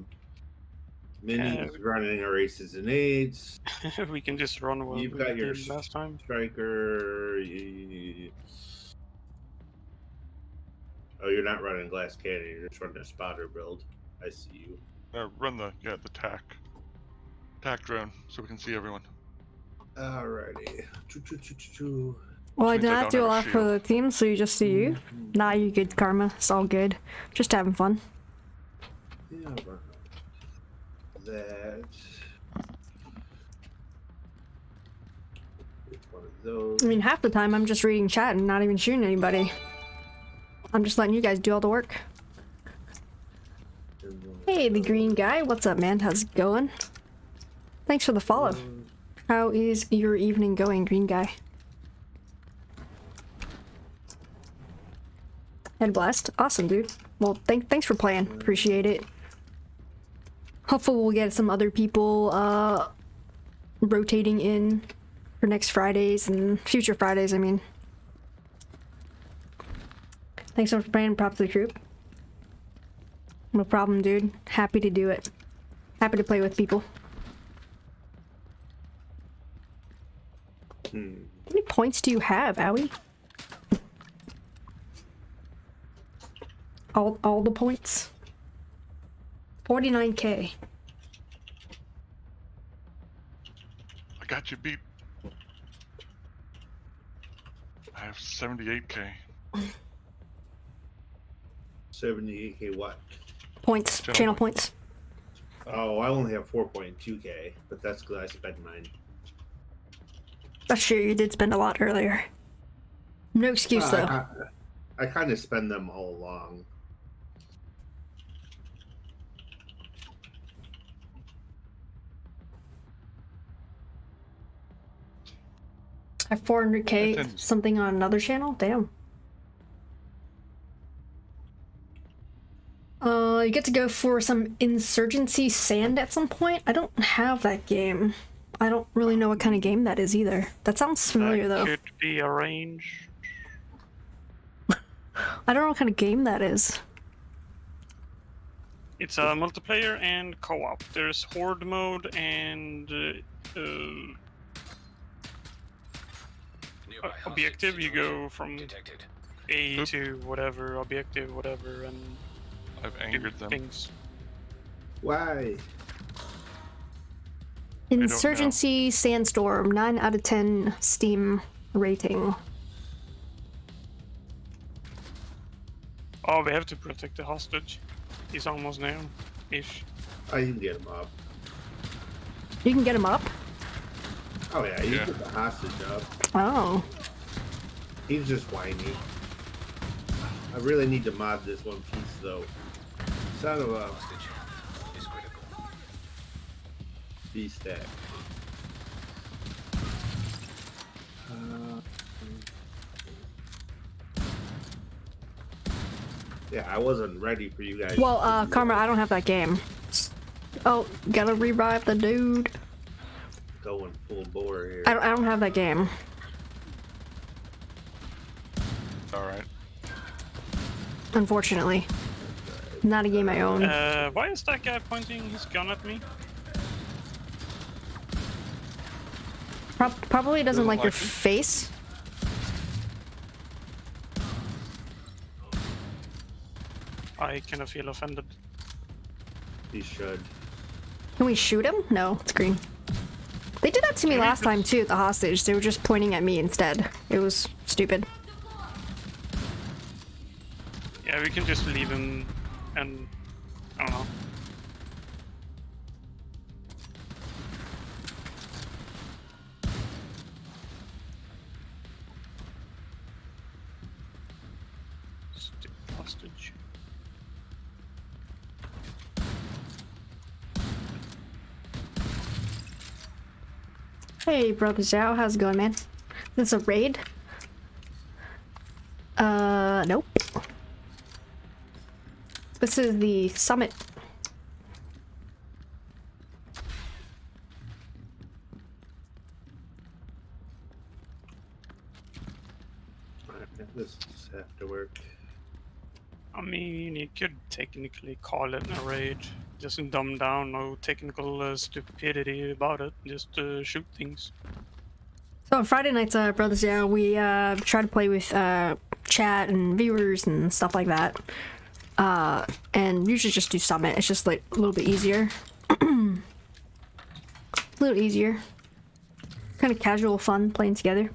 minis Yeah. running our aces and eights. We can just run what You've we got your did last time. striker. Oh, you're not running glass cannon. You're just running a spotter build. I see you. run the tac drone so we can see everyone. Alrighty. Choo. Well, I Means didn't I have to don't do a have lot a for shield. the team, so you just see you. Nah, you good, Karma. It's all good. Just having fun. Yeah, run that. One of those. I mean, half the time I'm just reading chat and not even shooting anybody. I'm just letting you guys do all the work. And one of Hey, the those. green guy. What's up, man? How's it going? Thanks for the follow. How is your evening going, green guy? Head blast. Awesome, dude. Well, thanks for playing. Appreciate it. Hopefully we'll get some other people rotating in for next Fridays and future Fridays, I mean. Thanks so much for playing. Props to the group. No problem, dude. Happy to do it. Happy to play with people. How many points do you have, Owie? All the points? 49k. I got you beat. I have 78k. 78k what? Points. Channel Channel points. points. Oh, I only have 4.2k, but that's because I spent mine. That's true, you did spend a lot earlier. No excuse, though. I kind of spend them all along. I have 400k Attendance. something on another channel? Damn. You get to go for some Insurgency Sand at some point? I don't have that game. I don't really know what kind of game that is either. That sounds familiar, That though. could be arranged. I don't know what kind of game that is. It's a multiplayer and co-op. There's horde mode and Nearby objective. hostage You go from detected. A Oop. to whatever, objective, whatever, and I've do angered them. things. Why? Insurgency Sandstorm, 9 out of 10 Steam rating. Oh, we have to protect the hostage. He's almost down, ish. I can get him up. You can get him up? Oh yeah, you Yeah. get the hostage up. Oh. He's just whiny. I really need to mod this one piece though. Son of a Hostage is critical. B stack. Yeah, I wasn't ready for you guys. Well, Karma, I don't have that game. Oh, gotta revive the dude. Going full bore here. I don't have that game. Alright. Unfortunately. Not a game I own. Why is that guy pointing his gun at me? Probably doesn't like your like me? face. I kind of feel offended. He should. Can we shoot him? No, it's green. They did that to me Maybe last time just- too at the hostage. They were just pointing at me instead. It was stupid. Yeah, we can just leave him and I don't know. hostage. Hey, Brother Zhao, how's it going, man? This is a raid? Nope. This is the summit. This have to work. I mean, you could technically call it a raid. Just dumb down, no technical stupidity about it. Just shoot things. So on Friday nights, Brother Zhao, we try to play with chat and viewers and stuff like that. And usually just do summit. It's just like a little bit easier. A little easier. Kind of casual fun playing together.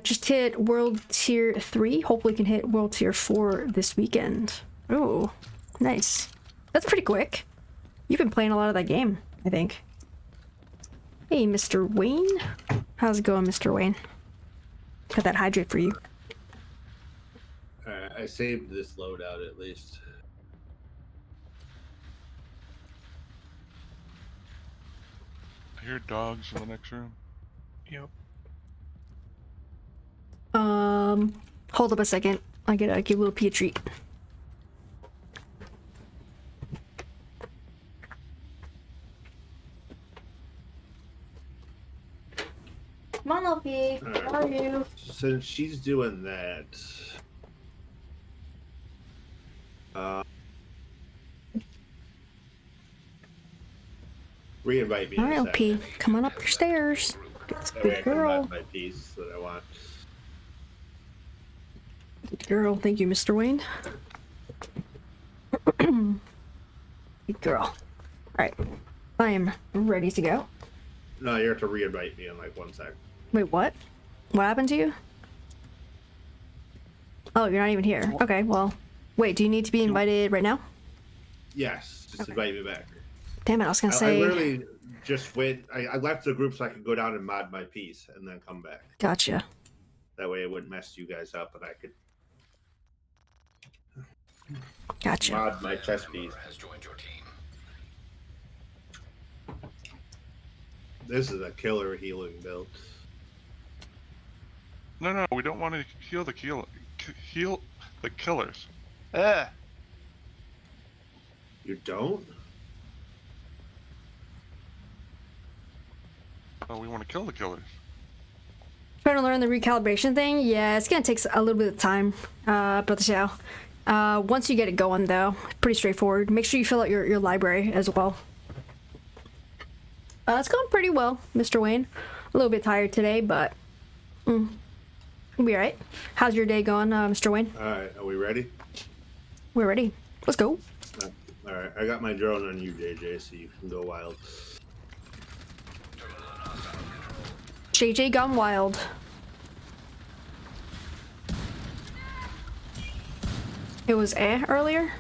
Just hit World Tier 3. Hopefully can hit World Tier 4 this weekend. Oh, nice. That's pretty quick. You've been playing a lot of that game, I think. Hey, Mr. Wayne. How's it going, Mr. Wayne? Got that hydrate for you. I saved this loadout at least. I hear dogs in the next room. Yep. Hold up a second. I gotta give little P a treat. Come on, little P. Alright. How are you? Since she's doing that, re-invite me. in a Alright, second. P. Come on up your stairs. That way I Good can girl. mod my piece that I want. Good girl. Thank you, Mr. Wayne. Good girl. Alright. I am ready to go. No, you have to re-invite me in like 1 sec. Wait, what? What happened to you? Oh, you're not even here. Okay, well. Wait, do you need to be invited right now? Yes, just invite me back. Damn it, I was gonna I say. literally just went. I left the group so I could go down and mod my piece and then come back. Gotcha. That way it wouldn't mess you guys up and I could Gotcha. mod my chess piece. Has joined your team. This is a killer healing build. No, we don't want to heal the killers. You don't? Oh, we want to kill the killers. Trying to learn the recalibration thing? Yeah, it's gonna take a little bit of time, Brother Xiao. Once you get it going, though, pretty straightforward. Make sure you fill out your library as well. It's going pretty well, Mr. Wayne. A little bit tired today, but we'll be alright. How's your day going, Mr. Wayne? Alright, are we ready? We're ready. Let's go. Alright, I got my drone on you, JJ, so you can go wild. JJ gone wild. It was earlier?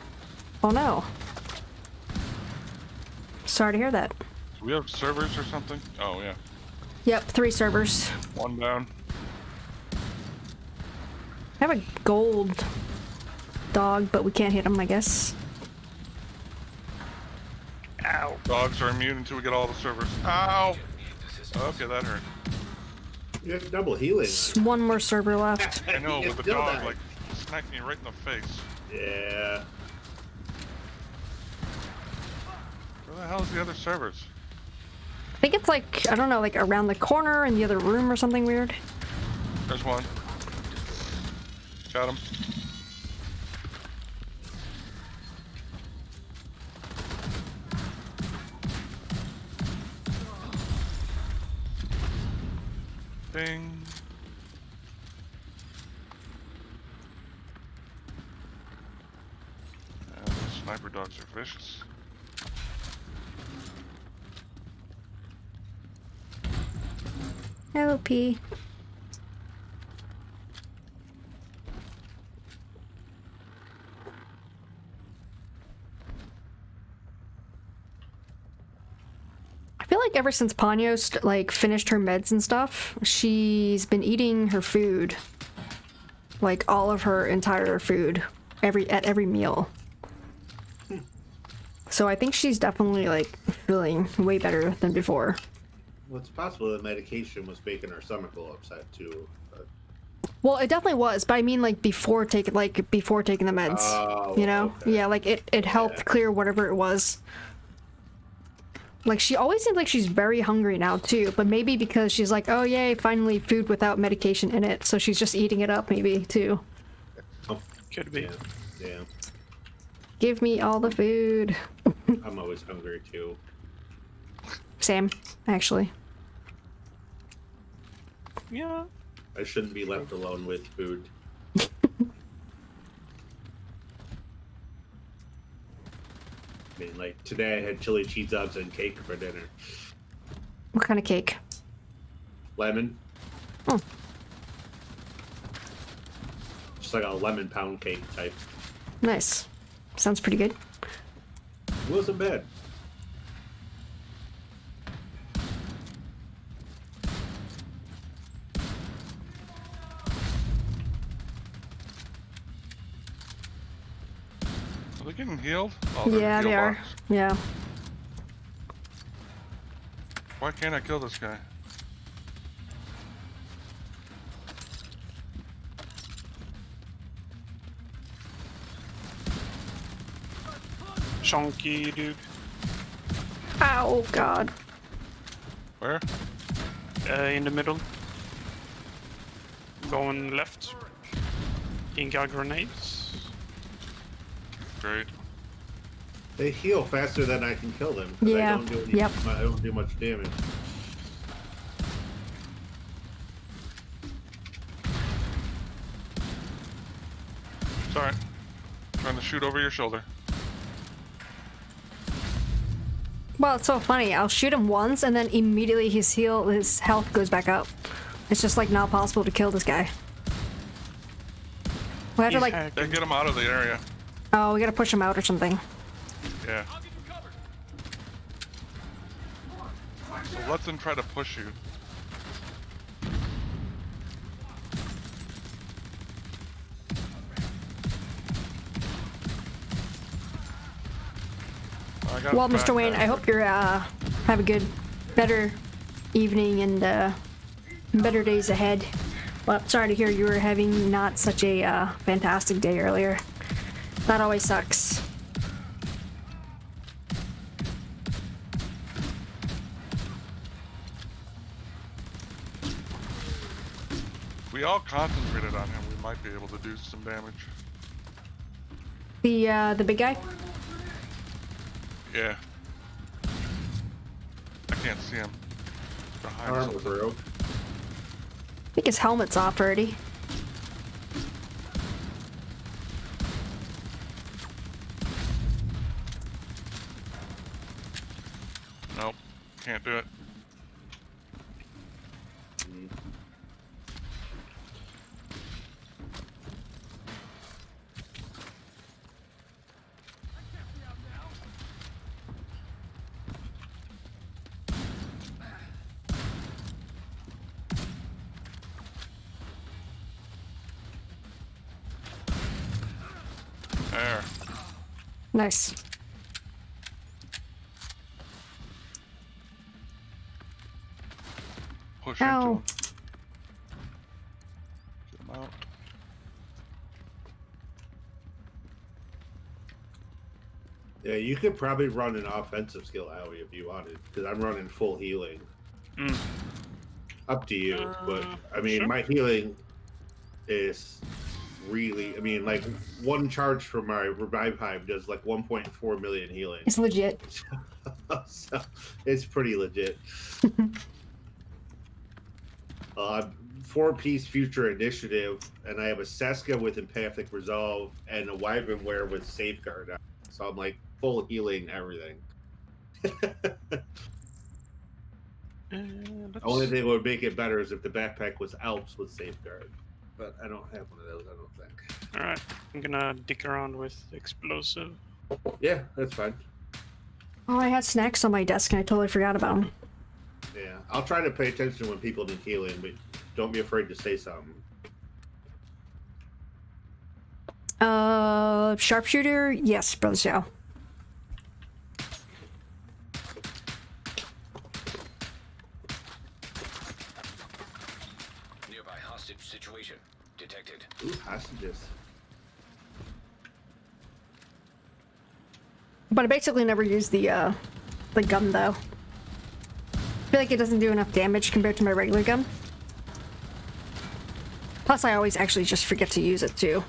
Oh no. Sorry to hear that. Do we have servers or something? Oh, yeah. Yep, 3 servers. One down. I have a gold dog, but we can't hit him, I guess. Ow. Dogs are immune until we get all the servers. Ow! Okay, that hurt. You have double healing. Just one more server left. I know, You but the still dog, died. like, smacked me right in the face. Yeah. Where the hell is the other servers? I think it's like, I don't know, like around the corner in the other room or something weird. There's one. Got him. Bing. And those sniper dogs are vicious. Hello, P. I feel like ever since Ponyo like finished her meds and stuff, she's been eating her food. like all of her entire food at every meal. So I think she's definitely like feeling way better than before. Well, it's possible that medication was making her stomach a little upset too. But... Well, it definitely was, but I mean like before taking the meds. Oh, You know? okay. Yeah, like it helped clear whatever it was. Like she always seems like she's very hungry now too, but maybe because she's like, oh yay, finally food without medication in it, so she's just eating it up maybe too. Could be. Yeah. Give me all the food. I'm always hungry too. Same, actually. Yeah. I shouldn't be left alone with food. I mean, like today I had chili cheese dogs and cake for dinner. What kind of cake? Lemon. Oh. Just like a lemon pound cake type. Nice. Sounds pretty good. It wasn't bad. Are they getting healed? Oh, they're Yeah, heal they are. box. Yeah. Why can't I kill this guy? Chunky dude. Ow, God. Where? In the middle. Going left. He got grenades. Great. They heal faster than I can kill them. 'Cause Yeah, I don't do yep. I don't do much damage. Sorry. Trying to shoot over your shoulder. Well, it's so funny. I'll shoot him once, and then immediately his health goes back up. It's just like not possible to kill this guy. We have to like, Then get him out of the area. oh, we gotta push him out or something. Yeah. So let them try to push you. I got Well, his Mr. Wayne, backpack. I hope you're have a better evening and better days ahead. Well, sorry to hear you were having not such a fantastic day earlier. That always sucks. If we all concentrated on him, we might be able to do some damage. The big guy? Yeah. I can't see him. Behind Armor something. broke. I think his helmet's off already. Nope. Can't do it. There. Nice. Push into Ow. him. Get him out. Yeah, you could probably run an offensive skill, Howie, if you wanted, because I'm running full healing. Mm. Up to you, but I mean, sure. my healing is really. I mean, like one charge from my revive hive does like 1.4 million healing. It's legit. So it's pretty legit. 4-piece future initiative, and I have a Seska with empathic resolve and a Wyvernware with safeguard. So I'm like full healing everything. Only thing that would make it better is if the backpack was Alps with safeguard. But I don't have one of those, I don't think. Alright, I'm gonna dick around with explosive. Yeah, that's fine. Oh, I had snacks on my desk and I totally forgot about them. Yeah, I'll try to pay attention when people need healing, but don't be afraid to say something. Sharpshooter? Yes, Brother Xiao. Nearby hostage situation detected. Ooh, hostages. But I basically never use the gun, though. I feel like it doesn't do enough damage compared to my regular gun. Plus, I always actually just forget to use it, too.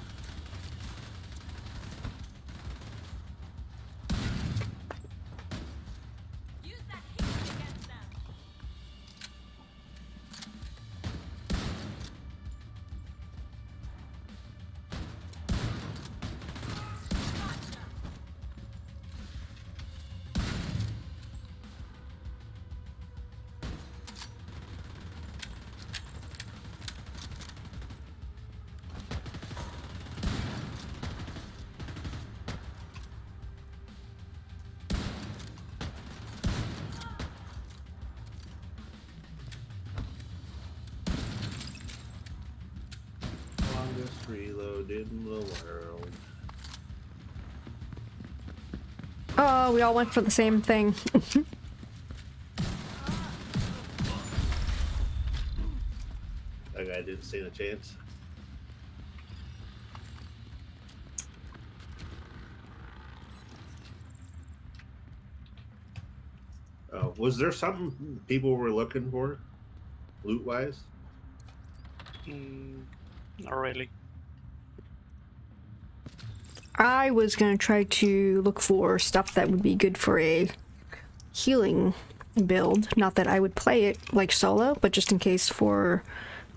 Longest reload in the world. Oh, we all went for the same thing. That guy didn't stand a chance. Was there something people were looking for, loot-wise? Not really. I was gonna try to look for stuff that would be good for a healing build. Not that I would play it like solo, but just in case for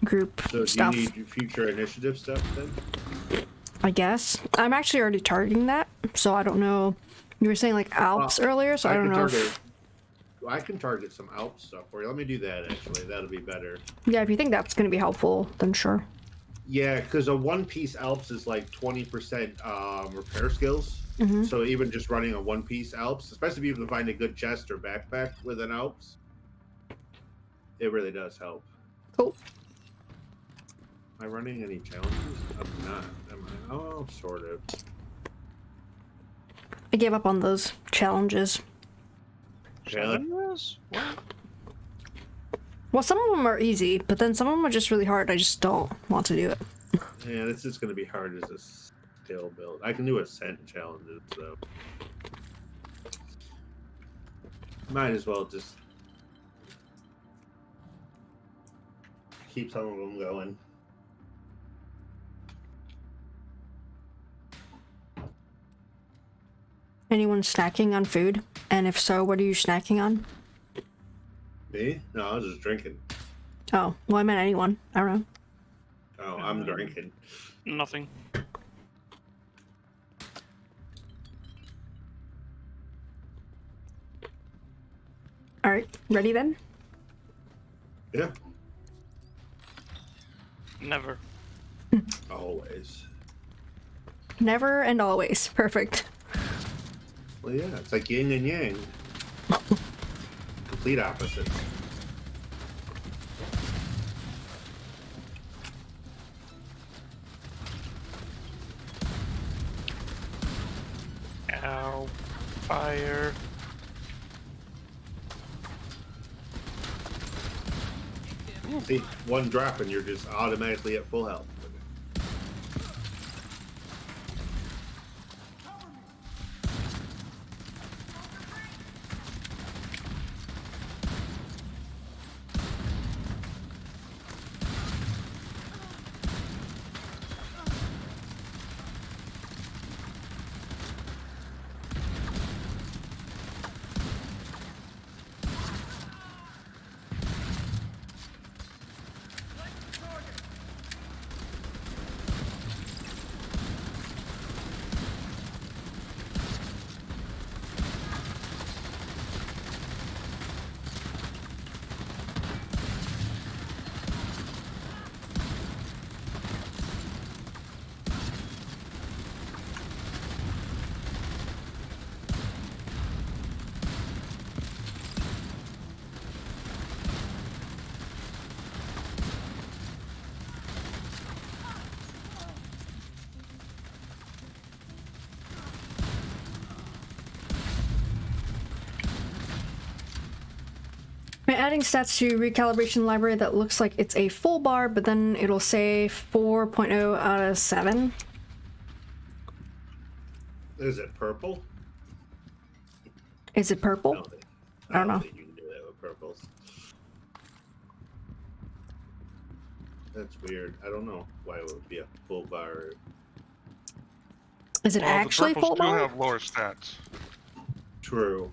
group So stuff. do you need future initiative stuff then? I guess. I'm actually already targeting that, so I don't know. You were saying like Alps earlier, so I don't know if... I can target some Alp stuff for you. Let me do that, actually. That'll be better. Yeah, if you think that's gonna be helpful, then sure. Yeah, because a one-piece Alps is like 20% repair skills. Mm-hmm. So even just running a one-piece Alps, especially if you can find a good chest or backpack with an Alps, it really does help. Cool. Am I running any challenges? I'm not. Am I? Oh, sort of. I gave up on those challenges. Challenges? What? Well, some of them are easy, but then some of them are just really hard. I just don't want to do it. Yeah, this is going to be hard as a skill build. I can do ascent challenges, so might as well just keep some of them going. Anyone snacking on food? And if so, what are you snacking on? Me? No, I was just drinking. Oh, well, I meant anyone. I don't know. Oh, I'm drinking. Nothing. All right, ready then? Yeah, Never. always. Never and always. Perfect. Well, yeah, it's like yin and yang. Complete opposites. Ow. Fire. See, one drop and you're just automatically at full health. I'm adding stats to recalibration library that looks like it's a full bar, but then it'll say 4.0 out of 7. Is it purple? Is it purple? I don't think, I don't know. think you can do that with purples. That's weird. I don't know why it would be a full bar. Is it actually the full purples do bar? have lower stats. True.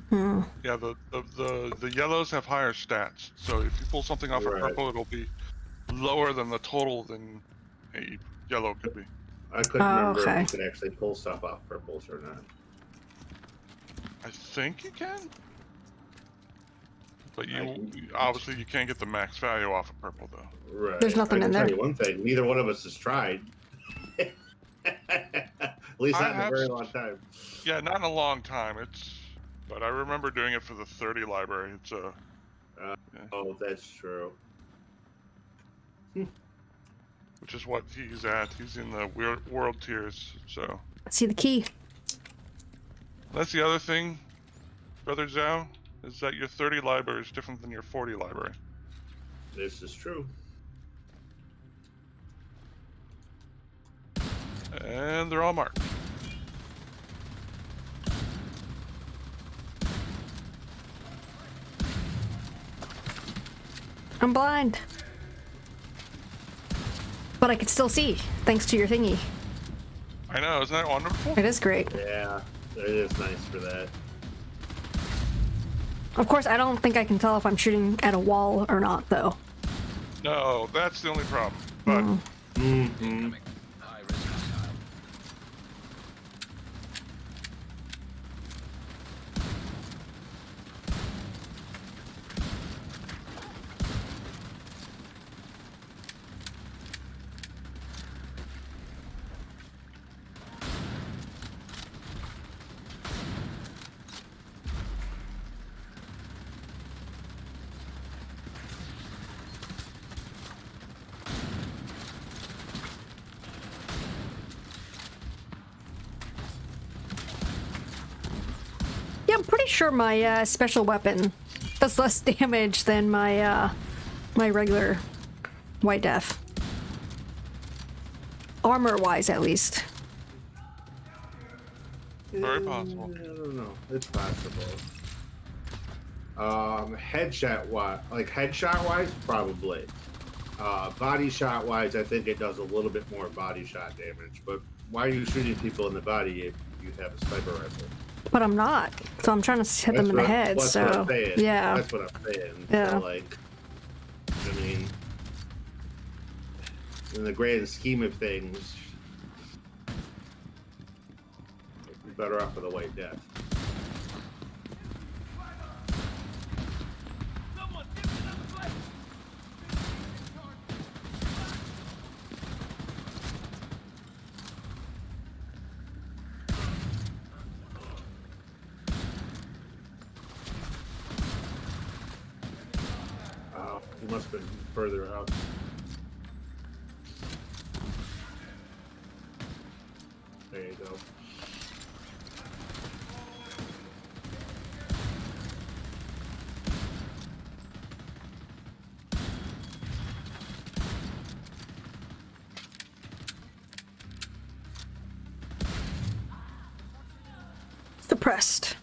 Hmm. Yeah, the yellows have higher stats. So if you pull something off Right. a purple, it'll be lower than the total than a yellow could be. I couldn't Oh, remember okay. if you could actually pull stuff off purples or not. I think you can, but I you can- obviously you can't get the max value off of purple though. Right. There's nothing I in can tell there. you one thing. Neither one of us has tried. At least I not in a have very s- long time. Yeah, not in a long time. But I remember doing it for the 30 library. It's Oh, that's true. which is what he's at. He's in the world tiers. So Let's see the key. that's the other thing, Brother Zhao, is that your 30 library is different than your 40 library. This is true. And they're all marked. I'm blind. But I can still see, thanks to your thingy. I know, isn't that wonderful? It is great. Yeah, it is nice for that. Of course, I don't think I can tell if I'm shooting at a wall or not, though. No, that's the only problem. But Mm-hmm. Incoming. High risk hostile. Yeah, I'm pretty sure my special weapon does less damage than my my regular White Death. Armor-wise, at least. very possible. I don't know. It's possible. Headshot wise, probably. Body shot wise, I think it does a little bit more body shot damage. But why are you shooting people in the body if you have a sniper rifle? But I'm not, so I'm trying to hit them in the head, That's what so... I'm saying. Yeah. That's what I'm saying. Yeah. So, like, I mean, in the grand scheme of things, you're better off with a White Death. Oh, he must have been further out. There you go. Suppressed.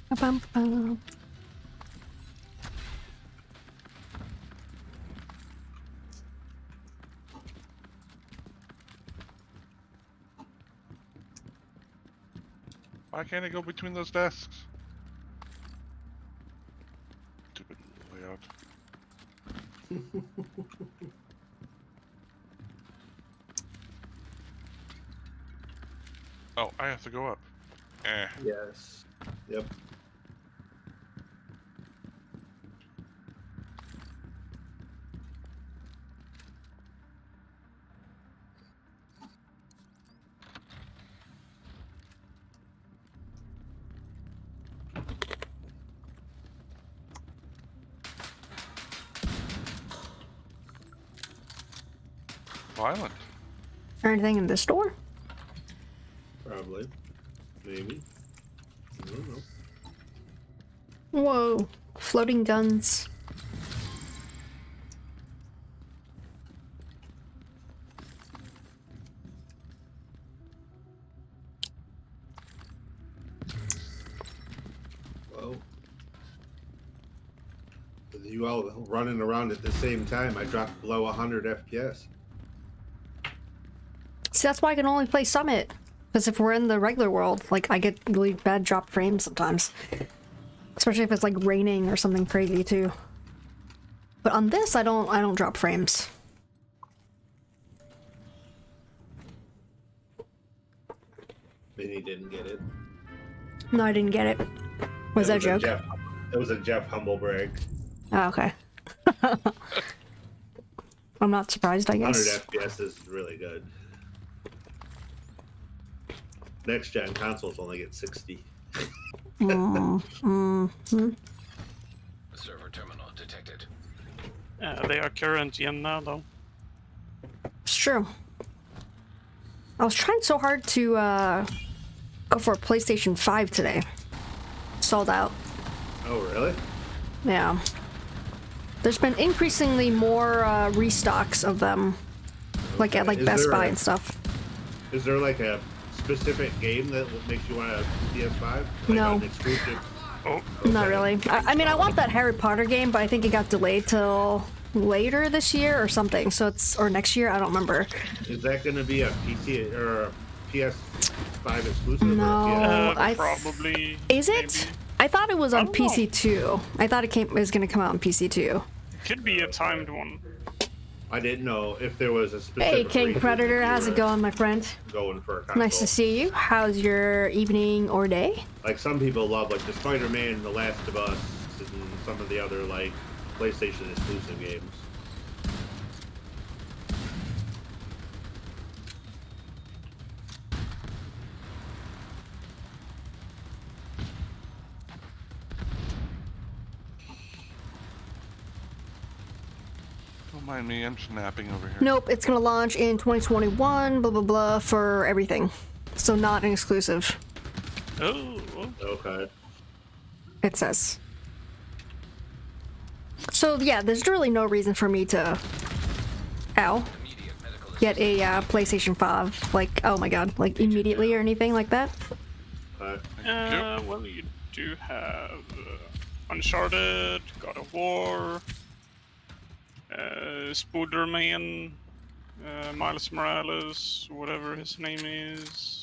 Ba-bum-bum. Why can't I go between those desks? Stupid layout. Oh, I have to go up. Eh. Yes. Yep. Violent. Or anything in this door? Probably. Maybe. I don't know. Whoa. Floating guns. Well, with you all running around at the same time, I dropped below 100 FPS. See, that's why I can only play Summit. Because if we're in the regular world, like, I get really bad drop frames sometimes. Especially if it's, like, raining or something crazy, too. But on this, I don't drop frames. Vinny didn't get it. No, I didn't get it. Was that a joke? It was a Jeff humble brag. Oh, okay. I'm not surprised, I 100 guess. FPS is really good. Next gen consoles only get 60. Server terminal detected. They are current gen now, though. It's true. I was trying so hard to go for a PlayStation 5 today. Sold out. Oh, really? Yeah. There's been increasingly more restocks of them. Like at like Is Best there Buy a- and stuff. Is there like a specific game that makes you want a PS5? Like No. an exclusive? Oh, Not really. I mean, I want that Harry Potter game, but I think it got delayed till later this year or something. So it's, or next year, I don't remember. Is that going to be a PC or a PS5 exclusive? No. Or a PS? I- probably. Is it? I thought it was on I don't know. PC too. I thought it was gonna come out on PC too. Could be a timed one. I didn't know if there was a specific. Hey, King reason Predator, that you how's it were going, my friend? Going for a console. Nice to see you. How's your evening or day? Like some people love like the Spider-Man, The Last of Us, and some of the other like PlayStation exclusive games. Don't mind me, I'm just napping over here. Nope, it's gonna launch in 2021, blah blah blah, for everything. So not an exclusive, Oh, well, Okay. it says. So yeah, there's really no reason for me to, Immediate medical get a PlayStation 5, like, oh my god, like immediately or anything like that. well, you do have Uncharted, God of War, Spider-Man, Miles Morales, whatever his name is.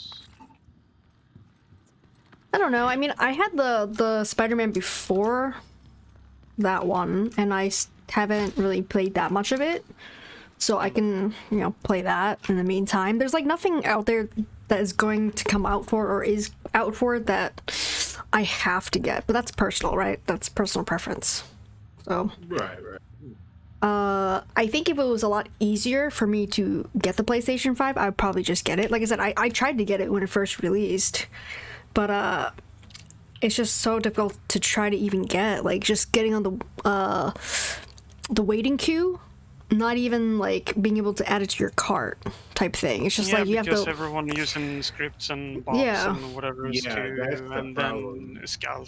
I don't know, I mean, I had the Spider-Man before that one, and I haven't really played that much of it. So I can, you know, play that in the meantime. There's like nothing out there that is going to come out for or is out for that I have to get. But that's personal, right? That's personal preference. So Right. I think if it was a lot easier for me to get the PlayStation 5, I'd probably just get it. Like I said, I tried to get it when it first released. But it's just so difficult to try to even get. Like just getting on the waiting queue, not even like being able to add it to your cart type thing. It's just Yeah, like you have because to. everyone using scripts and bots Yeah. and whatever is Yeah, that's to, the and problem. then scalp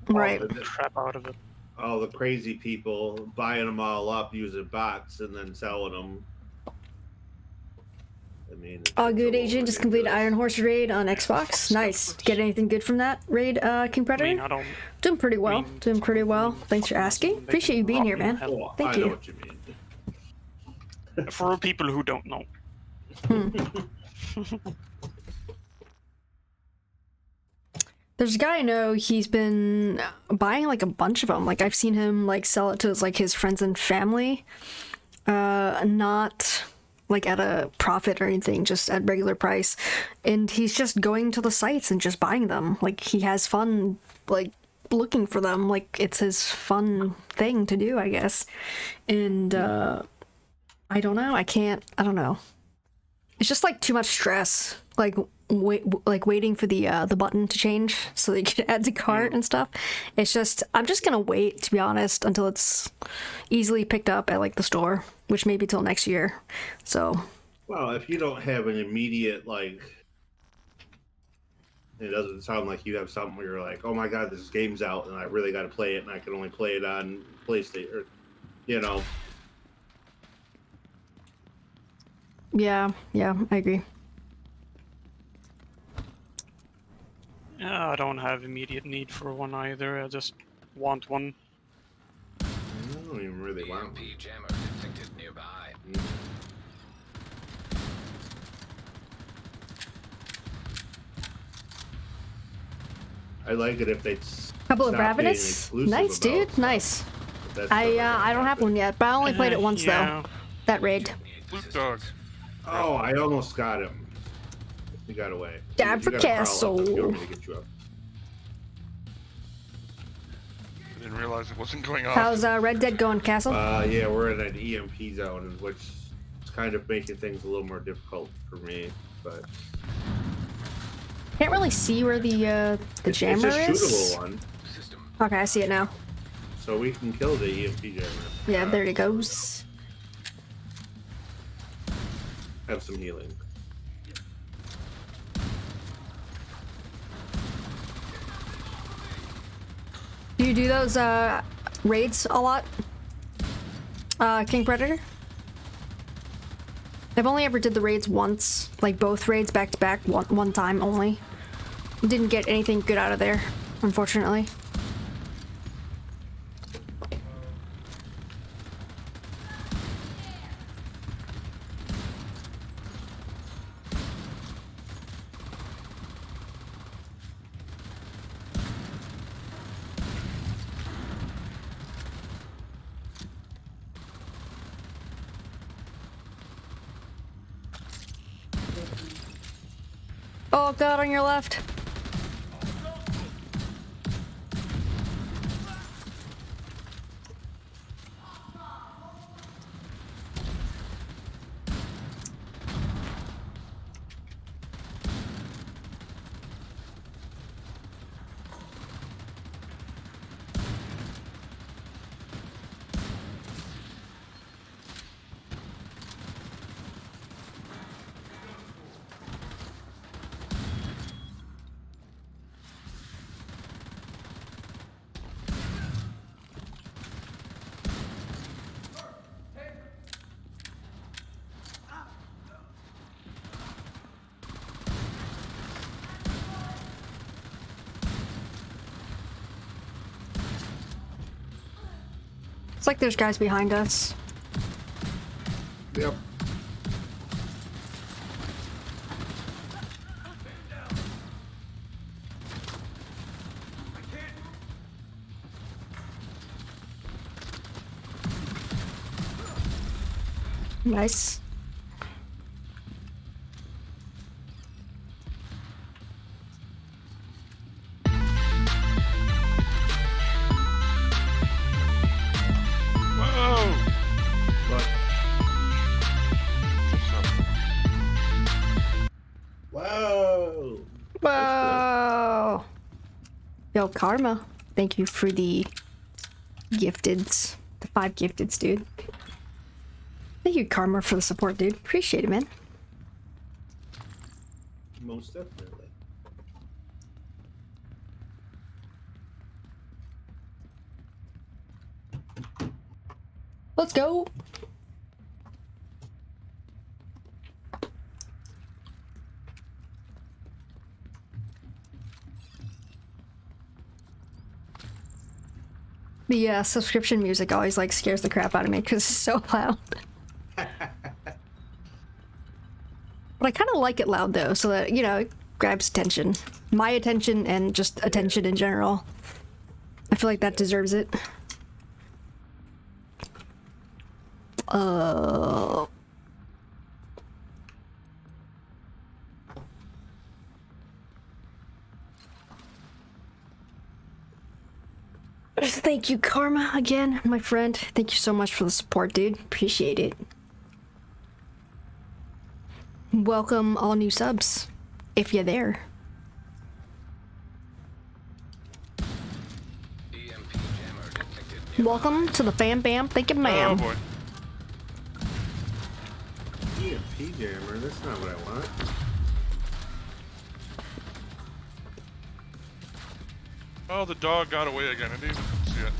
Right. the crap out of it. All the crazy people buying them all up using bots and then selling them. I mean, All it's a good little agent just completed ridiculous. Iron Horse raid on Xbox. Nice. Get anything good from that raid, King I Predator? mean, I don't. Doing pretty well. mean, Doing pretty well. Thanks for asking. they Appreciate you can being rot here, in man. hell. Oh, Thank I know you. what you mean. For people who don't know. There's a guy I know, he's been buying like a bunch of them. Like I've seen him like sell it to his friends and family. Not like at a profit or anything, just at regular price. And he's just going to the sites and just buying them. Like he has fun, like looking for them. Like it's his fun thing to do, I guess. And I don't know. I don't know. It's just like too much stress. Like waiting for the button to change so that you can add to cart and stuff. It's just I'm just gonna wait, to be honest, until it's easily picked up at like the store, which may be till next year. So Well, if you don't have an immediate like, it doesn't sound like you have something where you're like, oh my god, this game's out and I really got to play it and I can only play it on PlayStation, or, you know. yeah, I agree. Yeah, I don't have immediate need for one either. I just want one. I don't even really want EMP jammer detected nearby. one. I like it if they Couple of stop being Bravinus. exclusive Nice, about dude. stuff. Nice. That's I not I don't have one yet, but I only played it once Yeah. though. That raid. Loot dog. Oh, I almost got him. He got away. Down for You gotta crawl up if you want castle. me to get you up. I didn't realize it wasn't going off. How's Red Dead going, Castle? Yeah, we're in an EMP zone, which is kind of making things a little more difficult for me. But Can't really see where the jammer it's a is. shootable one, System Okay, I see it now. so we can kill the EMP jammer. Yeah, there it goes. Have some healing. Do you do those raids a lot? King Predator? I've only ever did the raids once, like both raids back to back, one time only. Didn't get anything good out of there, unfortunately. Oh god, on your left. It's like there's guys behind us. Yep. Nice. Whoa! But What's up? whoa! Whoa! Yo, Karma. Thank you for the gifteds. The 5 gifteds, dude. Thank you, Karma, for the support, dude. Appreciate it, man. Most definitely. Let's go! The subscription music always like scares the crap out of me because it's so loud. But I kind of like it loud though, so that, you know, it grabs attention. My attention and just attention in general. I feel like that deserves it. Thank you, Karma, again, my friend. Thank you so much for the support, dude. Appreciate it. Welcome all new subs, if you're there. EMP jammer detected nearby. Welcome to the Fam Bam. Thank you, Oh ma'am. boy. EMP jammer. That's not what I want. Oh, the dog got away again. I didn't even see it.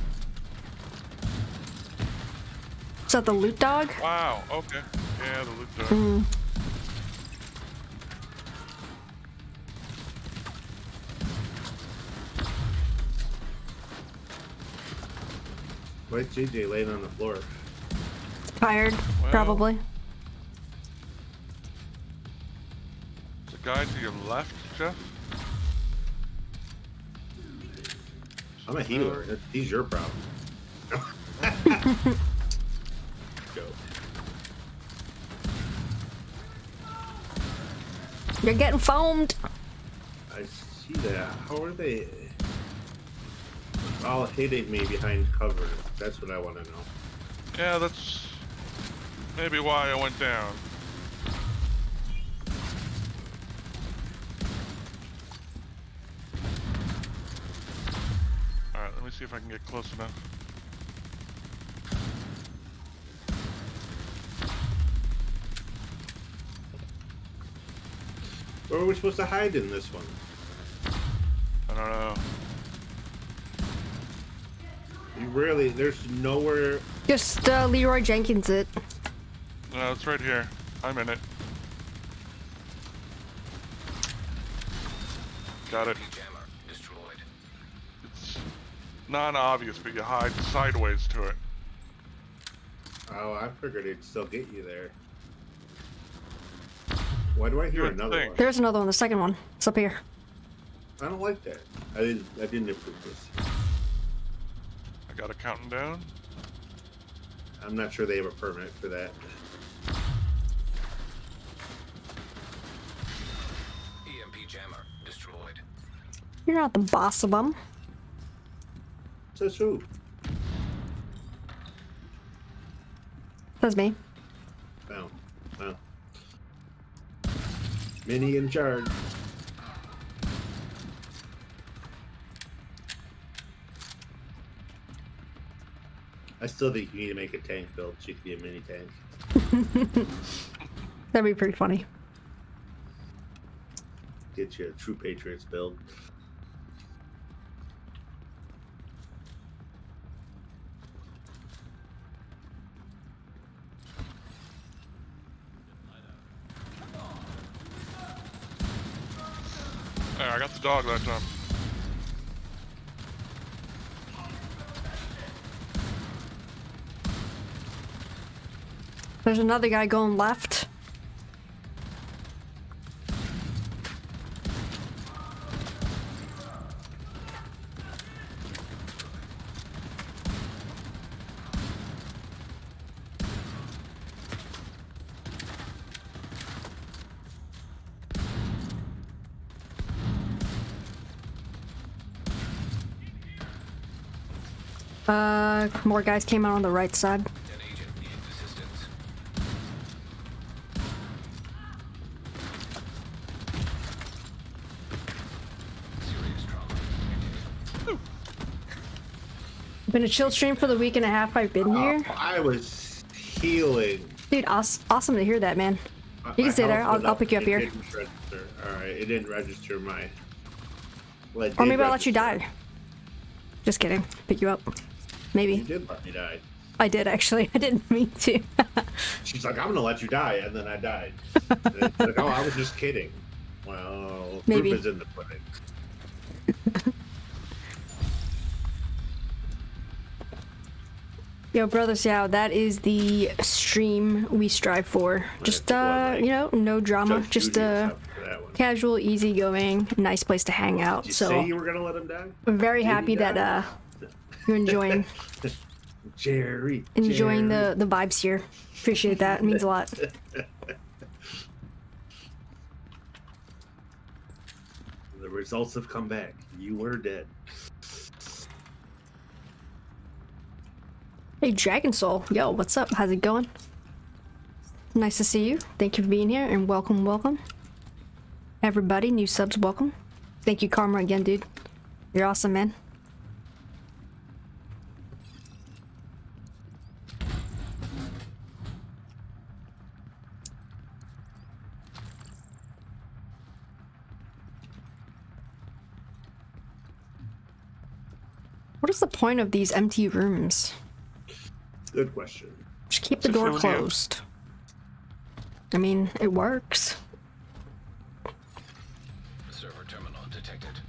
Is that the loot dog? Wow. Okay. Yeah, the loot dog. Mm. Why's JJ laying on the floor? Tired, Well. probably. There's a guy to your left, Jeff. I'm a healer. He's your problem. Go. You're getting foamed. I see that. How are they all hitting me behind cover? That's what I want to know. Yeah, that's maybe why I went down. Alright, let me see if I can get close enough. Where are we supposed to hide in this one? I don't know. You really, there's nowhere. Just Leroy Jenkins it. No, it's right here. I'm in it. Got it. Jammer destroyed. It's non-obvious, but you hide sideways to it. Oh, I figured it'd still get you there. Why do I hear You would another think. one? There's another one, the second one. It's up here. I don't like that. I didn't approve this. I got it counting down. I'm not sure they have a permit for that. EMP jammer destroyed. You're not the boss of them. Says who? That's me. Oh, well. Mini in charge. I still think you need to make a tank build. She could be a mini tank. That'd be pretty funny. Get you a True Patriots build. There, I got the dog that time. There's another guy going left. More guys came out on the right side. An agent needs assistance. Serious trauma. Been a chill stream for the week and a half I've been here. I was healing. Dude, awesome to hear that, man. You can stay there. I'll pick you up here. Alright, it didn't register my... Well, it Or did maybe I'll let you register. die. Just kidding. Pick you up. You Maybe. did let me die. I did, actually. I didn't mean to. She's like, I'm gonna let you die, and then I died. And it's like, oh, I was just kidding. Well, Maybe. proof is in the pudding. Yo, Brother Xiao, that is the stream we strive for. Just, That's a good one, you know, no drama. Judge Just, Judy was up for that one. casual, easygoing, nice place to hang out. Did you So, say you were gonna let him die? I'm very Did he happy that, die? you're enjoying Jerry. enjoying Jerry. the vibes here. Appreciate that. It means a lot. The results have come back. You were dead. Hey, Dragon Soul. Yo, what's up? How's it going? Nice to see you. Thank you for being here, and welcome, welcome. Everybody, new subs, welcome. Thank you, Karma, again, dude. You're awesome, man. What is the point of these empty rooms? Good question. Just keep the To door fill the- closed. I mean, it works. Server terminal detected.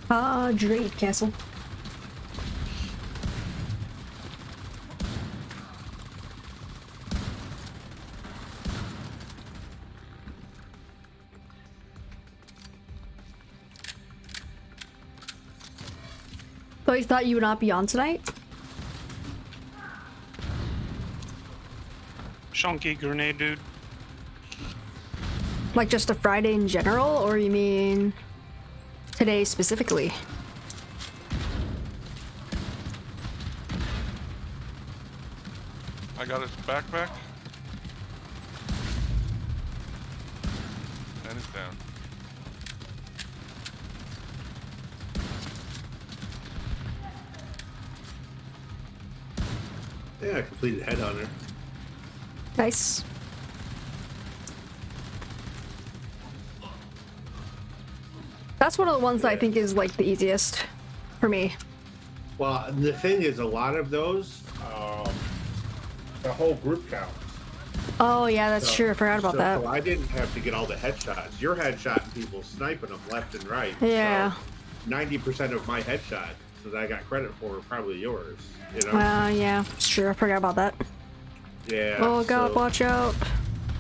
Ah, Drake Castle. So you thought you would not be on tonight? Chunky grenade, dude. Like just a Friday in general, or you mean today specifically? I got his backpack. And it's down. Yeah, I completed Headhunter. Nice. That's one of the ones that I think is like the easiest for me. Well, the thing is, a lot of those, the whole group counts. Oh yeah, that's So- true. I forgot about so that. I didn't have to get all the headshots. You're headshotting people, sniping them left and right. Yeah. So 90% of my headshots that I got credit for are probably yours. You know? Yeah, it's true. I forgot about that. Yeah. Oh god, so watch out.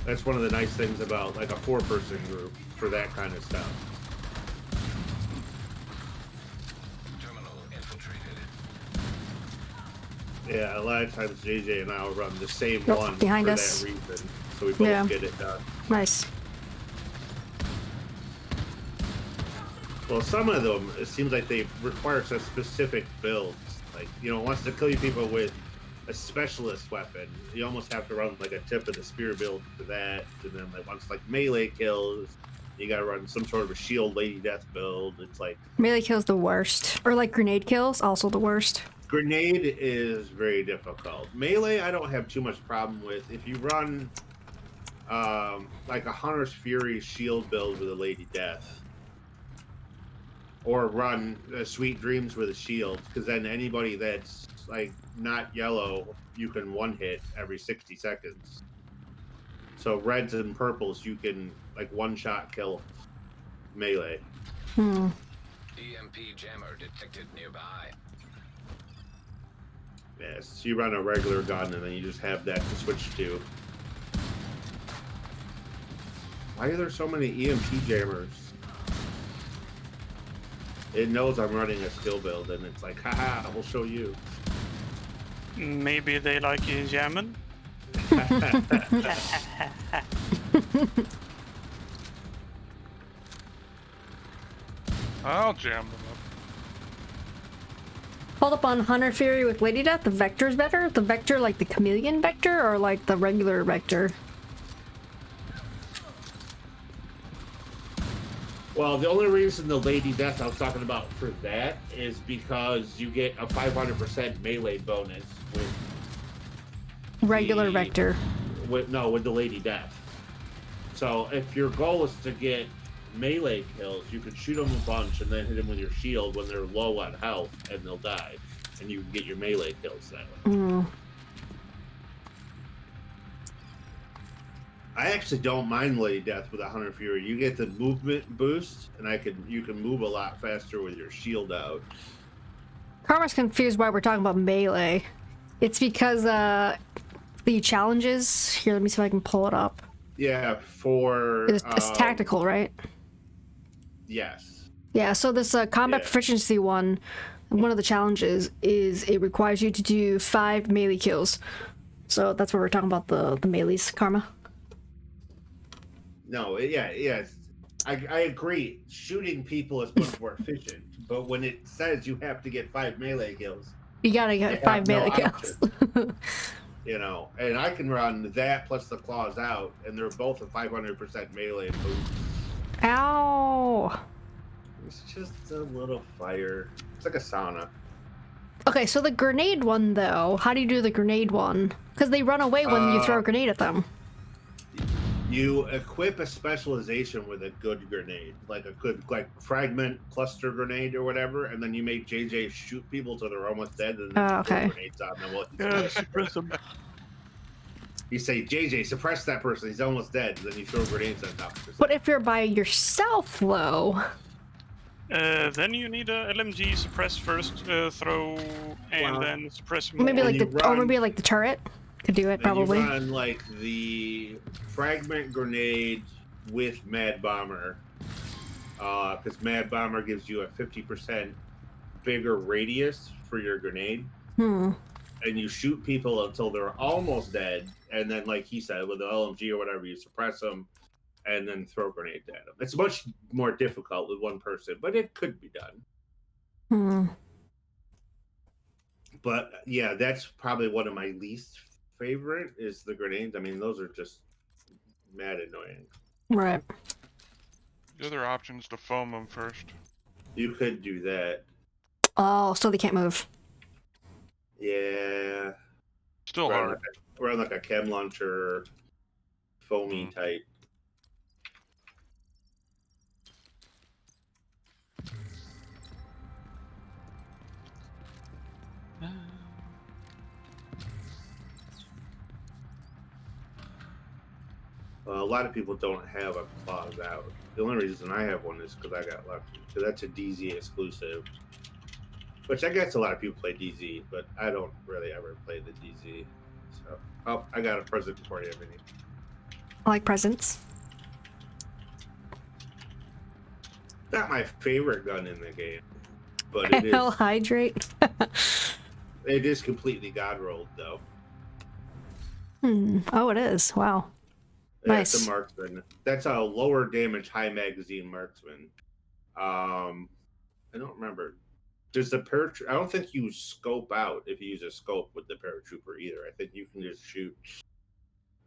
that's one of the nice things about like a 4-person group for that kind of stuff. Terminal infiltrated. Yeah, a lot of times JJ and I will run the same Nope, one behind for us. that reason, so we both Yeah. get it done. Nice. Well, some of them, it seems like they require such specific builds. Like, you know, it wants to kill you people with a specialist weapon. You almost have to run like a tip of the spear build for that. And then like once like melee kills, you gotta run some sort of a shield lady death build. It's like Melee kills the worst. Or like grenade kills, also the worst. grenade is very difficult. Melee, I don't have too much problem with. If you run like a Hunter's Fury shield build with a Lady Death, or run Sweet Dreams with a shield, because then anybody that's like not yellow, you can one hit every 60 seconds. So reds and purples, you can like one shot kill melee. Hmm. EMP jammer detected nearby. Yes, you run a regular gun and then you just have that to switch to. Why are there so many EMP jammers? It knows I'm running a skill build and it's like, haha, we'll show you. Maybe they like you jamming. I'll jam them up. Hold up on Hunter Fury with Lady Death, the vector's better? The vector like the chameleon vector or like the regular vector? Well, the only reason the Lady Death I was talking about for that is because you get a 500% melee bonus Regular The- vector. with the Lady Death. So if your goal is to get melee kills, you can shoot them a bunch and then hit them with your shield when they're low on health and they'll die, and you can get your melee kills that way. Mm. I actually don't mind Lady Death with a Hunter Fury. You get the movement boost, and you can move a lot faster with your shield out. Karma's confused why we're talking about melee. It's because the challenges here, let me see if I can pull it up. Yeah, for It's tactical, right? Yes. Yeah, so this combat Yeah. proficiency one, one of the challenges is it requires you to do 5 melee kills. So that's what we're talking about, the melees, Karma. No, yeah. I agree. Shooting people is much more efficient, but when it says you have to get 5 melee kills, You gotta you get have 5 no melee kills. option. You know, and I can run that plus the claws out, and they're both a 500% melee boost. Ow! It's just a little fire. It's like a sauna. Okay, so the grenade one, though, how do you do the grenade one? Because they run away when you throw a grenade at them. You equip a specialization with a good grenade, like a good fragment cluster grenade or whatever, and then you make JJ shoot people till they're almost dead, and then you throw grenades on them. Well, Yeah, suppress them. you say, JJ, suppress that person. He's almost dead. Then you throw grenades on top of him. But if you're by yourself, though... Then you need a LMG suppress first, throw, and then suppress more. Maybe like maybe like the turret could do it, probably. You run like the fragment grenade with Mad Bomber, because Mad Bomber gives you a 50% bigger radius for your grenade. And you shoot people until they're almost dead, and then, like he said, with the LMG or whatever, you suppress them, and then throw grenades at them. It's much more difficult with one person, but it could be done. But yeah, that's probably one of my least favorite is the grenades. I mean, those are just mad annoying. Right. The other option is to foam them first. You could do that. Oh, so they can't move. Yeah. Still hard. Around like a chem launcher, foamy type. A lot of people don't have a claws out. The only reason I have one is because I got lucky. So that's a DZ exclusive. Which I guess a lot of people play DZ, but I don't really ever play the DZ. So, oh, I got a present for you, Vinny. I like presents. Not my favorite gun in the game, but it Hell is. hydrate. It is completely god rolled though. Oh, it is. Wow. That's Nice. a marksman. That's a lower damage, high magazine marksman. I don't remember. Does the paratrooper? I don't think you scope out if you use a scope with the paratrooper either. I think you can just shoot.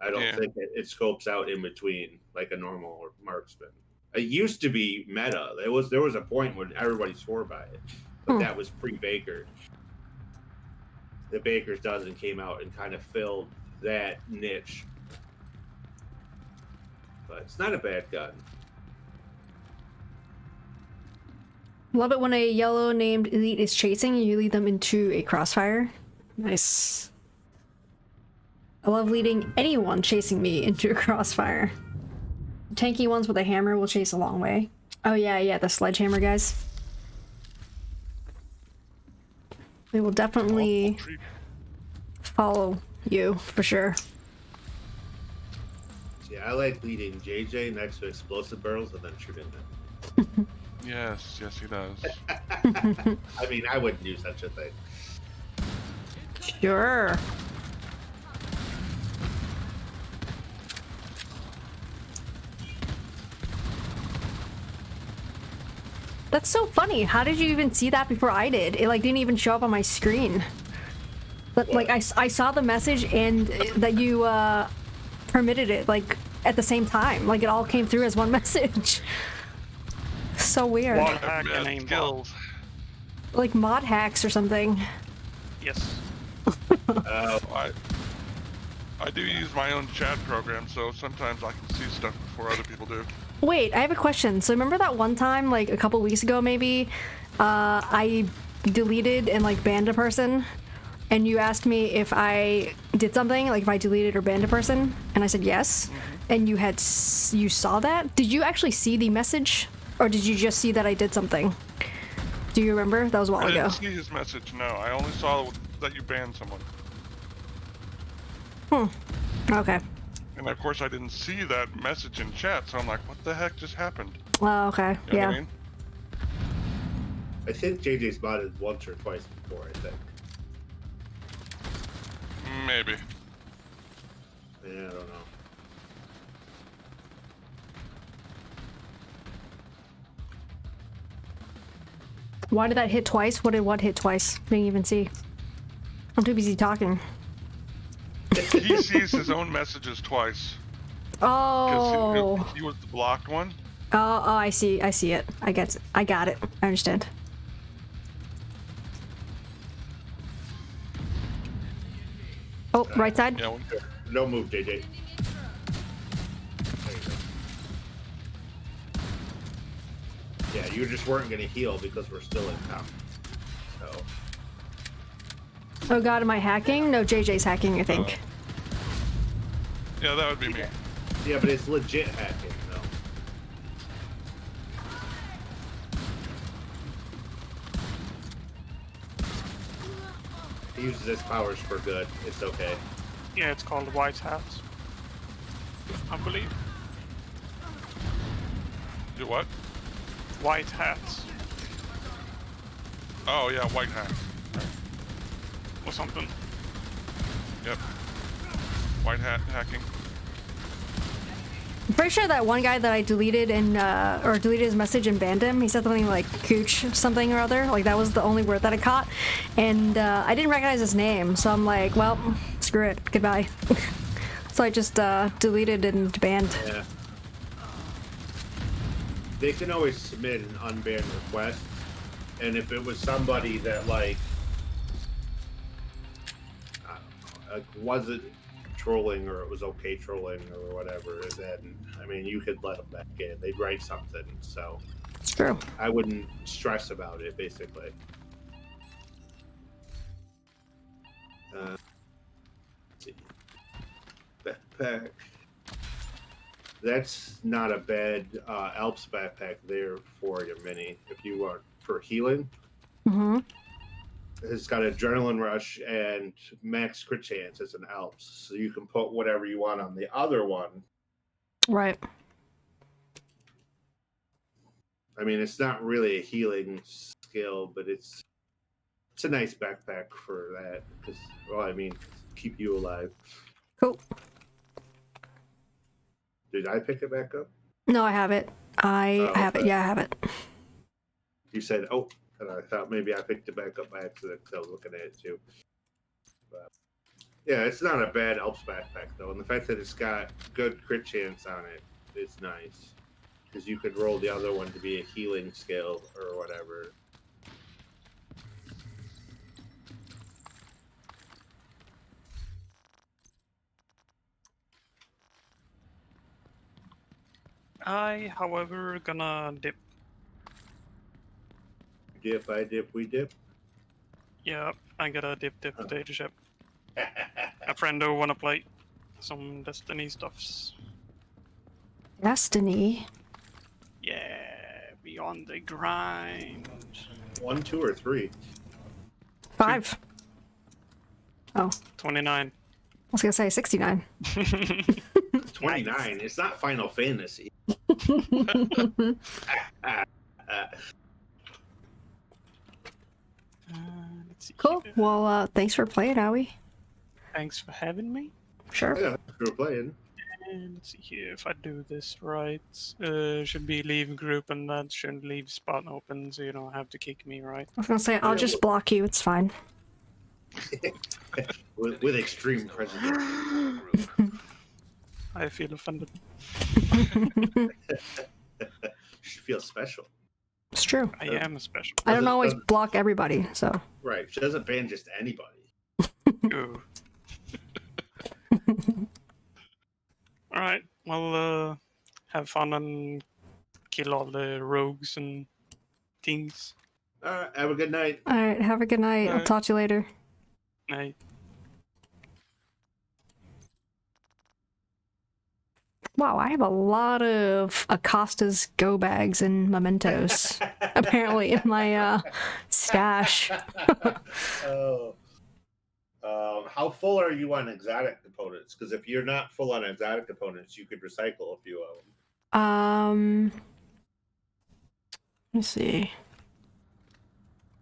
I don't think it scopes out in between like a normal marksman. It used to be meta. There was a point when everybody swore by it, but that was pre-Baker. The Baker's dozen came out and kind of filled that niche. But it's not a bad gun. Love it when a yellow named elite is chasing and you lead them into a crossfire. Nice. I love leading anyone chasing me into a crossfire. Tanky ones with a hammer will chase a long way. Oh yeah, the sledgehammer guys. They will definitely follow you, for sure. Yeah, I like leading JJ next to explosive barrels and then shooting them. Yes, he does. I mean, I wouldn't do such a thing. Sure. That's so funny. How did you even see that before I did? It like didn't even show up on my screen. But like I saw the message and that you permitted it like at the same time. Like it all came through as one message. So weird. Mod hack and aimbot. Like mod hacks or something. Yes. I do use my own chat program, so sometimes I can see stuff before other people do. Wait, I have a question. So remember that one time, like a couple weeks ago maybe, I deleted and like banned a person? And you asked me if I did something, like if I deleted or banned a person? And I said yes. And you saw that? Did you actually see the message? Or did you just see that I did something? Do you remember? That was a while ago. I didn't see his message, no. I only saw that you banned someone. Okay. And of course I didn't see that message in chat, so I'm like, what the heck just happened? Oh, okay. You know Yeah. what I mean? I think JJ's modded once or twice before, I think. Maybe. Yeah, I don't know. Why did that hit twice? What did what hit twice? Didn't even see. I'm too busy talking. He sees his own messages twice. Oh. Because he was the blocked one. Oh, I see. I see it. I got it. I understand. Oh, right side. Yeah. No move, JJ. There you go. Yeah, you just weren't going to heal because we're still in town. So. Oh god, am I hacking? No, JJ's hacking, I think. Yeah, that would be me. Yeah, but it's legit hacking, though. He uses his powers for good. It's okay. Yeah, it's called white hats, I believe. Do what? White hats Oh yeah, white hat. or something. Yep. White hat hacking. I'm pretty sure that one guy that I deleted and or deleted his message and banned him, he said something like cooch something or other. Like that was the only word that I caught. And I didn't recognize his name, so I'm like, well, screw it. Goodbye. So I just deleted and banned. Yeah. They can always submit an unbanned request, and if it was somebody that like, I don't know, like wasn't trolling or it was okay trolling or whatever, then I mean you could let them back in. They'd write something, so It's true. I wouldn't stress about it. Basically. Let's see. Backpack. That's not a bad Alps backpack there for your mini. If you want for healing, Mm-hmm. it's got adrenaline rush and max crit chance as an Alps. So you can put whatever you want on the other one. Right. I mean, it's not really a healing skill, but it's a nice backpack for that. Because, well, I mean, keep you alive. Cool. Did I pick it back up? No, I have it. I have it. Okay. Yeah, I have it. You said, oh, and I thought maybe I picked it back up by accident because I was looking at it too. But yeah, it's not a bad Alps backpack though, and the fact that it's got good crit chance on it is nice because you could roll the other one to be a healing skill or whatever. I, however, gonna dip. Dip, I dip, we dip. Yeah, I gotta dip potato chip. A friendo wanna play some Destiny stuffs. Destiny. Yeah, be on the grind. 1, 2, or 3. 5. Oh, 29. I was gonna say 69. 29. It's not Final Fantasy. Let's see Cool. here. Well, thanks for playing, Howie. Thanks for having me. Sure. Yeah, we're playing. And let's see here if I do this right. Should be leave group and that shouldn't leave spot open, so you don't have to kick me, right? I was gonna say, I'll just block you. It's fine. With extreme prejudice. I feel offended. You should feel special. It's true. I am special. I don't Doesn't- always doesn't- block everybody, so. Right. She doesn't ban just anybody. Ooh. Alright, well, have fun and kill all the rogues and things. All right. Have a good night. All right. Have a good night. I'll Alright. talk to you later. Night. Wow, I have a lot of Acosta's go bags and mementos apparently in my stash. Oh. How full are you on exotic components? Because if you're not full on exotic components, you could recycle a few of them. Let's see.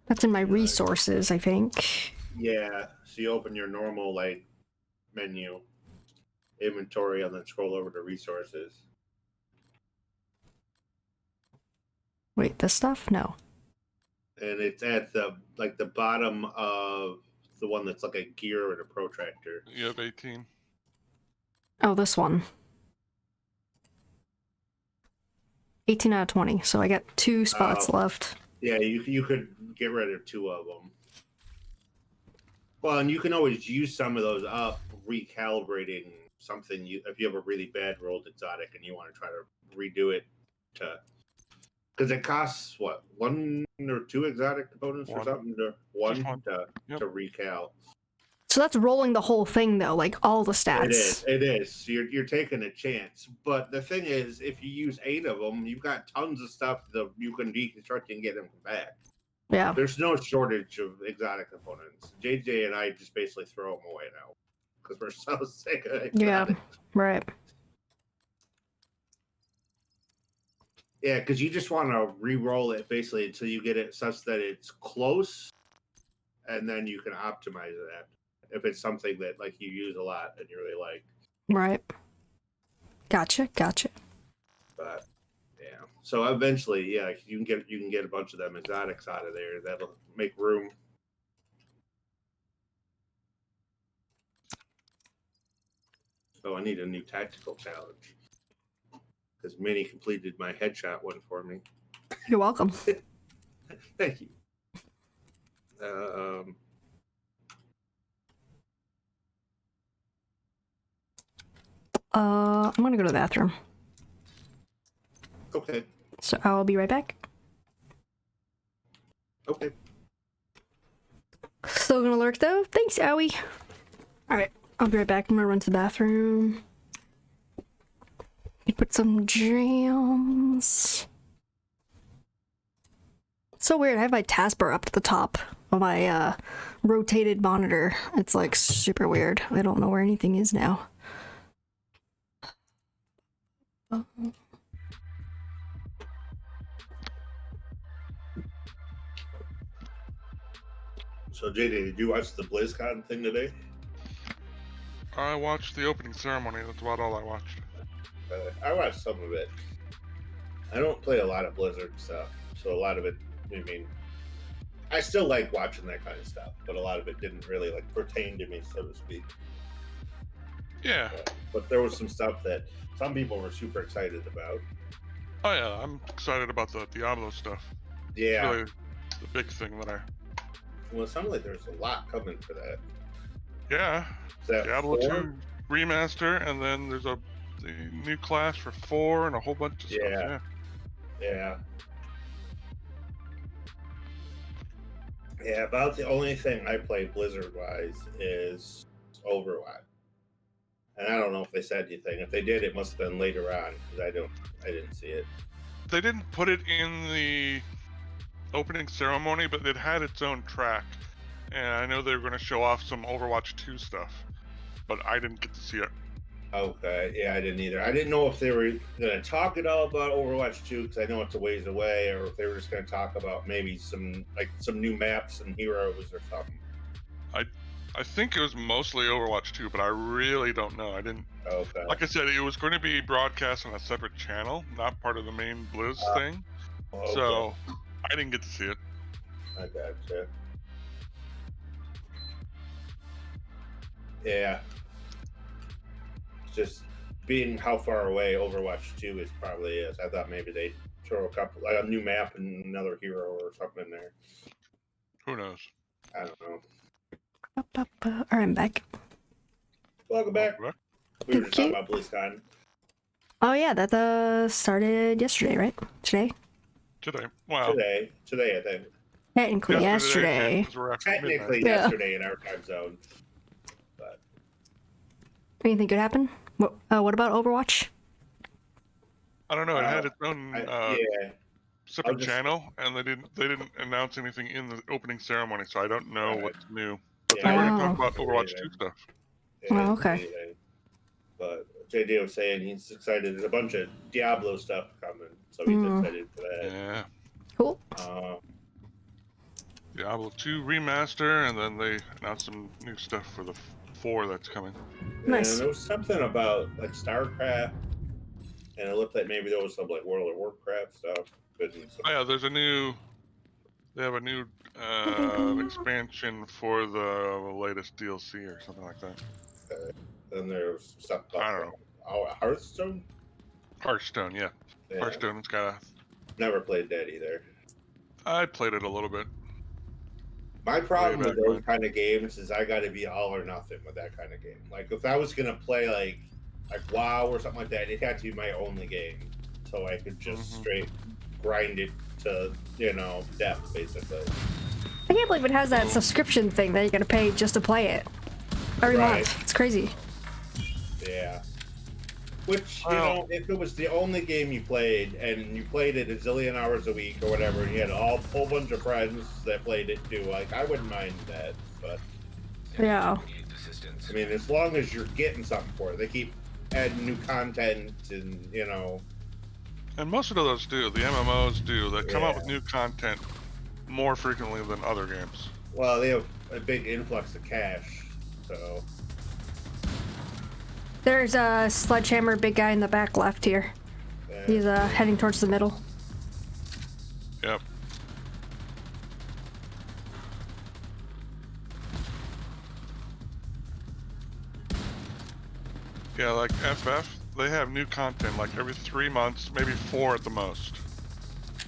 That's in my resources, I think. Yeah. So you open your normal like menu, inventory, and then scroll over to resources. Wait, this stuff? No. And it's at the bottom of the one that's like a gear and a protractor. You have 18. Oh, this one. 18 out of 20, so I got 2 spots left. Yeah, you could get rid of 2 of them. Well, and you can always use some of those up, recalibrating something. If you have a really bad rolled exotic and you want to try to redo it, because it costs what, 1 or 2 exotic components or One. something to one one. Yep. to recal. So that's rolling the whole thing, though, like all the stats. It is. So you're taking a chance. But the thing is, if you use 8 of them, you've got tons of stuff that you can deconstruct and get them back. Yeah. There's no shortage of exotic components. JJ and I just basically throw them away now because we're so sick of exotic. Yeah, right. Yeah, because you just want to re-roll it basically until you get it such that it's close, and then you can optimize it after. If it's something that like you use a lot and you really like. Right. Gotcha. But yeah, so eventually, yeah, you can get a bunch of them exotics out of there. That'll make room. So I need a new tactical challenge because Minnie completed my headshot one for me. You're welcome. Thank you. I'm gonna go to the bathroom. Okay. So I'll be right back. Okay. Still gonna lurk though. Thanks, Owie. Alright, I'll be right back. I'm gonna run to the bathroom. Put some jams. It's so weird. I have my taskbar up to the top of my rotated monitor. It's like super weird. I don't know where anything is now. So JD, did you watch the BlizzCon thing today? I watched the opening ceremony. That's about all I watched. I watched some of it. I don't play a lot of Blizzard stuff, so a lot of it, I mean, I still like watching that kind of stuff, but a lot of it didn't really like pertain to me, so to speak. Yeah. But there was some stuff that some people were super excited about. Oh yeah, I'm excited about the Diablo stuff. Yeah. It's really the big thing that I. Well, it sounded like there's a lot coming for that. Yeah. Is that Diablo 4? 2 remaster, and then there's the new class for 4 and a whole bunch of stuff. Yeah. Yeah. Yeah, about the only thing I play Blizzard-wise is Overwatch. And I don't know if they said anything. If they did, it must have been later on, because I didn't see it. They didn't put it in the opening ceremony, but it had its own track. And I know they were going to show off some Overwatch 2 stuff, but I didn't get to see it. Okay, yeah, I didn't either. I didn't know if they were going to talk at all about Overwatch 2, because I know it's a ways away, or if they were just going to talk about maybe some new maps and heroes or something. I think it was mostly Overwatch 2, but I really don't know. I didn't. Okay. Like I said, it was going to be broadcast on a separate channel, not part of the main Blizz thing. Okay. So I didn't get to see it. I gotcha. Yeah. Just being how far away Overwatch 2 is probably is. I thought maybe they'd throw a new map and another hero or something in there. Who knows? I don't know. Alright, I'm back. Welcome back. Correct? We were just talking Thank about BlizzCon. Oh yeah, that started yesterday, right? Today? Today. Wow. Today, I think. Technically yesterday. because we're after Technically midnight. yesterday in our time zone. But Anything good happen? What about Overwatch? I don't know. It had its own yeah. separate just- channel, and they didn't announce anything in the opening ceremony, so I don't know Right. what's new. But Yeah, they already Oh. talked about Overwatch Anything. 2 stuff. Oh, okay. Anything. But JD was saying he's excited. There's a bunch of Diablo stuff coming, so he's excited for that. Yeah. Cool. Diablo 2 remaster, and then they announced some new stuff for the 4 that's coming. Nice. And there was something about like StarCraft, and it looked like maybe there was some like World of Warcraft stuff. But Oh, yeah, there's a new. They have a new expansion for the latest DLC or something like that. then there's stuff I about don't know. Hearthstone. Hearthstone, yeah. Yeah, Hearthstone's got a. never played that either. I played it a little bit. My problem Way with back those when. kind of games is I got to be all or nothing with that kind of game. Like if I was gonna play like WoW or something like that, it had to be my only game, so I could just straight grind it to death basically. I can't believe it has that subscription thing that you gotta pay just to play it every Right. month. It's crazy. Yeah. Which, Well- if it was the only game you played and you played it a zillion hours a week or whatever, and you had a whole bunch of friends that played it too, like, I wouldn't mind that. But, Yeah. Assistance. I mean, as long as you're getting something for it, they keep adding new content and, And most of those do. The MMOs do. They come out with Yeah. new content more frequently than other games. well, they have a big influx of cash, so. There's a sledgehammer big guy in the back left here. Yeah. He's heading towards the middle. Yep. Yeah, like FF, they have new content like every 3 months, maybe 4 at the most.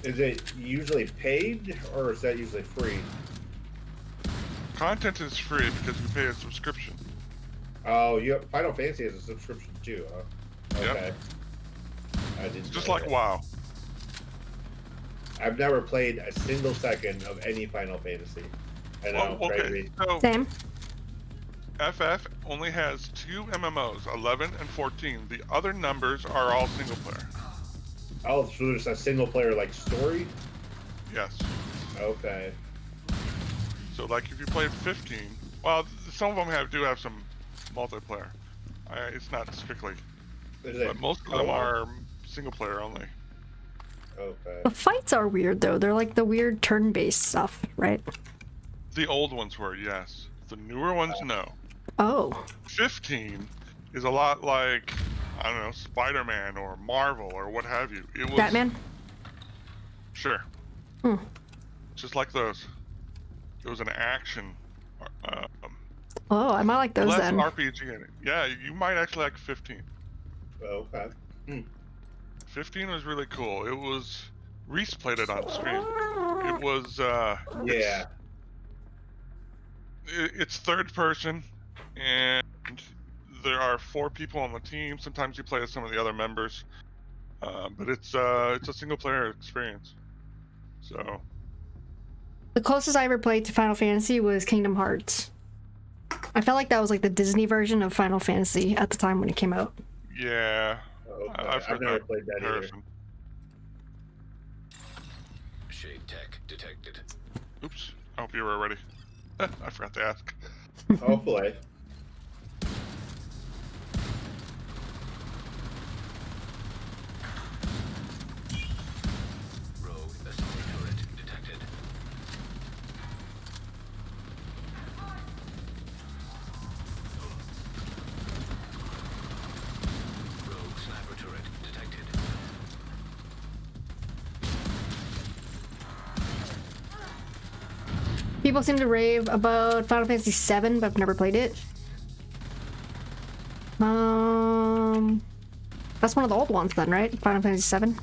Is it usually paid, or is that usually free? Content is free because you pay a subscription. Oh, Final Fantasy has a subscription too, huh? Yep. Okay. I didn't It's just know like that. WoW. I've never played a single second of any Final Fantasy. I know, Well, okay, crazy. so Same. FF only has 2 MMOs, 11 and 14. The other numbers are all single player. Oh, so there's a single player like story? Yes. Okay. So like if you played 15, well, some of them do have some multiplayer. It's not strictly, Is it but most of them co-op? are single player only. Okay. The fights are weird though. They're like the weird turn-based stuff, right? The old ones were, yes. The newer ones, no. Oh. 15 is a lot like, I don't know, Spider-Man or Marvel or what have you. It was Batman? Sure. Hmm. Just like those. It was an action. Oh, I might like those Less then. RPG in it. Yeah, you might actually like 15. Okay. 15 was really cool. It was Reese played it on stream. It was Yeah. it's third person, and there are 4 people on the team. Sometimes you play as some of the other members, but it's a single player experience. So The closest I ever played to Final Fantasy was Kingdom Hearts. I felt like that was like the Disney version of Final Fantasy at the time when it came out. yeah, Okay. I've heard never that played that either. comparison. Shade tech detected. Oops, I hope you were ready. I forgot to ask. Hopefully. Rogue assault turret detected. Rogue sniper turret detected. People seem to rave about Final Fantasy VII, but I've never played it. That's one of the old ones then, right? Final Fantasy VII?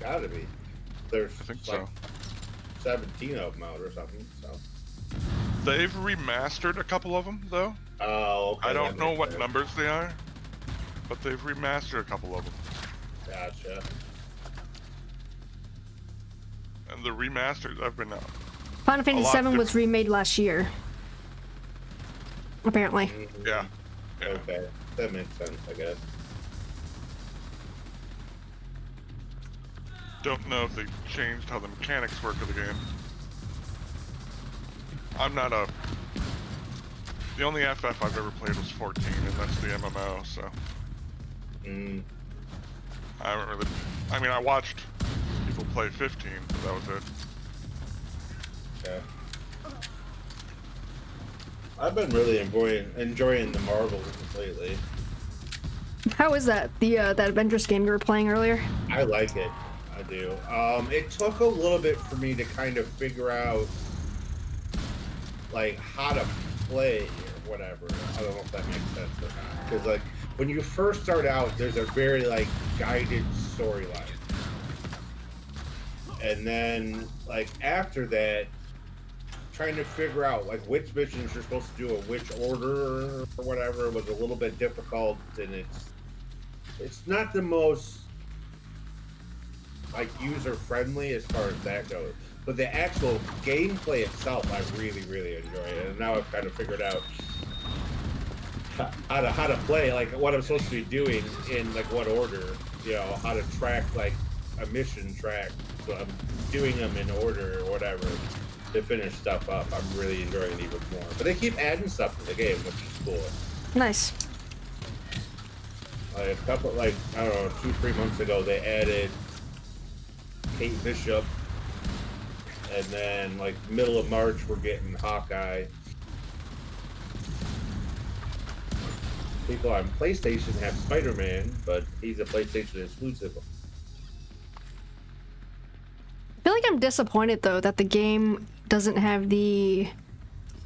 Gotta be. There's I think like so. 17 of them out or something, so. They've remastered a couple of them though. Oh, okay. I that don't know makes what sense. numbers they are, but they've remastered a couple of them. Gotcha. And the remasters have been Final Fantasy lot VII was different. remade last year. Apparently. yeah. Okay. That makes sense, I guess. Don't know if they changed how the mechanics work of the game. I'm not a. The only FF I've ever played was 14, and that's the MMO. So Mm. I haven't really. I mean, I watched people play 15, but that was it. Okay. I've been really enjoying the Marvel lately. How is that? The that Avengers game you were playing earlier? I like it. I do. It took a little bit for me to kind of figure out like how to play or whatever. I don't know if that makes sense or not. Because like when you first start out, there's a very like guided storyline. And then like after that, trying to figure out like which missions you're supposed to do in which order or whatever was a little bit difficult, and it's not the most like user friendly as far as that goes. But the actual gameplay itself, I really, really enjoy it. And now I've kind of figured out how to play, like what I'm supposed to be doing in like what order, you know, how to track like a mission track. So I'm doing them in order or whatever to finish stuff up. I'm really enjoying it even more. But they keep adding stuff to the game, which is cool. Nice. Like a couple, like I don't know, 2-3 months ago, they added Kate Bishop, and then like middle of March, we're getting Hawkeye. People on PlayStation have Spider-Man, but he's a PlayStation exclusive. I feel like I'm disappointed though that the game doesn't have the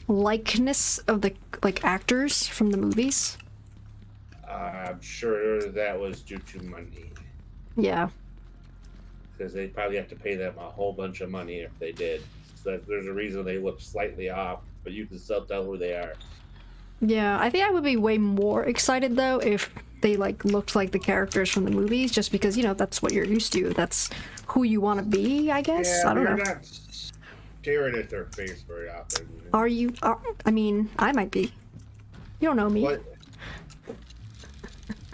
likeness of the like actors from the movies. I'm sure that was due to money, Yeah. because they probably have to pay them a whole bunch of money if they did. So there's a reason they look slightly off, but you can still tell who they are. Yeah, I think I would be way more excited though if they like looked like the characters from the movies, just because you know that's what you're used to. That's who you want to be, I guess. Yeah, I don't you're know. not staring at their face very often. Are you? I mean, I might be. You don't know me. What?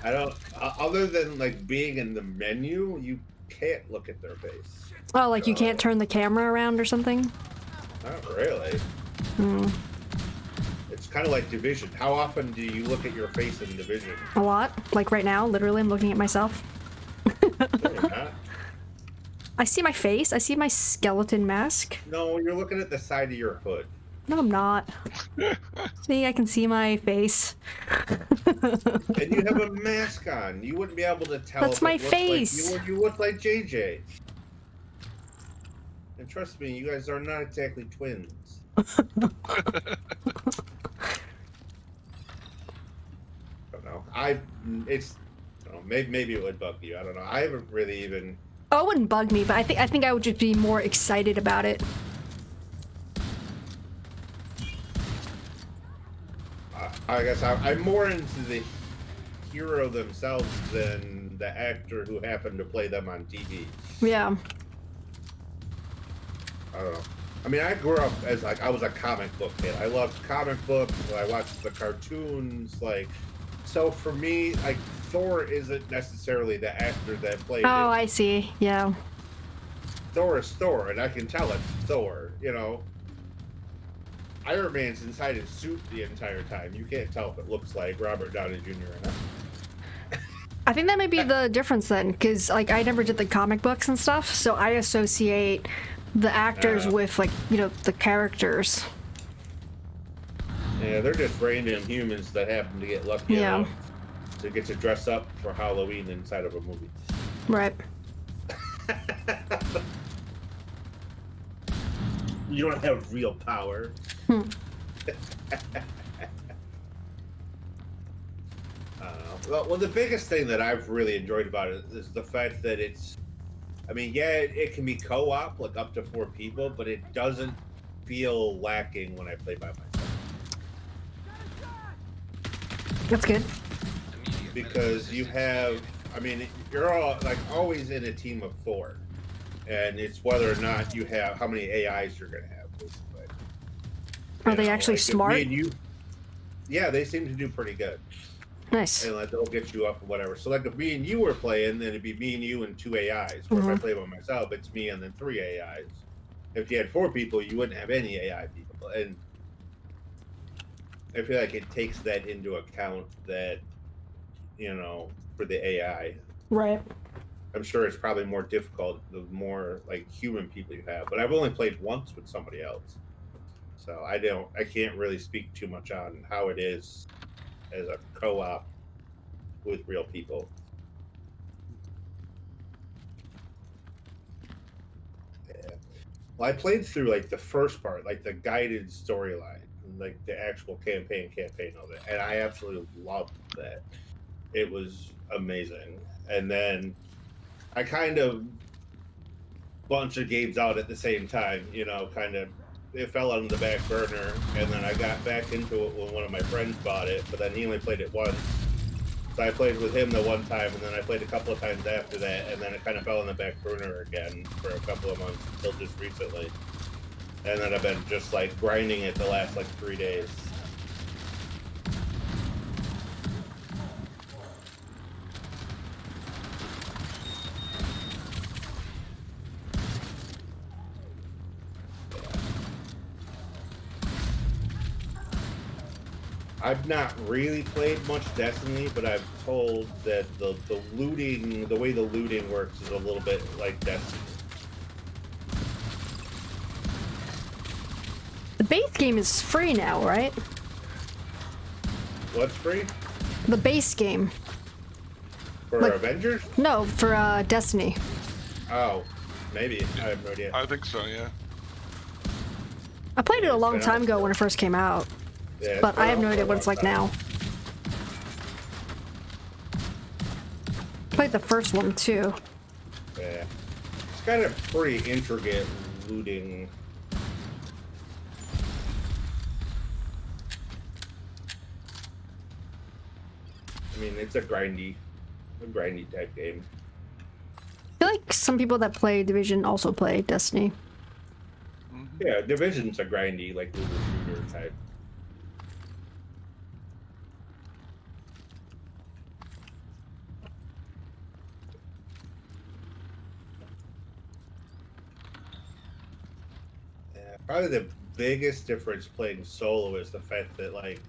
I don't. Other than like being in the menu, you can't look at their face. Oh, like you can't turn the camera around or something? Not really. Hmm. It's kind of like Division. How often do you look at your face in Division? A lot. Like right now, literally, I'm looking at myself. No, you're not. I see my face. I see my skeleton mask. No, you're looking at the side of your hood. No, I'm not. See, I can see my face. And you have a mask on. You wouldn't be able to tell. That's if my it looked like face. you look like JJ. And trust me, you guys are not exactly twins. I don't know. I don't know, maybe it would bug you. I don't know. I haven't really even. Oh, it wouldn't bug me, but I think I would just be more excited about it. I guess I'm more into the hero themselves than the actor who happened to play them on TV. Yeah. I don't know. I mean, I grew up as like I was a comic book kid. I loved comic books. I watched the cartoons. Like, so for me, like Thor isn't necessarily the actor that played Oh, it. I see. Yeah. Thor is Thor, and I can tell it's Thor. You know, Iron Man's inside his suit the entire time. You can't tell if it looks like Robert Downey Jr. or not. I think that might be the difference then, because like I never did the comic books and stuff, so I associate the actors with like, you know, the characters. Yeah, they're just random humans that happen to get lucky Yeah. enough to get to dress up for Halloween inside of a movie. Right. You don't have real power. Well, the biggest thing that I've really enjoyed about it is the fact that it's, I mean, yeah, it can be co-op, like up to 4 people, but it doesn't feel lacking when I play by myself. That's good. Because you have, I mean, you're all like always in a team of 4, and it's whether or not you have how many AIs you're gonna have. Basically, Are they actually like, if smart? me and you, yeah, they seem to do pretty good, Nice. and like they'll get you up or whatever. So like if me and you were playing, then it'd be me and you and 2 AIs. Or if I play by myself, it's me and then 3 AIs. If you had 4 people, you wouldn't have any AI people, and I feel like it takes that into account that, you know, for the AI. Right. I'm sure it's probably more difficult the more like human people you have. But I've only played once with somebody else, so I can't really speak too much on how it is as a co-op with real people. Yeah. Well, I played through like the first part, like the guided storyline, like the actual campaign of it, and I absolutely loved that. It was amazing. And then I kind of bunch of games out at the same time, you know, kind of it fell on the back burner, and then I got back into it when one of my friends bought it, but then he only played it once. So I played with him the one time, and then I played a couple of times after that, and then it kind of fell on the back burner again for a couple of months until just recently. And then I've been just like grinding it the last like 3 days. I've not really played much Destiny, but I've told that the looting, the way the looting works is a little bit like Destiny. The base game is free now, right? What's free? The base game. For Like- Avengers? No, for Destiny. Oh, maybe. I have no idea. I think so, yeah. I played it a long been time out ago for- when it first came out, Yeah, it's but been I have out no for a idea what long it's like time. now. Played the first one too. Yeah. It's kind of pretty intricate looting. I mean, it's a grindy type game. I feel like some people that play Division also play Destiny. Yeah, Division's a grindy, like looter shooter type. Yeah, probably the biggest difference playing solo is the fact that like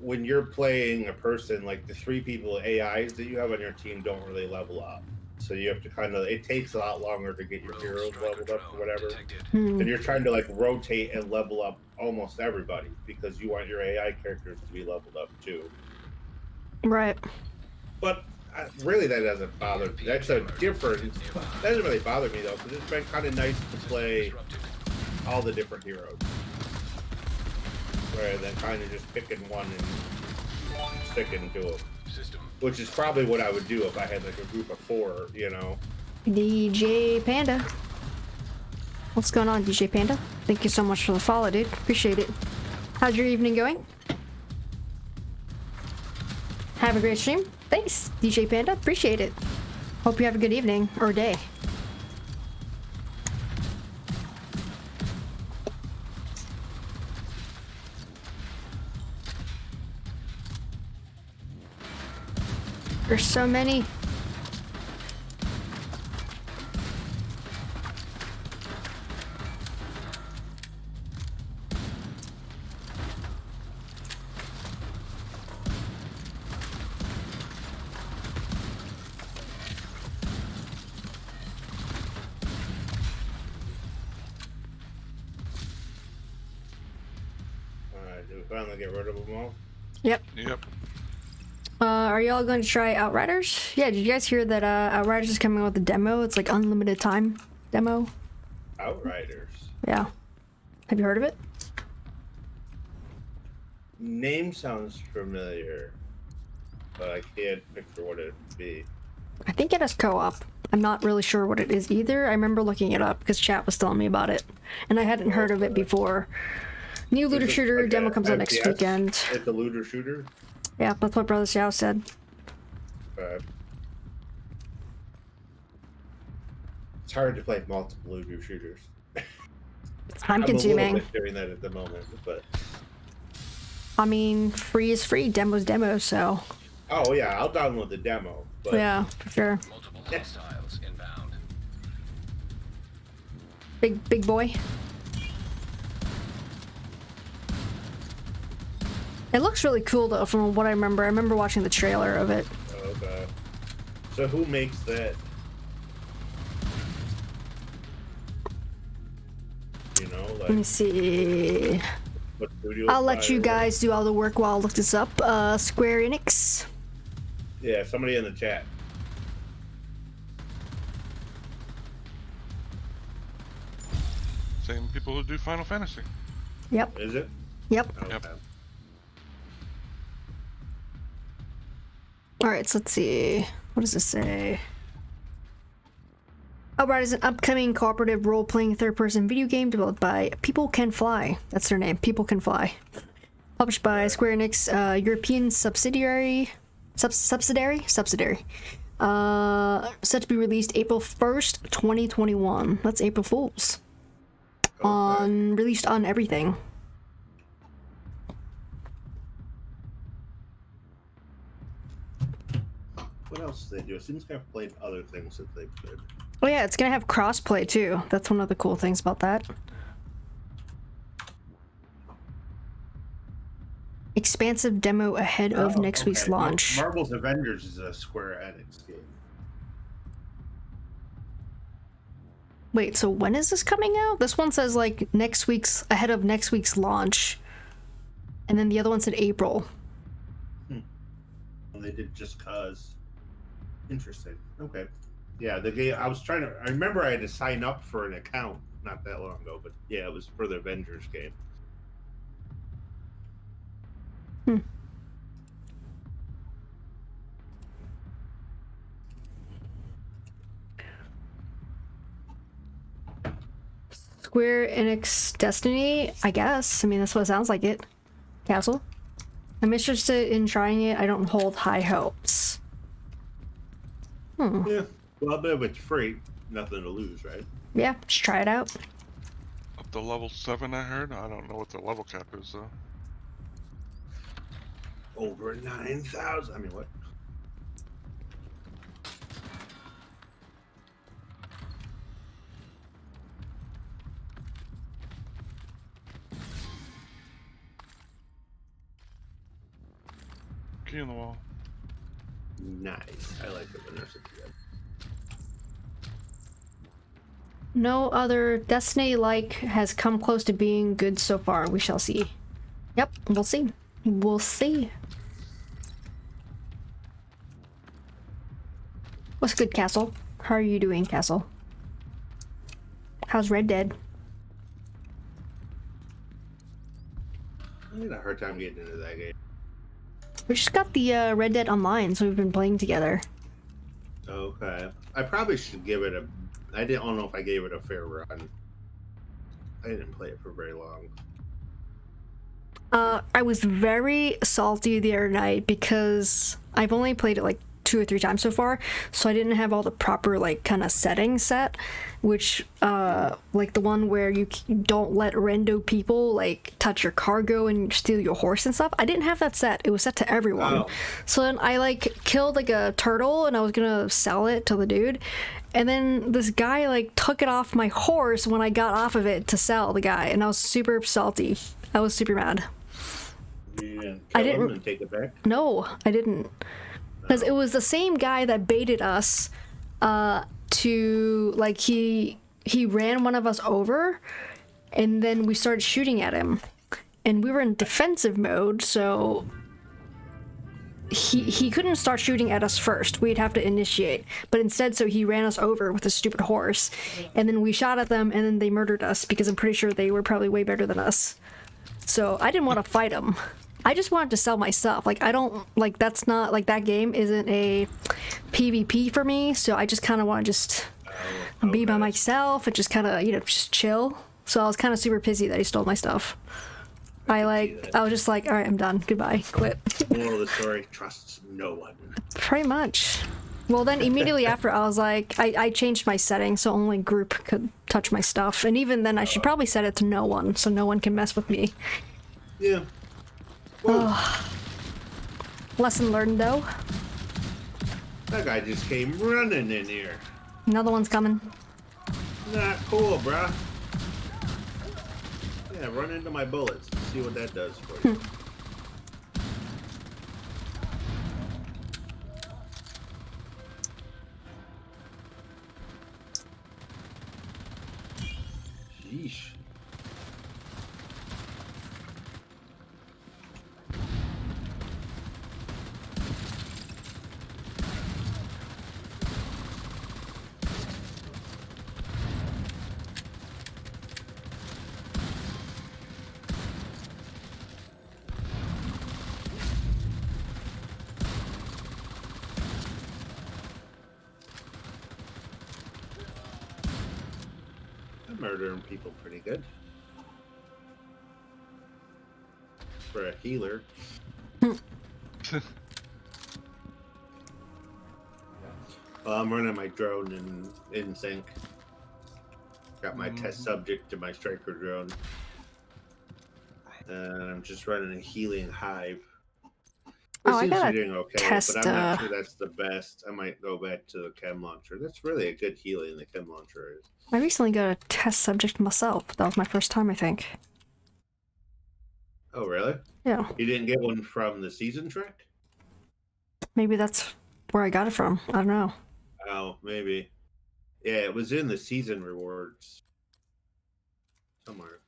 when you're playing a person, like the 3 people AIs that you have on your team don't really level up. So you have to kind of, it takes a lot longer to get your Rogue heroes striker leveled up or drone whatever. detected. Hmm. And you're trying to like rotate and level up almost everybody because you want your AI characters to be leveled up too. Right. But really, that doesn't bother me. That's a difference. That doesn't really bother me though, because it's been kind of nice to play Disrupted. all the different heroes rather than kind of just picking one and sticking to them. System. Which is probably what I would do if I had like a group of 4, you know. DJ Panda. What's going on, DJ Panda? Thank you so much for the follow, dude. Appreciate it. How's your evening going? Have a great stream. Thanks, DJ Panda. Appreciate it. Hope you have a good evening or day. There's so many. Alright, do we finally get rid of them all? Yep. Yep. Are y'all going to try Outriders? Yeah, did you guys hear that Outriders is coming with a demo? It's like unlimited time demo. Outriders. Yeah. Have you heard of it? Name sounds familiar, but I can't picture what it would be. I think it has co-op. I'm not really sure what it is either. I remember looking it up because chat was telling me about it, and I hadn't heard of it before. New looter Is it shooter like demo a comes out next FPS? weekend. It's a looter shooter. Yeah, that's what Brother Xiao said. It's hard to play multiple looter shooters. It's time I'm a consuming. little bit doing that at the moment, but I mean, free is free, demo's demo, so oh yeah, I'll download the demo. But yeah, for sure. Multiple hostiles inbound. Big boy. It looks really cool though, from what I remember. I remember watching the trailer of it. okay. So who makes that? You know, Let me like see. what studio? I'll let you or what? guys do all the work while I look this up. Square Enix. Yeah, somebody in the chat. Same people who do Final Fantasy. Yep. Is it? Yep. Okay. Yep. All right, so let's see. What does this say? Outright is an upcoming cooperative role-playing third-person video game developed by People Can Fly. That's their name, People Can Fly. Published by Square Enix, European subsidiary. Subsidiary. Set to be released April 1st, 2021. That's April Fools. Released on everything. What else did they do? It seems to have played other things that they could. Oh yeah, it's gonna have crossplay too. That's one of the cool things about that. Expansive demo ahead of next week's launch. Marvel's Avengers is a Square Enix game. Wait, so when is this coming out? This one says like ahead of next week's launch. And then the other one said April. Well, they did just cause. Interesting. Okay. Yeah, the game I remember I had to sign up for an account not that long ago, but yeah, it was for the Avengers game. Square Enix Destiny, I guess. I mean, that's what it sounds like it. Castle. I'm interested in trying it. I don't hold high hopes. Yeah. Well, but if it's free, nothing to lose, right? Yeah, just try it out. Up to level 7, I heard. I don't know what the level cap is though. Over 9,000. I mean, what? Key in the wall. Nice. I like it when there's a kid. No other Destiny-like has come close to being good so far. We shall see. Yep, we'll see. We'll see. What's good, Castle? How are you doing, Castle? How's Red Dead? I had a hard time getting into that game. We just got the Red Dead Online, so we've been playing together. Okay. I probably should give it a... I don't know if I gave it a fair run. I didn't play it for very long. I was very salty the other night because I've only played it like 2 or 3 times so far, so I didn't have all the proper like kind of settings set, which like the one where you don't let rando people like touch your cargo and steal your horse and stuff. I didn't have that set. It was set to everyone. Oh. So then I like killed like a turtle and I was gonna sell it to the dude, and then this guy like took it off my horse when I got off of it to sell the guy, and I was super salty. I was super mad. Yeah, I kill him didn't- and take it back. No, I didn't. Because it was the same guy that baited us to, like, he ran one of us over, and then we started shooting at him. And we were in defensive mode, so he couldn't start shooting at us first. We'd have to initiate. But instead, so he ran us over with a stupid horse, and then we shot at them, and then they murdered us, because I'm pretty sure they were probably way better than us. So I didn't want to fight him. I just wanted to sell my stuff. Like, I don't, like, that's not, like, that game isn't a PvP for me, so I just kind of want to just be by myself and just kind of, you know, just chill. So I was kind of super pissy that he stole my stuff. I was just like, all right, I'm done. Goodbye. Quit. Moral of the story, trusts no one. Pretty much. Well, then immediately after, I was like, I changed my settings so only group could touch my stuff. And even then, I should probably set it to no one, so no one can mess with me. Yeah. Lesson learned, though. That guy just came running in here. Another one's coming. Not cool, bruh. Yeah, run into my bullets. See what that does for you. murdering people pretty good. For a healer. I'm running my drone in sync. Got my test subject to my striker drone. And I'm just running a healing hive. It I seems to gotta be doing okay, test, but I'm not sure that's the best. I might go back to the chem launcher. That's really a good healing, the chem launcher is. I recently got a test subject myself. That was my first time, I think. Oh, really? Yeah. You didn't get one from the season trick? Maybe that's where I got it from. I don't know. Oh, maybe. Yeah, it was in the season rewards. Somewhere.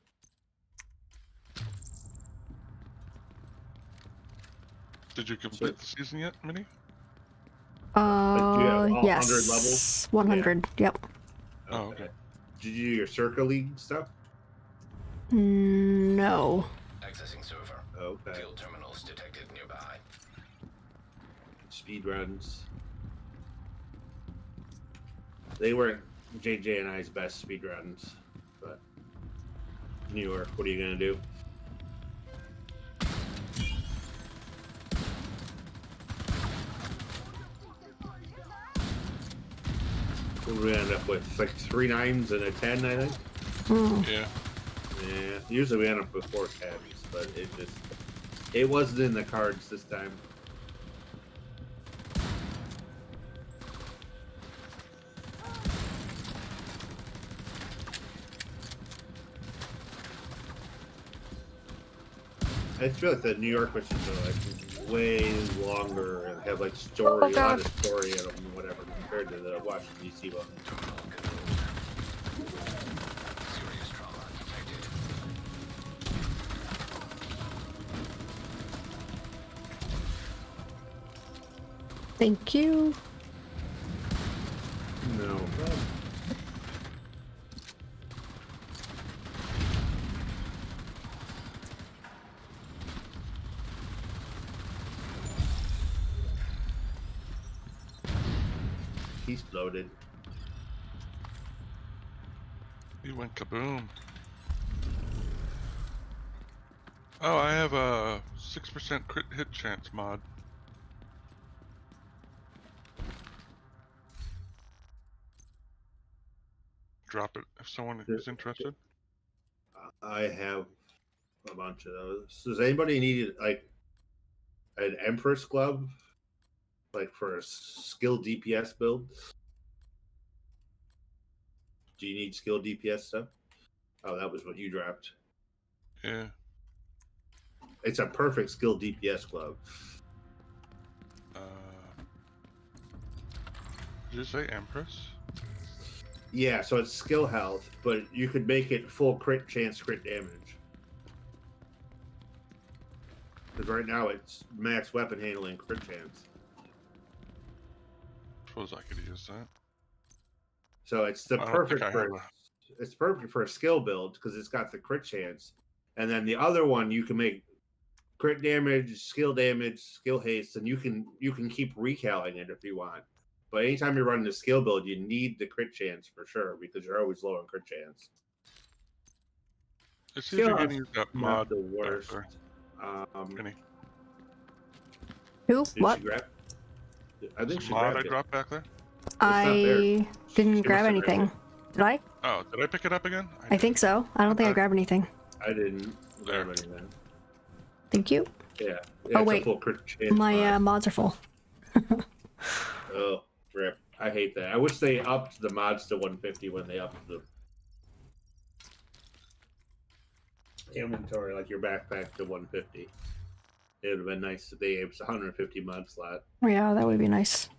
Did you complete the season yet, Minnie? Like, do you have all 100 yes. levels? 100, yep. Oh, okay. Did you do your Circle League stuff? No. Accessing server. Okay. Field terminals detected nearby. Speed runs. They weren't JJ and I's best speed runs, but New York, what are you gonna do? What did we end up with? Like 3 9s and a 10, I think. Yeah. Yeah. Usually we end up with 4 10s, but it wasn't in the cards this time. I feel like the New York missions are like way longer and have like story, a lot of story in them, and whatever, compared to the Washington DC one. Serious trauma detected. Thank you. No. He's bloated. He went kaboom. Oh, I have a 6% crit hit chance mod. Drop it if someone is interested. I have a bunch of those. Does anybody need like an Empress glove, like for a skill DPS build? Do you need skill DPS stuff? Oh, that was what you dropped. Yeah. It's a perfect skill DPS glove. Did you say Empress? Yeah, so it's skill health, but you could make it full crit chance, crit damage. Because right now it's max weapon handling, crit chance. Suppose I could use that. So it's the I don't perfect think I for have it's perfect for a skill build because it's got the crit chance, and then the other one you can make crit damage, skill haste, and you can keep recalling it if you want. But anytime you're running the skill build, you need the crit chance for sure because you're always low on crit chance. Let's see if you Skill can use health's that not mod. the back worst. there. Minnie. Who? Did What? she grab? I think Some she mod I grabbed it. dropped back there. not there. I didn't She grab must have grabbed anything. Did I? Oh, did I pick it up again? I think so. I don't think I grabbed anything. I didn't grab anything. Thank you. Yeah. Oh, It's wait. a full crit chance My mod. mods are full. Oh, rip. I hate that. I wish they upped the mods to 150 when they upped the inventory, like your backpack to 150. It would have been nice if they gave us a 150 mod slot. Yeah, that would be nice.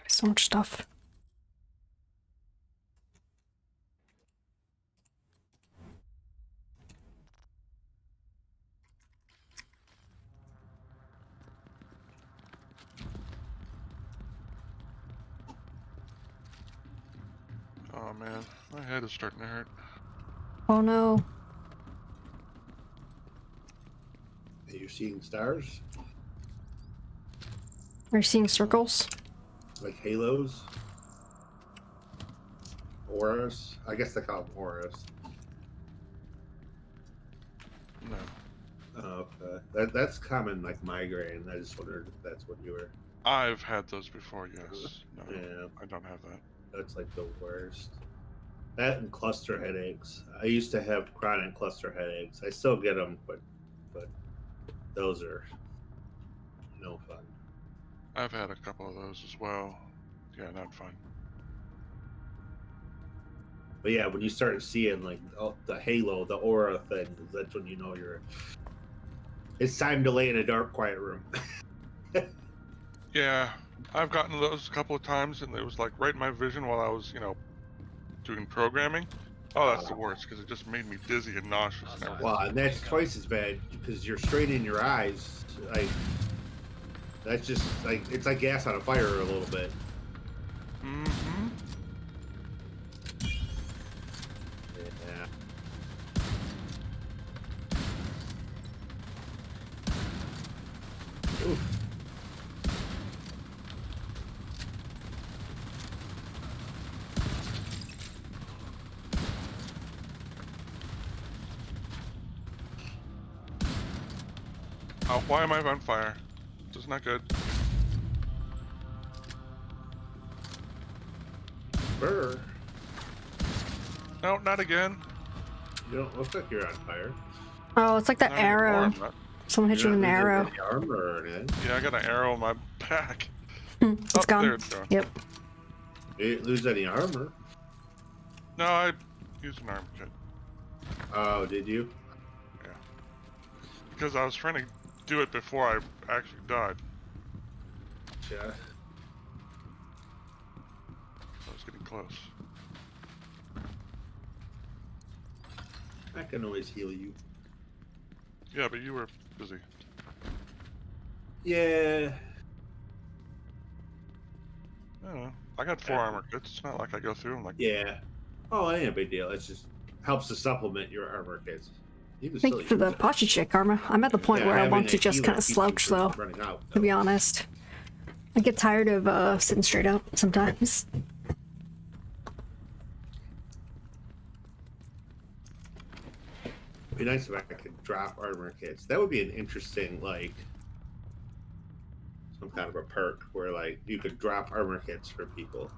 So much stuff. Oh man, my head is starting to hurt. Oh no. Are you seeing stars? Are you seeing circles? Like halos? auras? I guess they call them auras. No. Oh, okay. That's common, like migraine. I just wondered if that's what you were. I've had those before, yes. No, Yeah, I don't have that. that's like the worst. That and cluster headaches. I used to have chronic cluster headaches. I still get them, but those are no fun. I've had a couple of those as well. Yeah, not fun. But yeah, when you start seeing like the halo, the aura thing, that's when you know it's time to lay in a dark, quiet room. Yeah, I've gotten those a couple of times, and it was like right in my vision while I was, doing programming. Oh, that's the worst because it just made me dizzy and nauseous and everything. Well, and that's twice as bad because you're straining your eyes. Like that's just like it's like gas on a fire a little bit. Mm-hmm. Yeah. Oof. Oh, why am I on fire? This is not good. Burr. No, not again. You don't look like you're on fire. Oh, it's like that Not anymore, arrow. I'm not. Someone hit you You're with not an losing arrow. any armor or anything. Yeah, I got an arrow in my back. It's Oh, gone. there it's gone. Yep. You didn't lose any armor. No, I used an arm kit Oh, did you? because I was trying to do it before I actually died. Yeah. I was getting close. I can always heal you. Yeah, but you were busy. Yeah. I don't know. I got 4 armor kits. It's not like I go through them like. Yeah. Oh, it ain't a big deal. It just helps to supplement your armor kits. You can Thank still you for the use it. posture check, Karma. I'm at the point Yeah, where I having want to a just healer kind of keeps you slouch, from though, running out, to be though. honest. I get tired of sitting straight up sometimes. It'd be nice if I could drop armor kits. That would be an interesting, like, some kind of a perk where, like, you could drop armor kits for people.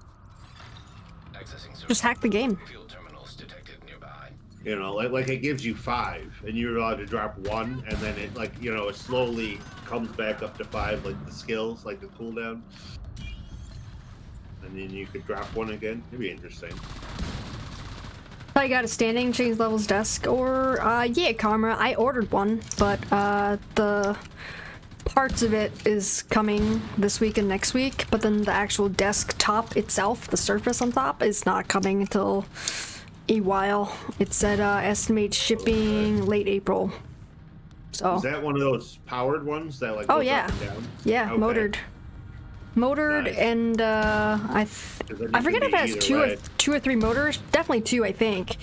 Accessing server. Just hack the game. Field terminals detected nearby. You know, like it gives you 5, and you're allowed to drop 1, and then it, like, it slowly comes back up to 5, like the skills, like the cooldown. And then you could drop 1 again. It'd be interesting. I got a standing change levels desk, or yeah, Karma. I ordered one, but the parts of it is coming this week and next week. But then the actual desktop itself, the surface on top, is not coming until a while. It said estimated shipping late April. So. Is that one of those powered ones that like? Oh goes yeah, up and down? yeah, Okay. motored, Nice. and I forget if it has two or three motors. Definitely 2, I think.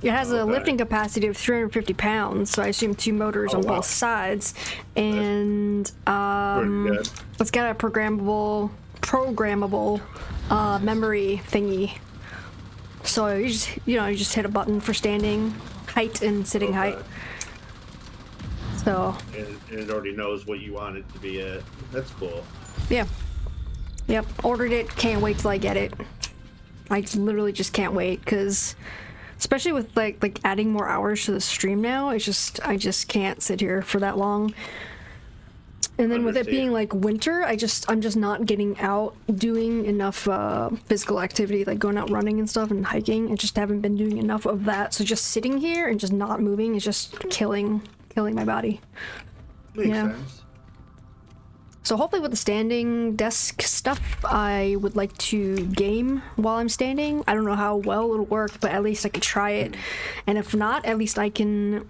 It has a Okay. lifting capacity of 350 pounds, so I assume 2 motors Oh, on wow. both sides, and Pretty good. it's got a programmable memory thingy. So you just hit a button for standing height and sitting Okay. height. So And it already knows what you want it to be at. That's cool. yeah. Yep, ordered it, can't wait till I get it. I literally just can't wait, because especially with like adding more hours to the stream now, I just can't sit here for that long. And then with it being like winter, I'm just not getting out doing enough physical activity, like going out running and stuff and hiking. I just haven't been doing enough of that. So just sitting here and just not moving is just killing my body. Makes Yeah. sense. So hopefully with the standing desk stuff, I would like to game while I'm standing. I don't know how well it'll work, but at least I could try it. And if not, at least I can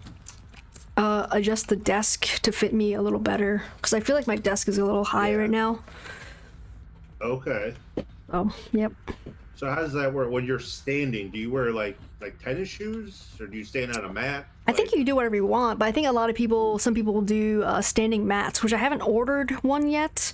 adjust the desk to fit me a little better. Because I feel like my desk is a little high Yeah. right now. Okay. Oh, yep. So how does that work? When you're standing, do you wear like tennis shoes, or do you stand on a mat? I think you can do whatever you want, but I think some people will do standing mats, which I haven't ordered one yet.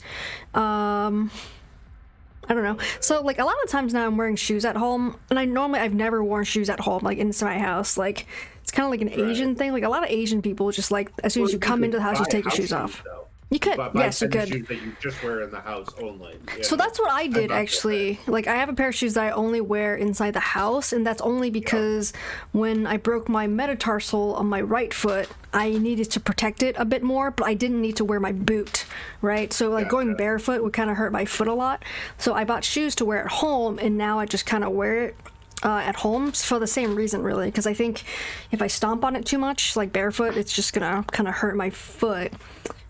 I don't know. So like a lot of times now I'm wearing shoes at home, and I've never worn shoes at home, like inside my house. Like it's kind of like an Asian thing. Like a lot of Asian people just like as soon as you come into the house, you take your shoes off. Though. You could, yes, you could. Shoes that you just wear in the house only. So that's what I did actually. Like I have a pair of shoes that I only wear inside the house, and that's only because when I broke my metatarsal on my right foot, I needed to protect it a bit more, but I didn't need to wear my boot, right? So like going barefoot would kind of hurt my foot a lot. So I bought shoes to wear at home, and now I just kind of wear it at home for the same reason, really, because I think if I stomp on it too much, like barefoot, it's just gonna kind of hurt my foot.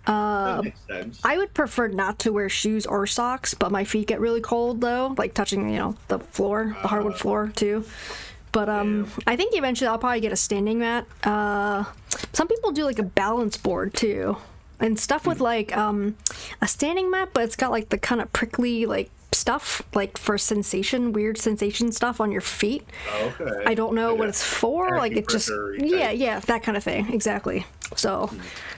That makes sense. I would prefer not to wear shoes or socks, but my feet get really cold though, like touching, the floor, the hardwood floor too. But I think eventually I'll probably get a standing mat. Some people do like a balance board too, and stuff with like a standing mat, but it's got like the kind of prickly like stuff, like for weird sensation stuff on your feet. Okay. I don't know what it's for. Like it just, yeah, that kind of thing. Exactly. So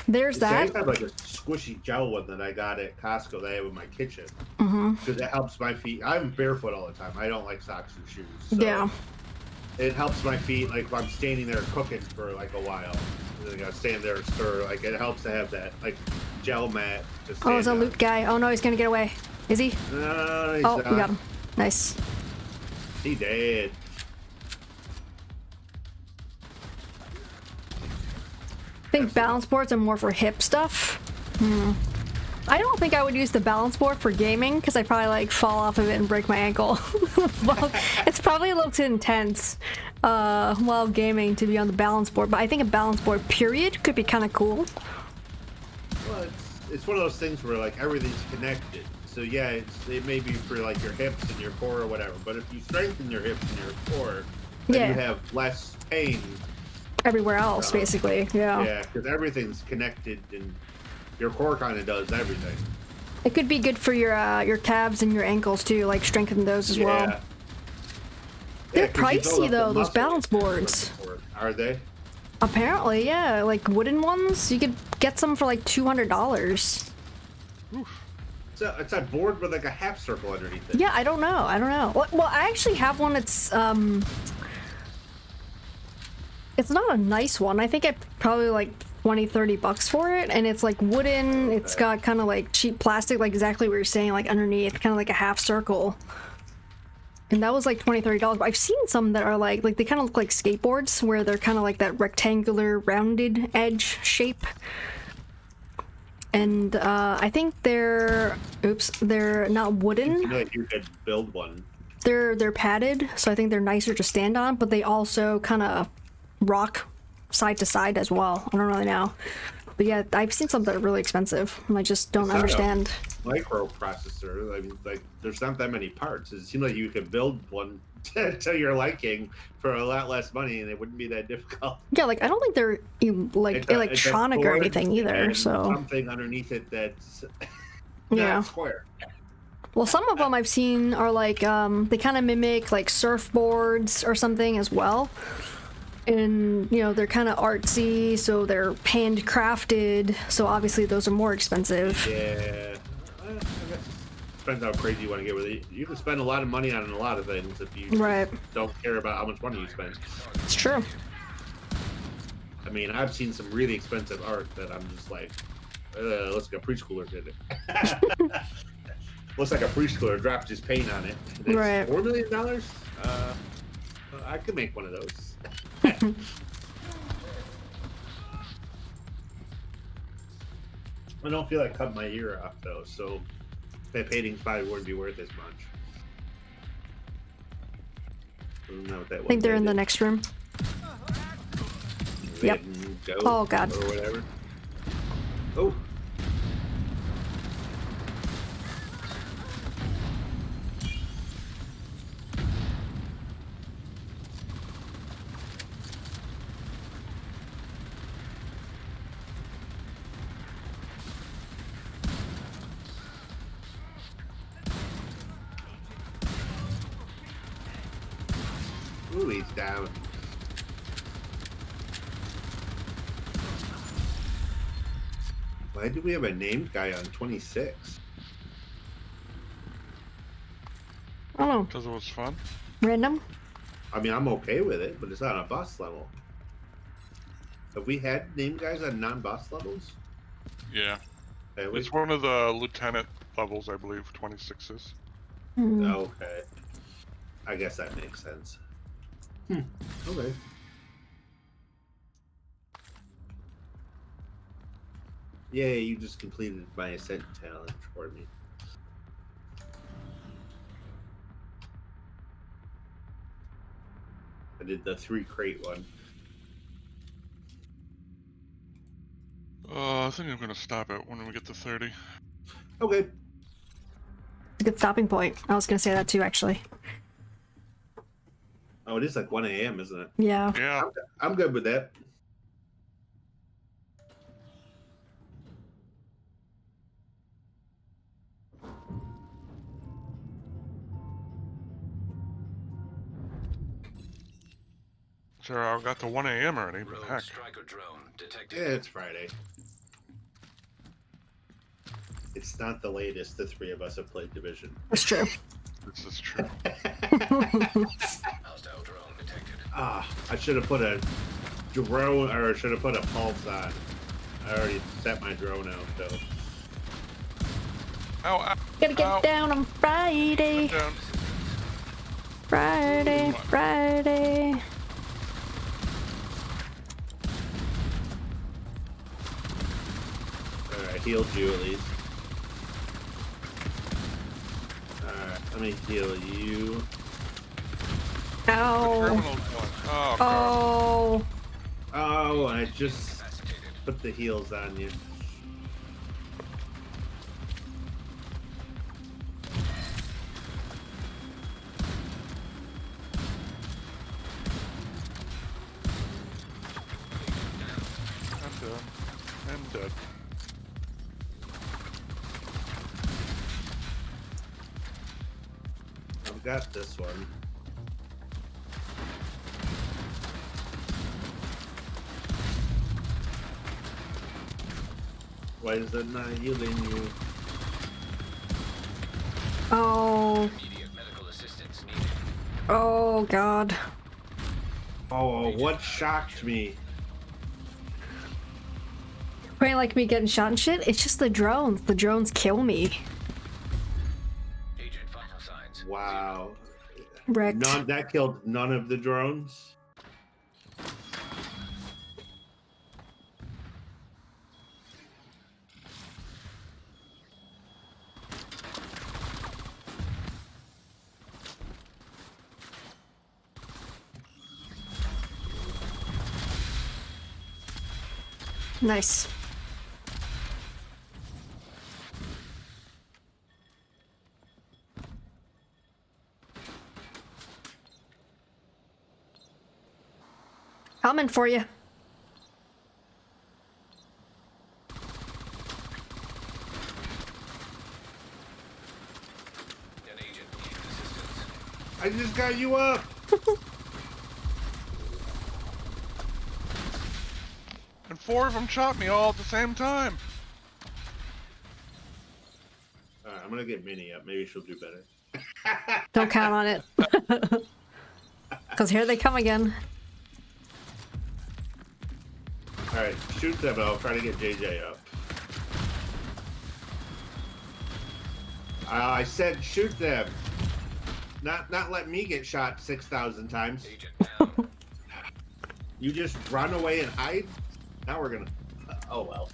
there's that. I have like a squishy gel one that I got at Costco that I have in my kitchen. Because it helps my feet. I'm barefoot all the time. I don't like socks and shoes. So Yeah. It helps my feet, like if I'm standing there cooking for like a while. I gotta stand there and stir. Like it helps to have that like gel mat. To stand It's a on. loot guy. Oh no, he's gonna get away. Is he? No, he's Oh, not. we got him. Nice. He dead. I think balance boards are more for hip stuff. I don't think I would use the balance board for gaming because I'd probably like fall off of it and break my ankle. Well, it's probably a little too intense while gaming to be on the balance board, but I think a balance board period could be kind of cool. Well, it's one of those things where like everything's connected. So yeah, it may be for like your hips and your core or whatever. But if you strengthen your hips and your core, then you have less pain everywhere else, basically. Yeah, because everything's connected, and your core kind of does everything. It could be good for your calves and your ankles too, like strengthen those as well. They're 'cause you build pricey up though, the those muscle balance for boards. support. Are they? Apparently, yeah, like wooden ones. You could get some for like $200. So it's a board with like a half circle underneath it. Yeah, I don't know. Well, I actually have one. It's not a nice one. I think I probably like $20-30 for it, and it's like wooden. It's got kind of like cheap plastic, like exactly what you're saying, like underneath, kind of like a half circle. And that was like $20-30. But I've seen some that are like they kind of look like skateboards, where they're kind of like that rectangular, rounded edge shape. And I think they're not wooden. You know, like you could build one. They're padded, so I think they're nicer to stand on, but they also kind of rock side to side as well. I don't really know. But yeah, I've seen some that are really expensive, and I just don't understand. Microprocessor, I mean, like there's not that many parts. It seems like you could build one to your liking for a lot less money, and it wouldn't be that difficult. Yeah, like I don't think they're like electronic or anything either. So something underneath it that's not square. Well, some of them I've seen are like they kind of mimic like surfboards or something as well. And they're kind of artsy, so they're handcrafted, so obviously those are more expensive. Yeah, I guess it depends how crazy you want to get with it. You can spend a lot of money on a lot of things if you don't care about how much money you spend. It's true. I mean, I've seen some really expensive art that I'm just like, looks like a preschooler did it. Looks like a preschooler dropped his paint on it. It's $4 million? I could make one of those. I don't feel like cutting my ear off though, so that painting probably wouldn't be worth as much. I don't know what that I think they're in the next room. Yep. Oh god. Or whatever. Oh. Ooh, he's down. Why do we have a named guy on 26? don't know. Because it was fun. Random? I mean, I'm okay with it, but it's not a boss level. Have we had name guys on non-boss levels? Yeah. Have we? It's one of the lieutenant levels, I believe, 26s. Hmm. Okay. I guess that makes sense. Okay. Yay, you just completed my Ascent challenge for me. I did the 3 crate one. I think I'm gonna stop it when we get to 30. Okay. It's a good stopping point. I was gonna say that too, actually. Oh, it is like 1 a.m., isn't it? Yeah. Yeah. I'm good with that. Sure, I got to 1 a.m. already, but Rogue heck. striker drone detected. Yeah, it's Friday. It's not the latest the 3 of us have played Division. That's true. This is true. Hostile drone detected. I should have put a drone, or should have put a pulse on. I already set my drone out, though. Ow, ow, Gotta get ow. down on Friday. Down. Friday, Ooh. Friday. Alright, I healed you at least. Alright, let me heal you. The Ow. terminal's going. Oh, God. Oh. Oh, and I just Incapacitated. put the heals on you. I'm done. I'm dead. I've got this one. Why is it not healing you? Oh. Immediate medical assistance needed. Oh, God. Oh, what shocked me? Ain't like me getting shot and shit. It's just the drones. The drones kill me. Agent vital signs. Wow. Wrecked. That killed none of the drones? Nice. Coming for you. An agent needs assistance. I just got you up! And 4 of them shot me all at the same time. Alright, I'm gonna get Minnie up. Maybe she'll do better. Don't count on it. Because here they come again. Alright, shoot them. I'll try to get JJ up. I said shoot them. Not let me get shot 6,000 times. Agent down. You just run away and hide? Now we're gonna... Oh, well.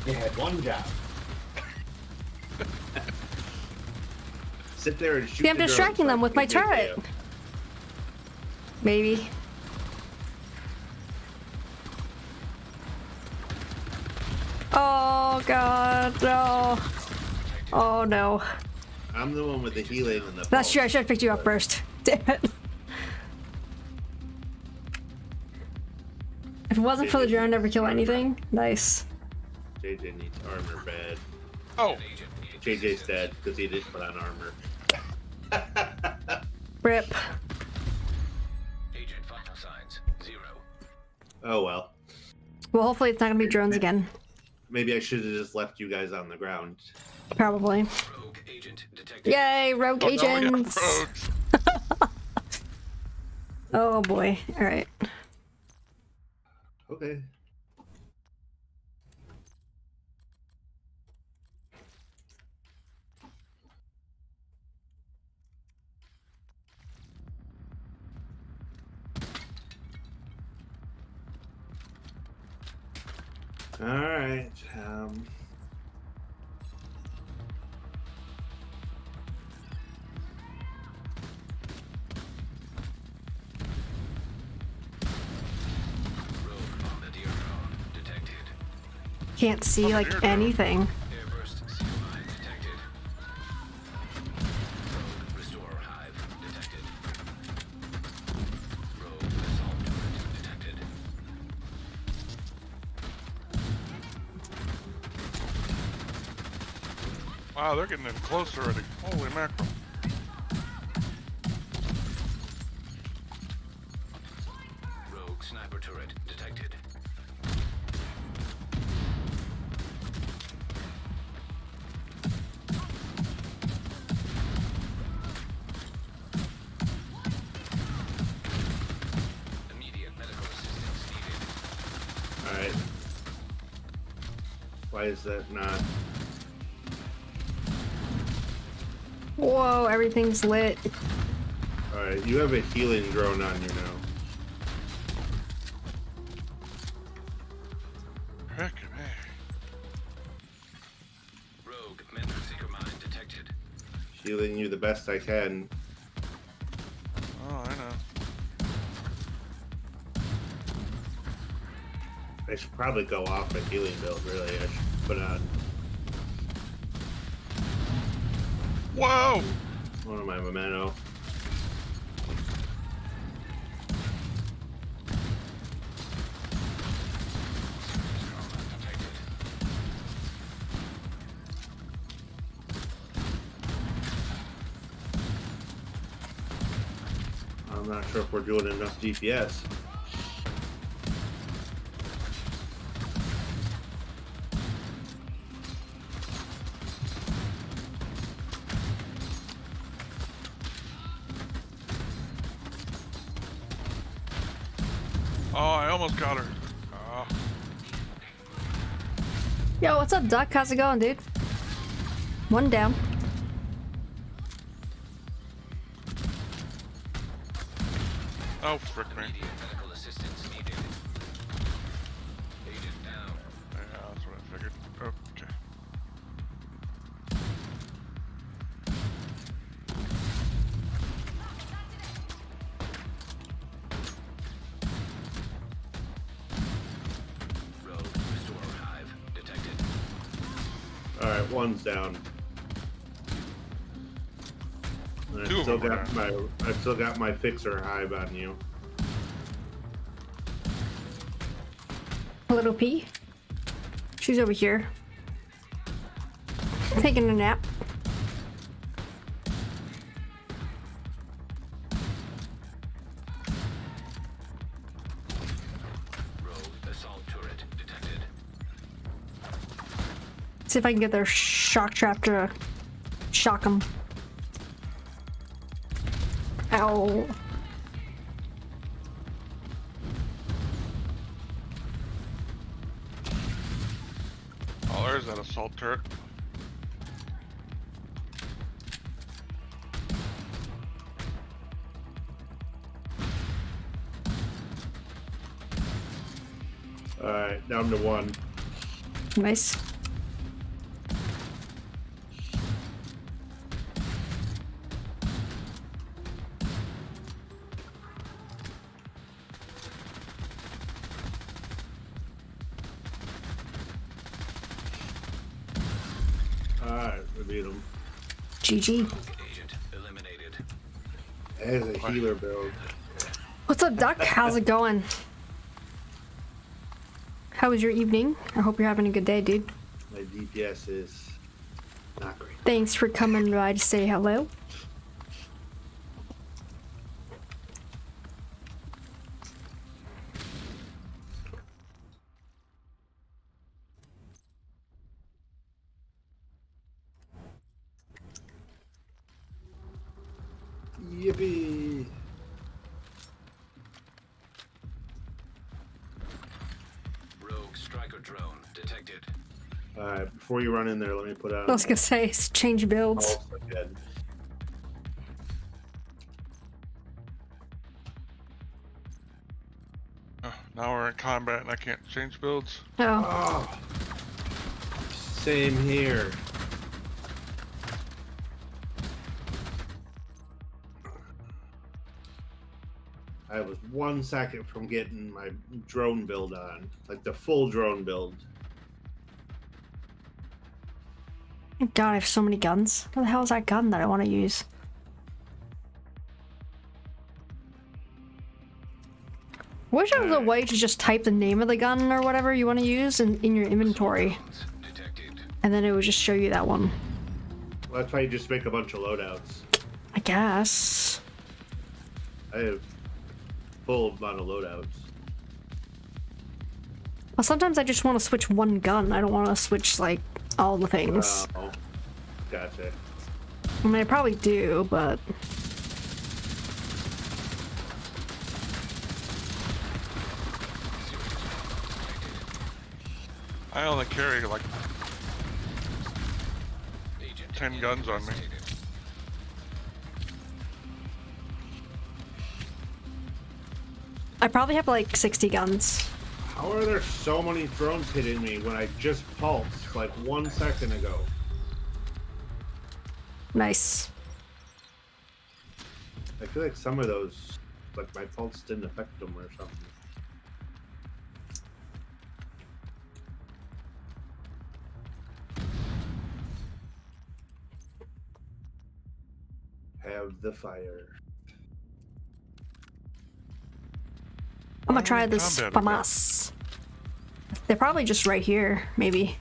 You had one job. Sit there and shoot See, I'm the drones distracting them like with my you did turret. there. Maybe. Oh, God. No. Oh, no. I'm the one with the healing and the... That's true. I pulse. should have picked you up first. Damn it. If it wasn't for the drone, I'd never kill anything. Nice. JJ needs armor bad. Oh, Agent needs JJ's dead because he didn't put on armor. Rip. Agent vital signs 0. Oh, well. Well, hopefully it's not gonna be drones again. Maybe I should have just left you guys on the ground. Probably. Rogue agent detected. Yay, rogue Oh, no, yeah, agents! rogues. Oh boy. Alright. Okay. All right. Rogue bombardier drone detected. Can't see like Bombardier drone. anything. Airburst seal mine detected. Rogue restore hive detected. Rogue assault turret detected. Wow, they're getting in close already. Holy mackerel. Rogue sniper turret detected. Immediate medical assistance needed. All right. Why is that not? Whoa, everything's lit. All right. You have a healing drone on you now. Heck, man. Rogue mental seeker mine detected. Healing you the best I can. Oh, I know. I should probably go off a healing build. Really, I should put on Whoa! one of my memento. I'm not sure if we're doing enough DPS. Oh, I almost got her. Oh, Yo, what's up, Duck? How's it going, dude? One down. oh frick me. Immediate medical assistance needed. Agent down. Yeah, that's what I figured. Okay. Rogue restore hive detected. All right, one's down. And Two of them are down. I still got my fixer hive on you. A little P. She's over here. Taking a nap. Rogue assault turret detected. See if I can get their shock trap to shock them. Ow. Oh, there's that assault turret. All right, down to one. Nice. All right, we beat him. GG. Agent eliminated. As a healer build. What's up, Duck? How's it going? How was your evening? I hope you're having a good day, dude. My DPS is not great. Thanks for coming by to say hello. Yippee! Rogue striker drone detected. Alright, before you run in there, let me put on. I was gonna say, change builds. pulse again. Now we're in combat and I can't change builds. Oh, Oh, same here. I was 1 second from getting my drone build on, like the full drone build. God, I have so many guns. What the hell is that gun that I want to use? Wish there was a way to just type the name of the gun or whatever you want to use in your inventory, Drones detected. and then it would just show you that one. Well, that's why you just make a bunch of loadouts. I guess. I have full amount of loadouts. Well, sometimes I just want to switch one gun. I don't want to switch, like, all the things. Oh, gotcha. I mean, I probably do, but... I only carry like Agent 10 guns on me. incapacitated. I probably have, like, 60 guns. How are there so many drones hitting me when I just pulsed like 1 second ago? Nice. I feel like some of those, like my pulse didn't affect them or something. Have the fire. I'm gonna Why are try we in this combat again? FAMAS. They're probably just right here, maybe.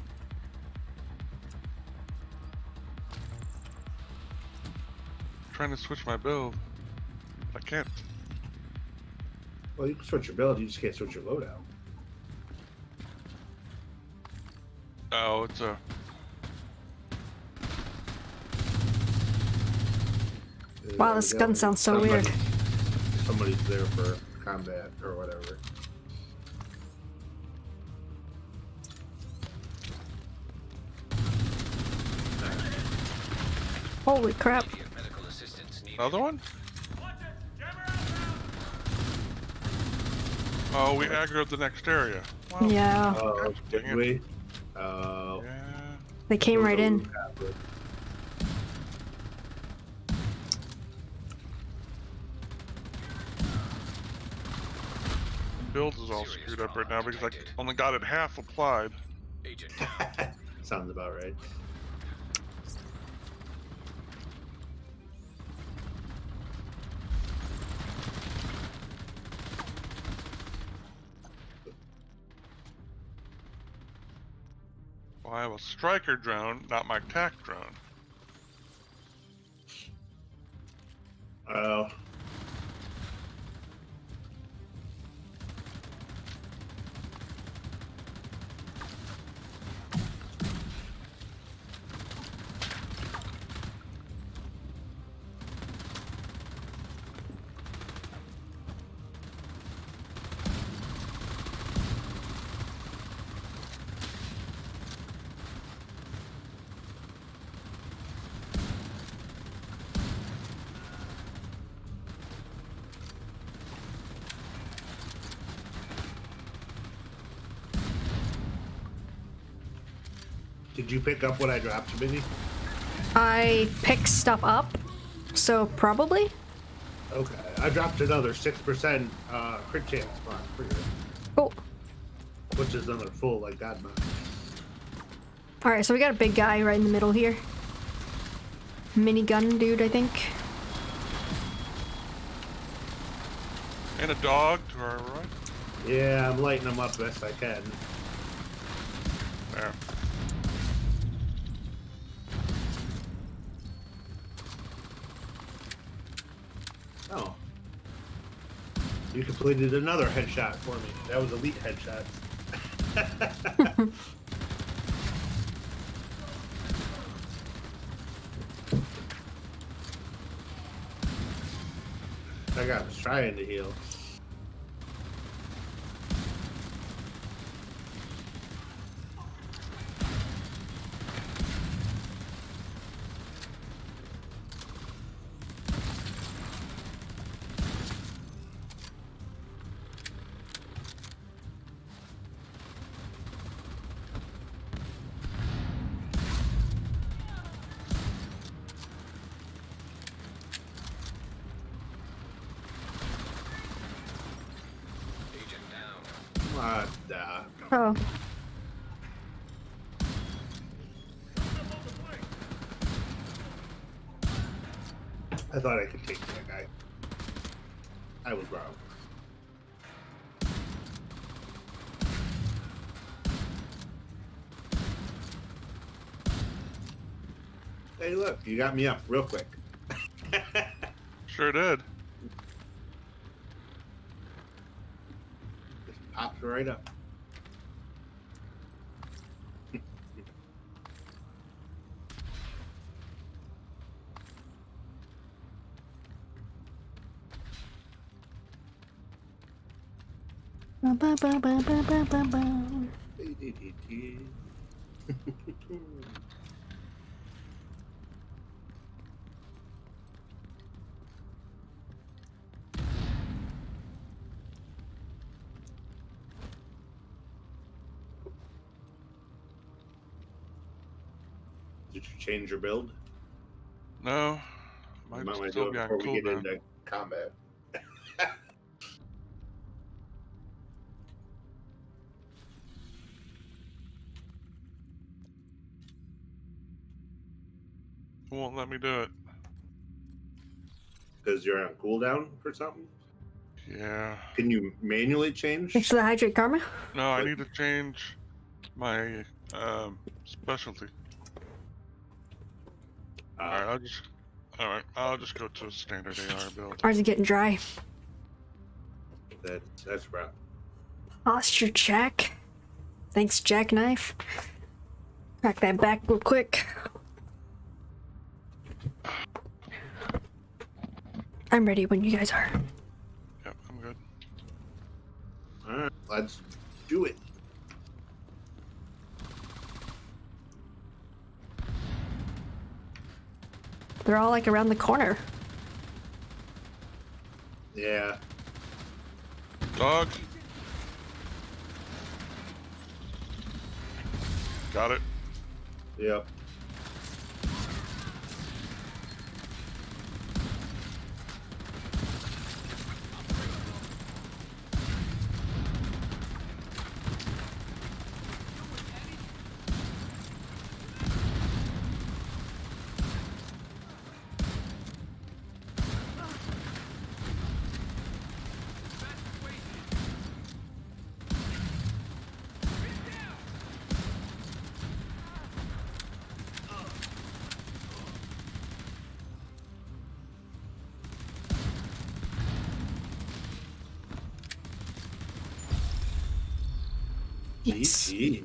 Trying to switch my build. I can't. Well, you can switch your build, you just can't switch your loadout. Oh, it's a. Wow, this gun sounds so weird. Somebody's there for combat or whatever. Holy crap. Immediate medical assistance needed. Another one? Oh, we aggroed the next area. Wow. Yeah, Oh, dang did it. we? Oh. Yeah. they came right in. Build is all Serious screwed up right trauma now because I detected. only got it half applied. Agent down. Sounds about right. Well, I have a striker drone, not my TAC drone. Oh. Did you pick up what I dropped, Minnie? I pick stuff up, so probably. Okay. I dropped another 6% crit chance spot for you, Cool. which is another full, like God mode. Alright, so we got a big guy right in the middle here. Minigun dude, I think. And a dog to our right. Yeah, I'm lighting them up best I can. There. Oh. You completed another headshot for me. That was elite headshot. I was trying to heal. Agent down. What the? Oh. I thought I could take that guy. I was wrong. Hey, look, you got me up real quick. Sure did. Just popped right up. Ba, ba, ba, ba, ba, ba, ba, ba. Did you change your build? No. You Might might want to do still it be on before we get cooldown. into combat. It won't let me do it. Because you're on cooldown for something? Yeah. Can you manually change? Thanks for the hydrate, Karma. No, I need to change my specialty. Alright, I'll just go to a standard AR build. Ours is getting dry. That's rough. Posture check. Thanks, Jackknife. Crack that back real quick. I'm ready when you guys are. Yep, I'm good. Alright, let's do it. They're all like around the corner. Yeah. Dog. Got it. Yep. Yes. GG.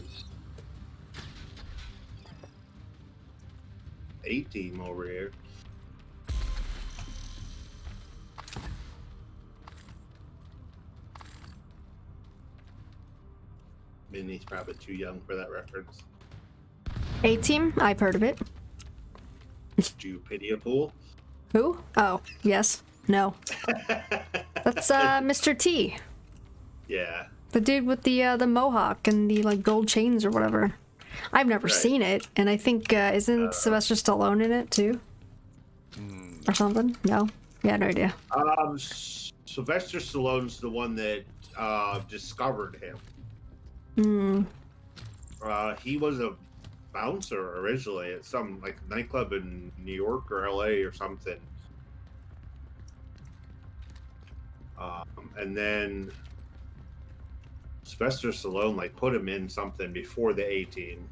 8 team over here. Minnie's probably too young for that reference. A-Team? I've heard of it. Do you pity a pool? Who? Oh, yes. No. That's Mr. T. Yeah. The dude with the mohawk and the like gold chains or whatever. I've never Right. seen it, and I think isn't Sylvester Stallone in it too, or something? No, yeah, no idea. Sylvester Stallone's the one that discovered him. He was a bouncer originally at some like nightclub in New York or LA or something. And then Sylvester Stallone like put him in something before the A-Team.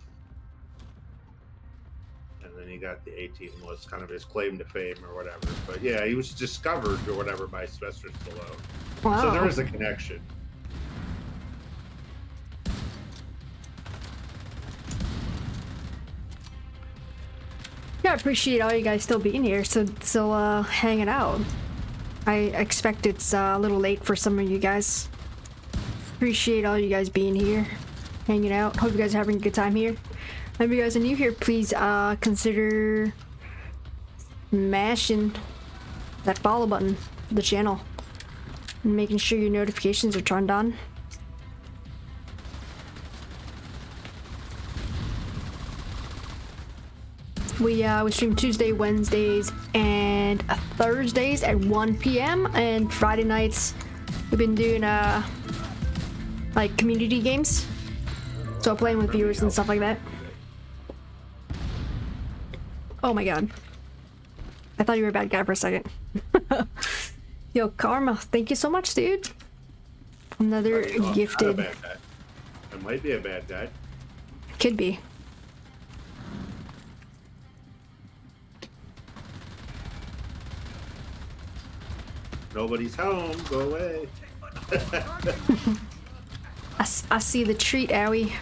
And then he got the A-Team was kind of his claim to fame or whatever. But yeah, he was discovered or whatever by Sylvester Stallone. Wow. So there is a connection. Yeah, I appreciate all you guys still being here, still hanging out. I expect it's a little late for some of you guys. Appreciate all you guys being here, hanging out. Hope you guys are having a good time here. If you guys are new here, please consider mashing that follow button for the channel and making sure your notifications are turned on. We stream Tuesday, Wednesdays, and Thursdays at 1 p.m. and Friday nights we've been doing like community games, so playing with viewers and stuff like that. Oh my god, I thought you were a bad guy for a second. Yo, Karma, thank you so much, dude. Another gifted. I'm not a bad guy. I might be a bad guy. Could be. Nobody's home. Go away. I see the treat, Owie.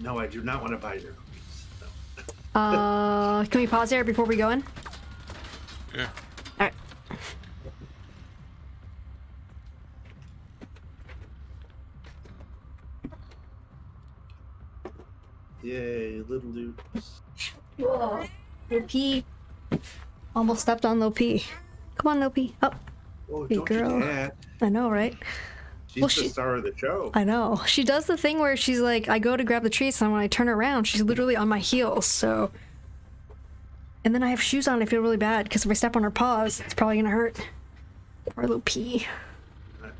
No, I do not want to buy your cookies. No. Can we pause there before we go in? Yeah. Alright. Yay, little dudes. Whoa. Lil P. Almost stepped on Lil P. Come on, Lil P. Oh, Oh, hey, don't girl. do that. I know, right? She's Well, the star of the show. I know. She does the thing where she's like, I go to grab the treats, and when I turn around, she's literally on my heels, so... And then I have shoes on, I feel really bad, because if I step on her paws, it's probably gonna hurt. Poor Lil P.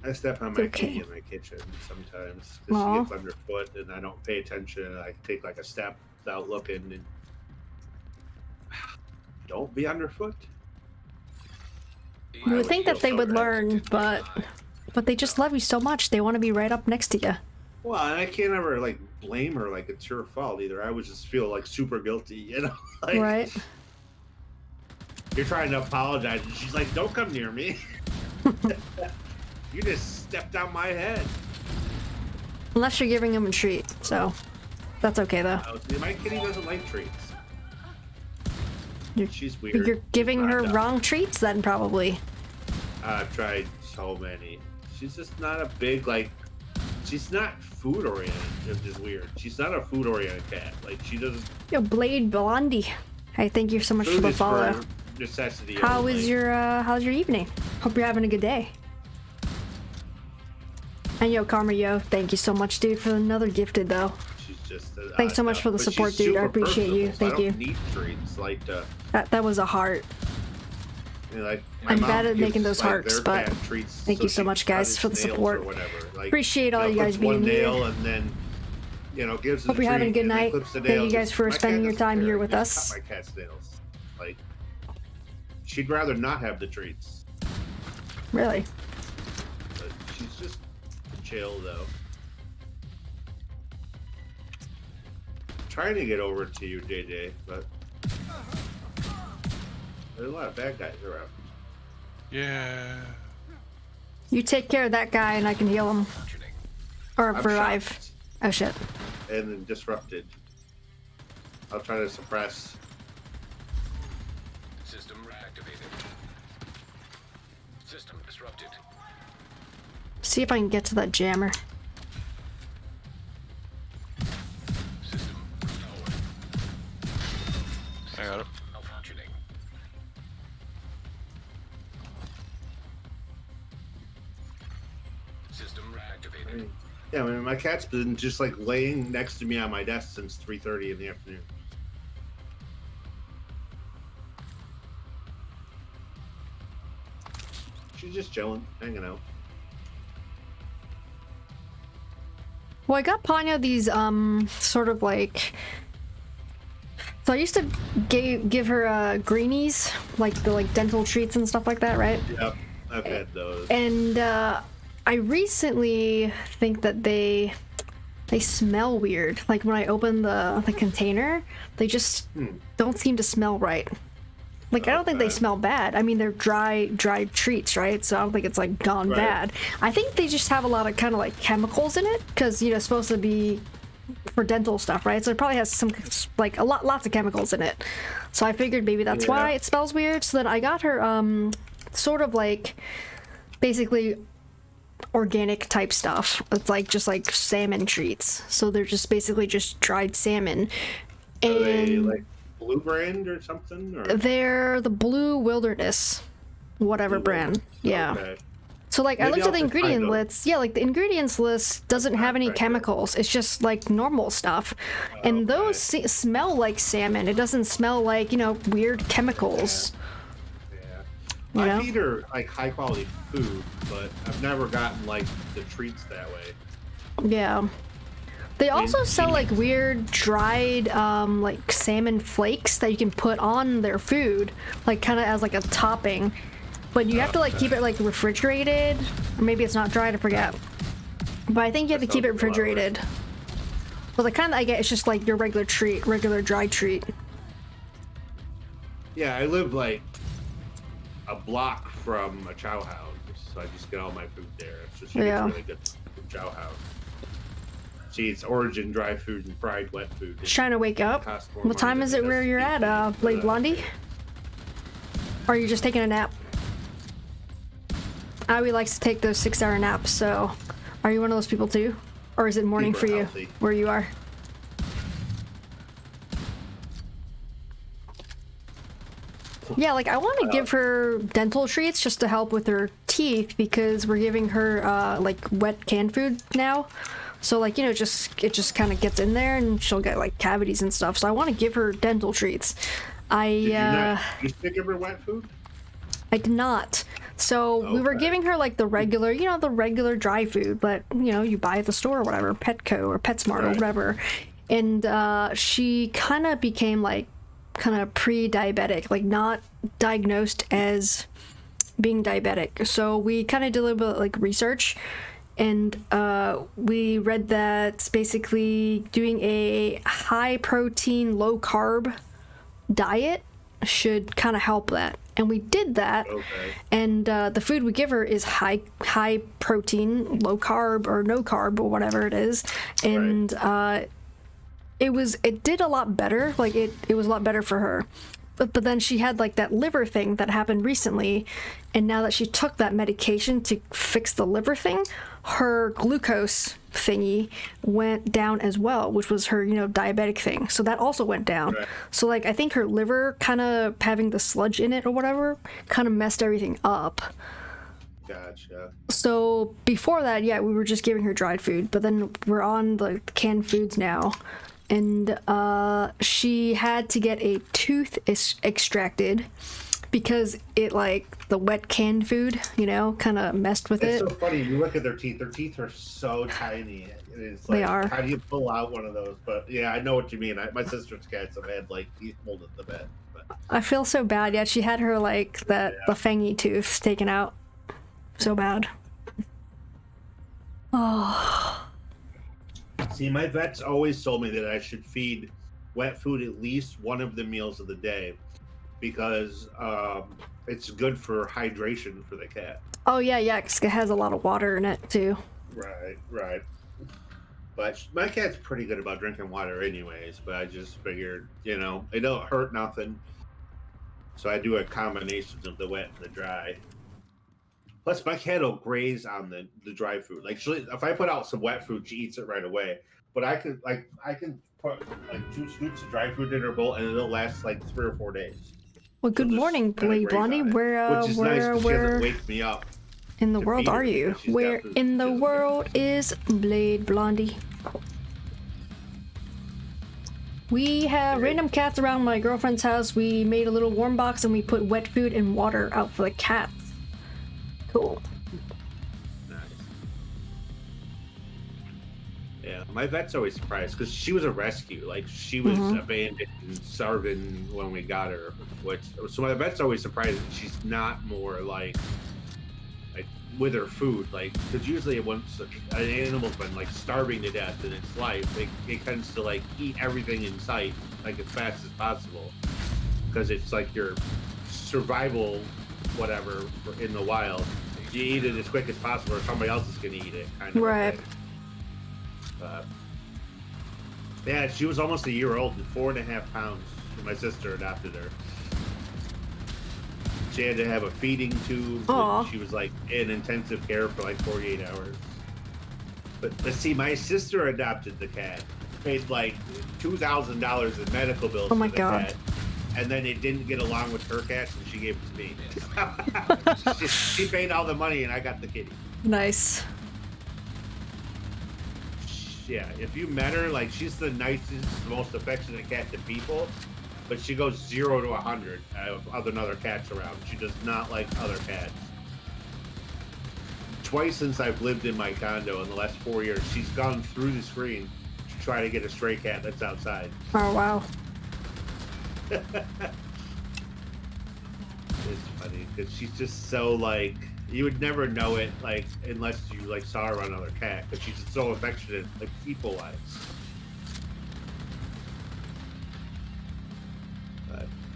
I step on my Okay. kitty in my kitchen sometimes because Aw. she gets underfoot and I don't pay attention and I take like a step without looking and don't be underfoot. You would think that they would learn, but they just love you so much, they want to be right up next to you. Well, and I can't ever like blame her like it's her fault either. I would just feel like super guilty, you know? Like, Right? You're trying to apologize and she's like, "Don't come near me." You just stepped on my head. Unless you're giving him a treat, so that's okay though. See, my kitty doesn't like treats. You're- She's weird. You're giving She's her not wrong treats then, probably. I've tried so many. She's just not a big like. She's not food oriented, which is weird. She's not a food oriented cat. Like she doesn't. Yo, Blade Blondie. Hey, thank you so much for Food the is follow. for necessity. How only. was your how's your evening? Hope you're having a good day. And yo, Karma, yo, thank you so much, dude, for another gifted though. She's just. Thanks so much for the but support, she's dude. I super appreciate you. personable, so Thank I don't need treats like That was a heart. you know, like. my I'm mom bad at gives, making those like, hearts, their but cat treats thank you so she much, can guys, cut for the its nails support. or whatever. Like, Appreciate all you guys puts one being here. nail and then. Gives Hope the you're having a treat good and then night. clips the Thank you nail. guys for My cat spending your doesn't time care. here I with just us. cut my cat's nails. Like, she'd rather not have the treats. Really? But she's just chill though. Trying to get over to you, JJ, but there's a lot of bad guys around. Yeah. You take care of that guy and I can heal him. Or I'm revive. shocked Oh shit. and then disrupted. I'll try to suppress. System reactivated. System disrupted. See if I can get to that jammer. System restored. I got it. Malfunctioning. System reactivated. Yeah, I mean, my cat's been just like laying next to me on my desk since 3:30 in the afternoon. She's just chilling, hanging out. Well, I got Panya these sort of like. So I used to give her greenies, like the dental treats and stuff like that, right? Yep, I've had those. And I recently think that they smell weird. Like when I open the container, they just don't seem to smell right. Like I don't think they Okay. smell bad. I mean, they're dry treats, right? So I don't think it's like gone Right. bad. I think they just have a lot of kind of like chemicals in it because it's supposed to be for dental stuff, right? So it probably has some like lots of chemicals in it. So I figured maybe that's why Yeah. it smells weird. So then I got her sort of like basically organic type stuff. It's like just like salmon treats. So they're just basically just dried salmon. Are they And like Blue Brand or something? Or they're the Blue Wilderness, whatever Blue brand. Yeah. Okay. So like I Maybe looked at I'll the just find ingredient those. list. Yeah, like the ingredients list doesn't have any Right there. chemicals. It's just like normal stuff. And those smell like salmon. It doesn't smell like, weird chemicals. Yeah. You know? I feed her like high quality food, but I've never gotten like the treats that way. Yeah. They also she sell like makes- weird dried like salmon flakes that you can put on their food, like kind of as like a topping. But you have to like keep it like refrigerated, or maybe it's not dried, I forget. But I think you have to That keep it sounds a lot worse. refrigerated. But the kind that I get is just like your regular treat, regular dry treat. Yeah, I live like a block from a chow house, so I just get all my food there. So she Yeah. gets really good from chow house. She eats origin dry food and fried wet food. Just trying to wake up. Costs more What money time than is it it does where to you're feed at, me, but, Blade Blondie? Or are you just taking a nap? Aoi likes to take those 6-hour naps, so are you one of those people too? Or is it morning Super for you, healthy. where you are? Yeah, like I want to give her dental treats just to help with her teeth because we're giving her like wet canned food now. So like, it just kind of gets in there and she'll get like cavities and stuff. So I want to give her dental treats. Did you not used to give her wet food? I did not. So we were Okay. giving her like the regular, the regular dry food, but you buy at the store or whatever, Petco or PetSmart or Right. whatever. And she kind of became like kind of pre-diabetic, like not diagnosed as being diabetic. So we kind of did a little bit like research, and we read that basically doing a high protein, low carb diet should kind of help that. And we did that. Okay. And the food we give her is high protein, low carb or no carb or whatever it is. And it did a lot better. Like it was a lot better for her. But then she had like that liver thing that happened recently, and now that she took that medication to fix the liver thing, her glucose thingy went down as well, which was her, diabetic thing. So that also went down. Right. So like I think her liver kind of having the sludge in it or whatever kind of messed everything up. Gotcha. So before that, yeah, we were just giving her dried food, but then we're on the canned foods now. And she had to get a tooth extracted because it like the wet canned food, kind of messed with It's it. so funny. You look at their teeth. Their teeth are so tiny. It's They like, are. how do you pull out one of those? But yeah, I know what you mean. My sister's cats have had like teeth pulled at the bed. But I feel so bad. Yeah, she had her like the fangy tooth taken out. So bad. Oh. see, my vet's always told me that I should feed wet food at least one of the meals of the day because it's good for hydration for the cat. Oh yeah, 'cause it has a lot of water in it too. Right. But my cat's pretty good about drinking water anyways, but I just figured, it don't hurt nothing. So I do a combination of the wet and the dry. Plus, my cat will graze on the dry food. Like, if I put out some wet food, she eats it right away. But I can put like 2 scoops of dry food in her bowl, and it'll last like 3 or 4 days. Well, good She'll just morning, kinda Blade graze Blondie. on it, Where which is nice 'cause she where doesn't wake me up. in the to world feed her are you? because she's got Where food. in She the doesn't world is Blade Blondie? We have random cats around my girlfriend's house. We made a little warm box and we put wet food and water out for the cats. Cool. Nice. Yeah, my vet's always surprised because she was a rescue. Like, she was abandoned and starving when we got her. So my vet's always surprised that she's not more like with her food. Like, because usually once an animal's been like starving to death in its life, it tends to like eat everything in sight like as fast as possible because it's like your survival whatever in the wild. You eat it as quick as possible or somebody else is going to eat it, kind of. Right. Yeah, she was almost a year old and 4.5 pounds when my sister adopted her. She had to have a feeding tube. Aw. She was like in intensive care for like 48 hours. But see, my sister adopted the cat. Paid like $2,000 in medical bills Oh my for the God. cat. And then it didn't get along with her cat, so she gave it to me. she paid all the money, and I got the kitty. Nice. Yeah, if you met her, like she's the nicest, most affectionate cat to people, but she goes 0 to 100 of other cats around. She does not like other cats. Twice since I've lived in my condo in the last 4 years, she's gone through the screen to try to get a stray cat that's outside. Oh, wow. It's funny because she's just so like you would never know it like unless you like saw her around another cat, but she's just so affectionate like people wise.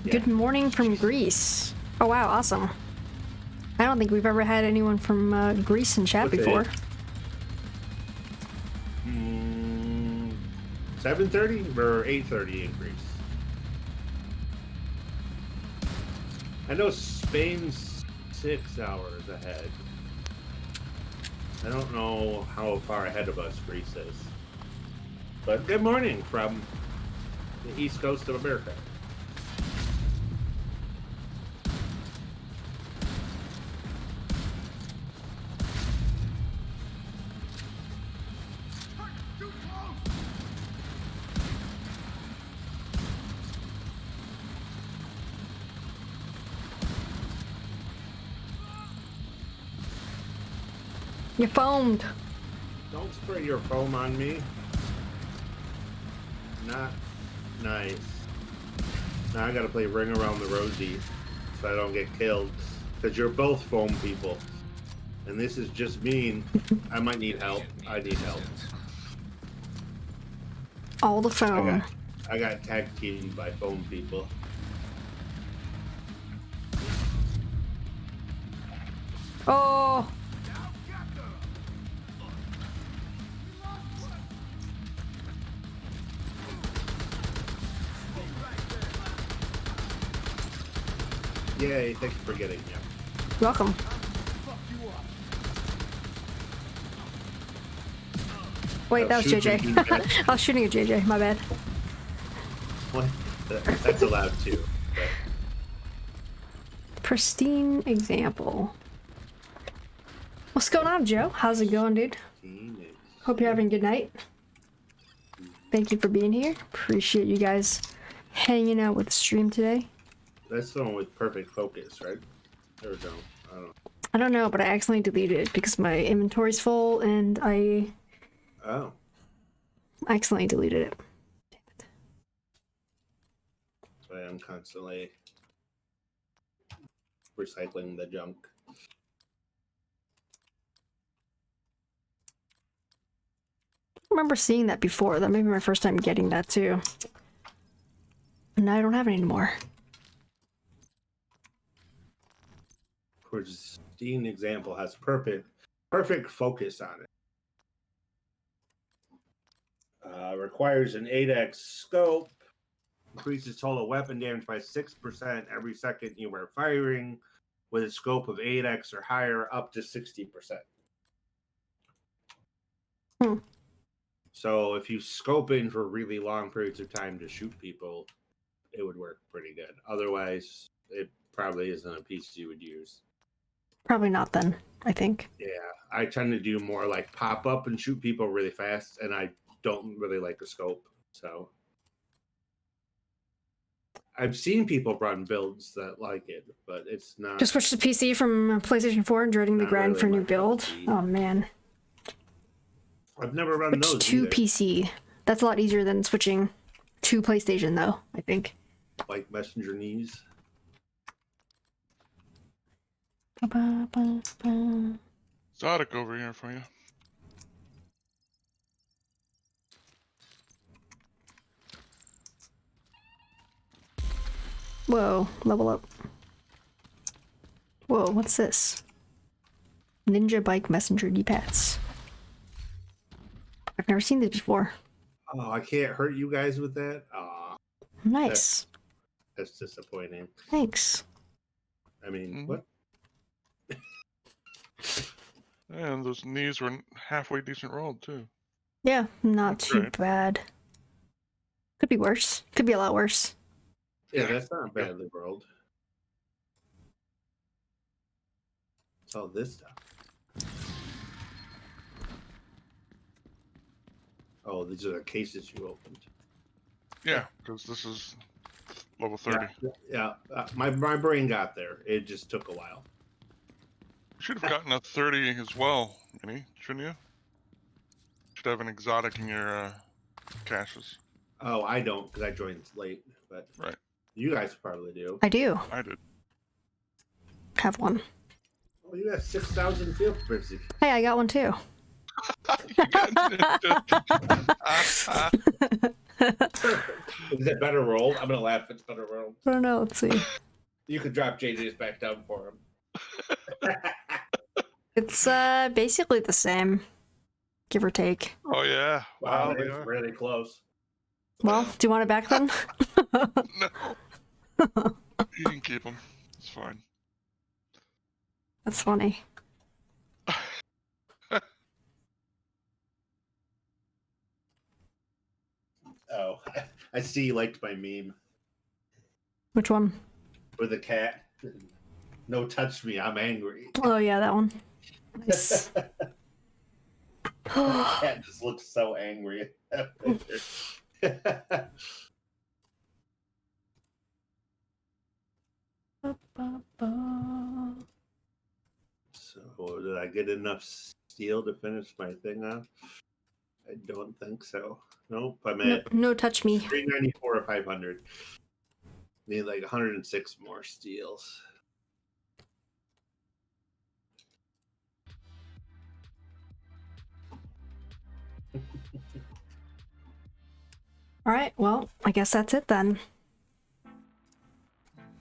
Good morning from Greece. Oh, wow, awesome. I don't think we've ever had anyone from Greece in chat What's it? before. 7:30 or 8:30 in Greece. I know Spain's 6 hours ahead. I don't know how far ahead of us Greece is. But good morning from the east coast of America. You foamed. Don't spray your foam on me. Not nice. Now I gotta play Ring Around the Rosie so I don't get killed. Because you're both foam people. And this is just mean. I might need help. I need help. All the foam. I got tag teamed by foam people. Oh. Yay, thank you for getting me. Welcome. Wait, that was Shoot JJ. me, bad. I was shooting at JJ, my bad. What? That's allowed too. But Pristine example. What's going on, Joe? How's it going, dude? Hope you're having a good night. Thank you for being here. Appreciate you guys hanging out with the stream today. that's the one with perfect focus, right? Or no? I don't know. I don't know, but I accidentally deleted it because my inventory's full and I Oh. accidentally deleted it. So I am constantly recycling the junk. I remember seeing that before. That may be my first time getting that too. And now I don't have it anymore. Pristine example has perfect focus on it. Requires an 8x scope. Increases total weapon damage by 6% every second you are firing, with a scope of 8x or higher, up to 60%. Hmm. So if you scope in for really long periods of time to shoot people, it would work pretty good. Otherwise, it probably isn't a piece you would use. Probably not then, I think. Yeah, I tend to do more like pop up and shoot people really fast, and I don't really like the scope. So I've seen people run builds that like it, but it's not. Just switched to PC from PlayStation 4 and dreading the Not grind really for a new my cup of build. tea. Oh man. I've never run Switch those to either. PC. That's a lot easier than switching to PlayStation though, I think. Like messenger knees. Exotic over here for you. Whoa, level up. Whoa, what's this? Ninja bike messenger D-pads. I've never seen this before. Oh, I can't hurt you guys with that. Aw, Nice. that's disappointing. Thanks. I mean, Mhm. what? And those knees were halfway decent rolled too. Yeah, not That's too great. bad. Could be worse. Could be a lot worse. Yeah, that's not badly rolled. It's all this stuff. Oh, these are the cases you opened. Yeah, because this is level 30. Yeah. My brain got there. It just took a while. You should have gotten a 30 as well, Minnie, shouldn't you? Should have an exotic in your caches. Oh, I don't because I joined late, but Right. you guys probably do. I do I did. have one. Oh, you got 6,000 field currency. Hey, I got one too. Is it better rolled? I'm gonna laugh. It's better rolled. I don't know. Let's see. You could drop JJ's back down for him. It's basically the same, give or take. Oh yeah. Wow, Wow, they it's are. really close. Well, do you want it back then? No. You can keep them. It's fine. That's funny. Oh, I see you liked my meme Which one? with the cat. No, touch me. I'm angry. Oh yeah, that one. Nice. The cat just looks so angry. So, did I get enough steel to finish my thing off? I don't think so. Nope, I'm No, at no touch me. 394 or 500. Need like 106 more steels. All right. Well, I guess that's it then.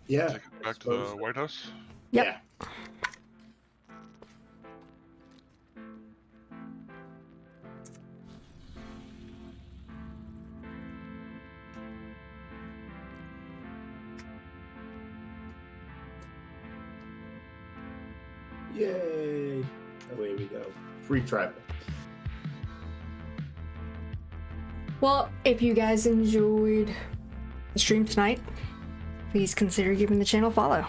Yeah. Take it back to the White House. Yep. Yeah. Yay! Away we go. Free travel. Well, if you guys enjoyed the stream tonight, please consider giving the channel a follow.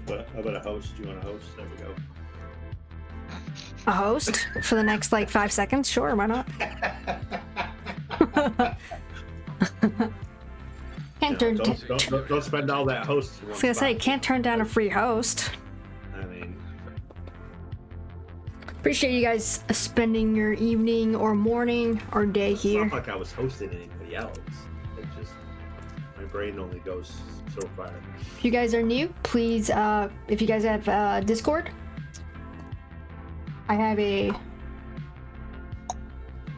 But how about a host? Do you want a host? There we go. A host for the next like 5 seconds? Sure, why not? Can't turn. Don't spend all that host. I was gonna say, can't turn down a free host. I mean, Appreciate you guys spending your evening or morning or day it's here. not like I was hosting anybody else. It just my brain only goes so far. If you guys are new, please, if you guys have Discord, I have a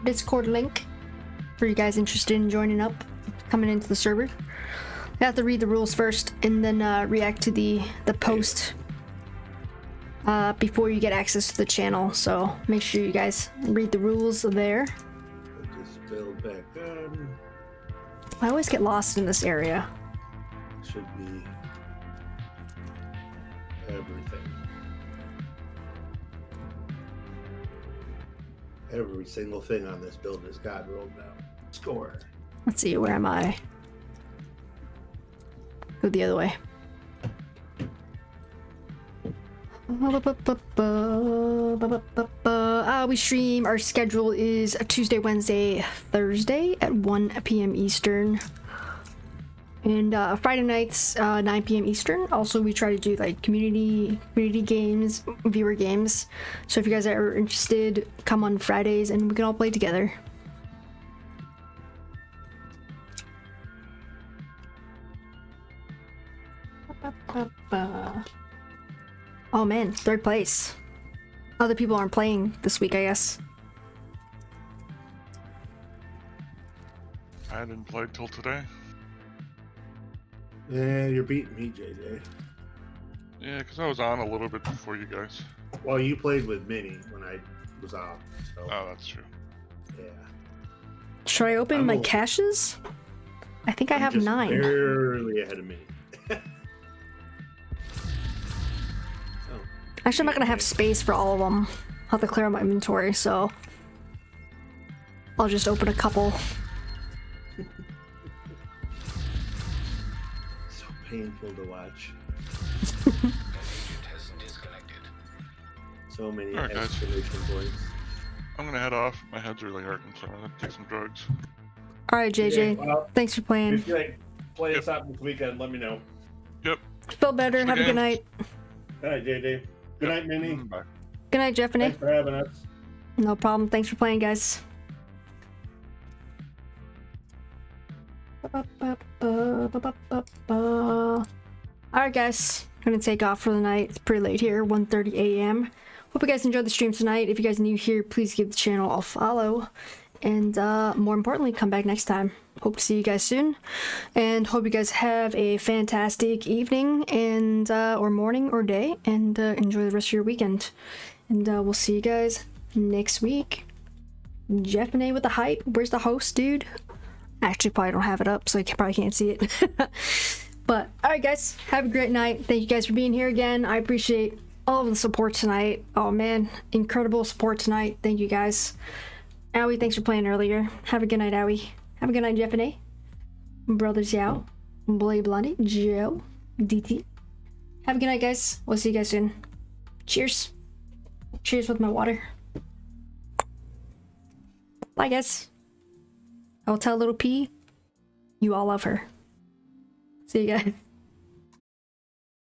Discord link for you guys interested in joining up, coming into the server. You have to read the rules first and then react to the post before you get access to the channel. So make sure you guys read the rules there. Put this build back on. I always get lost in this area. Should be everything. Every single thing on this build has got rolled down. Score. Let's see, where am I? Go the other way. We stream, our schedule is Tuesday, Wednesday, Thursday at 1 p.m. Eastern. And Friday nights, 9 p.m. Eastern. Also, we try to do like community games, viewer games. So if you guys are interested, come on Fridays and we can all play together. Oh man, 3rd place. Other people aren't playing this week, I guess. I didn't play till today. Yeah, you're beating me, JJ. Yeah, because I was on a little bit before you guys. Well, you played with Minnie when I was off. So, Oh, that's true. yeah. Should I open I'm my old. caches? I think I I'm have just 9. barely ahead of Minnie. Actually, I'm not gonna have space for all of them. I'll have to clear out my inventory, so I'll just open a couple. So painful to watch. Agent has disconnected. So many Alright, guys. exclamation points. I'm gonna head off. My head's really hurting, so I'm gonna take some drugs. All right, JJ. Well, Thanks for playing. if you like play Yep. us out this weekend, let me know. Yep. Feel better. Good Have a good games. night. All right, JJ. Good night, Minnie. Bye. Good night, Jeffany. Thanks for having us. No problem. Thanks for playing, guys. Alright, guys. I'm gonna take off for the night. It's pretty late here, 1:30 a.m. Hope you guys enjoyed the stream tonight. If you guys are new here, please give the channel a follow. And more importantly, come back next time. Hope to see you guys soon. And hope you guys have a fantastic evening and or morning or day. And enjoy the rest of your weekend. And we'll see you guys next week. Jeffany with the hype. Where's the host, dude? I actually probably don't have it up, so you probably can't see it. But, alright guys, have a great night. Thank you guys for being here again. I appreciate all of the support tonight. Oh man, incredible support tonight. Thank you guys. Owie, thanks for playing earlier. Have a good night, Owie. Have a good night, Jeffany. Brothers Yao, Blade Blondie, Joe, DT. Have a good night, guys. We'll see you guys soon. Cheers. Cheers with my water. Bye, guys. I'll tell little P, you all love her. See you guys.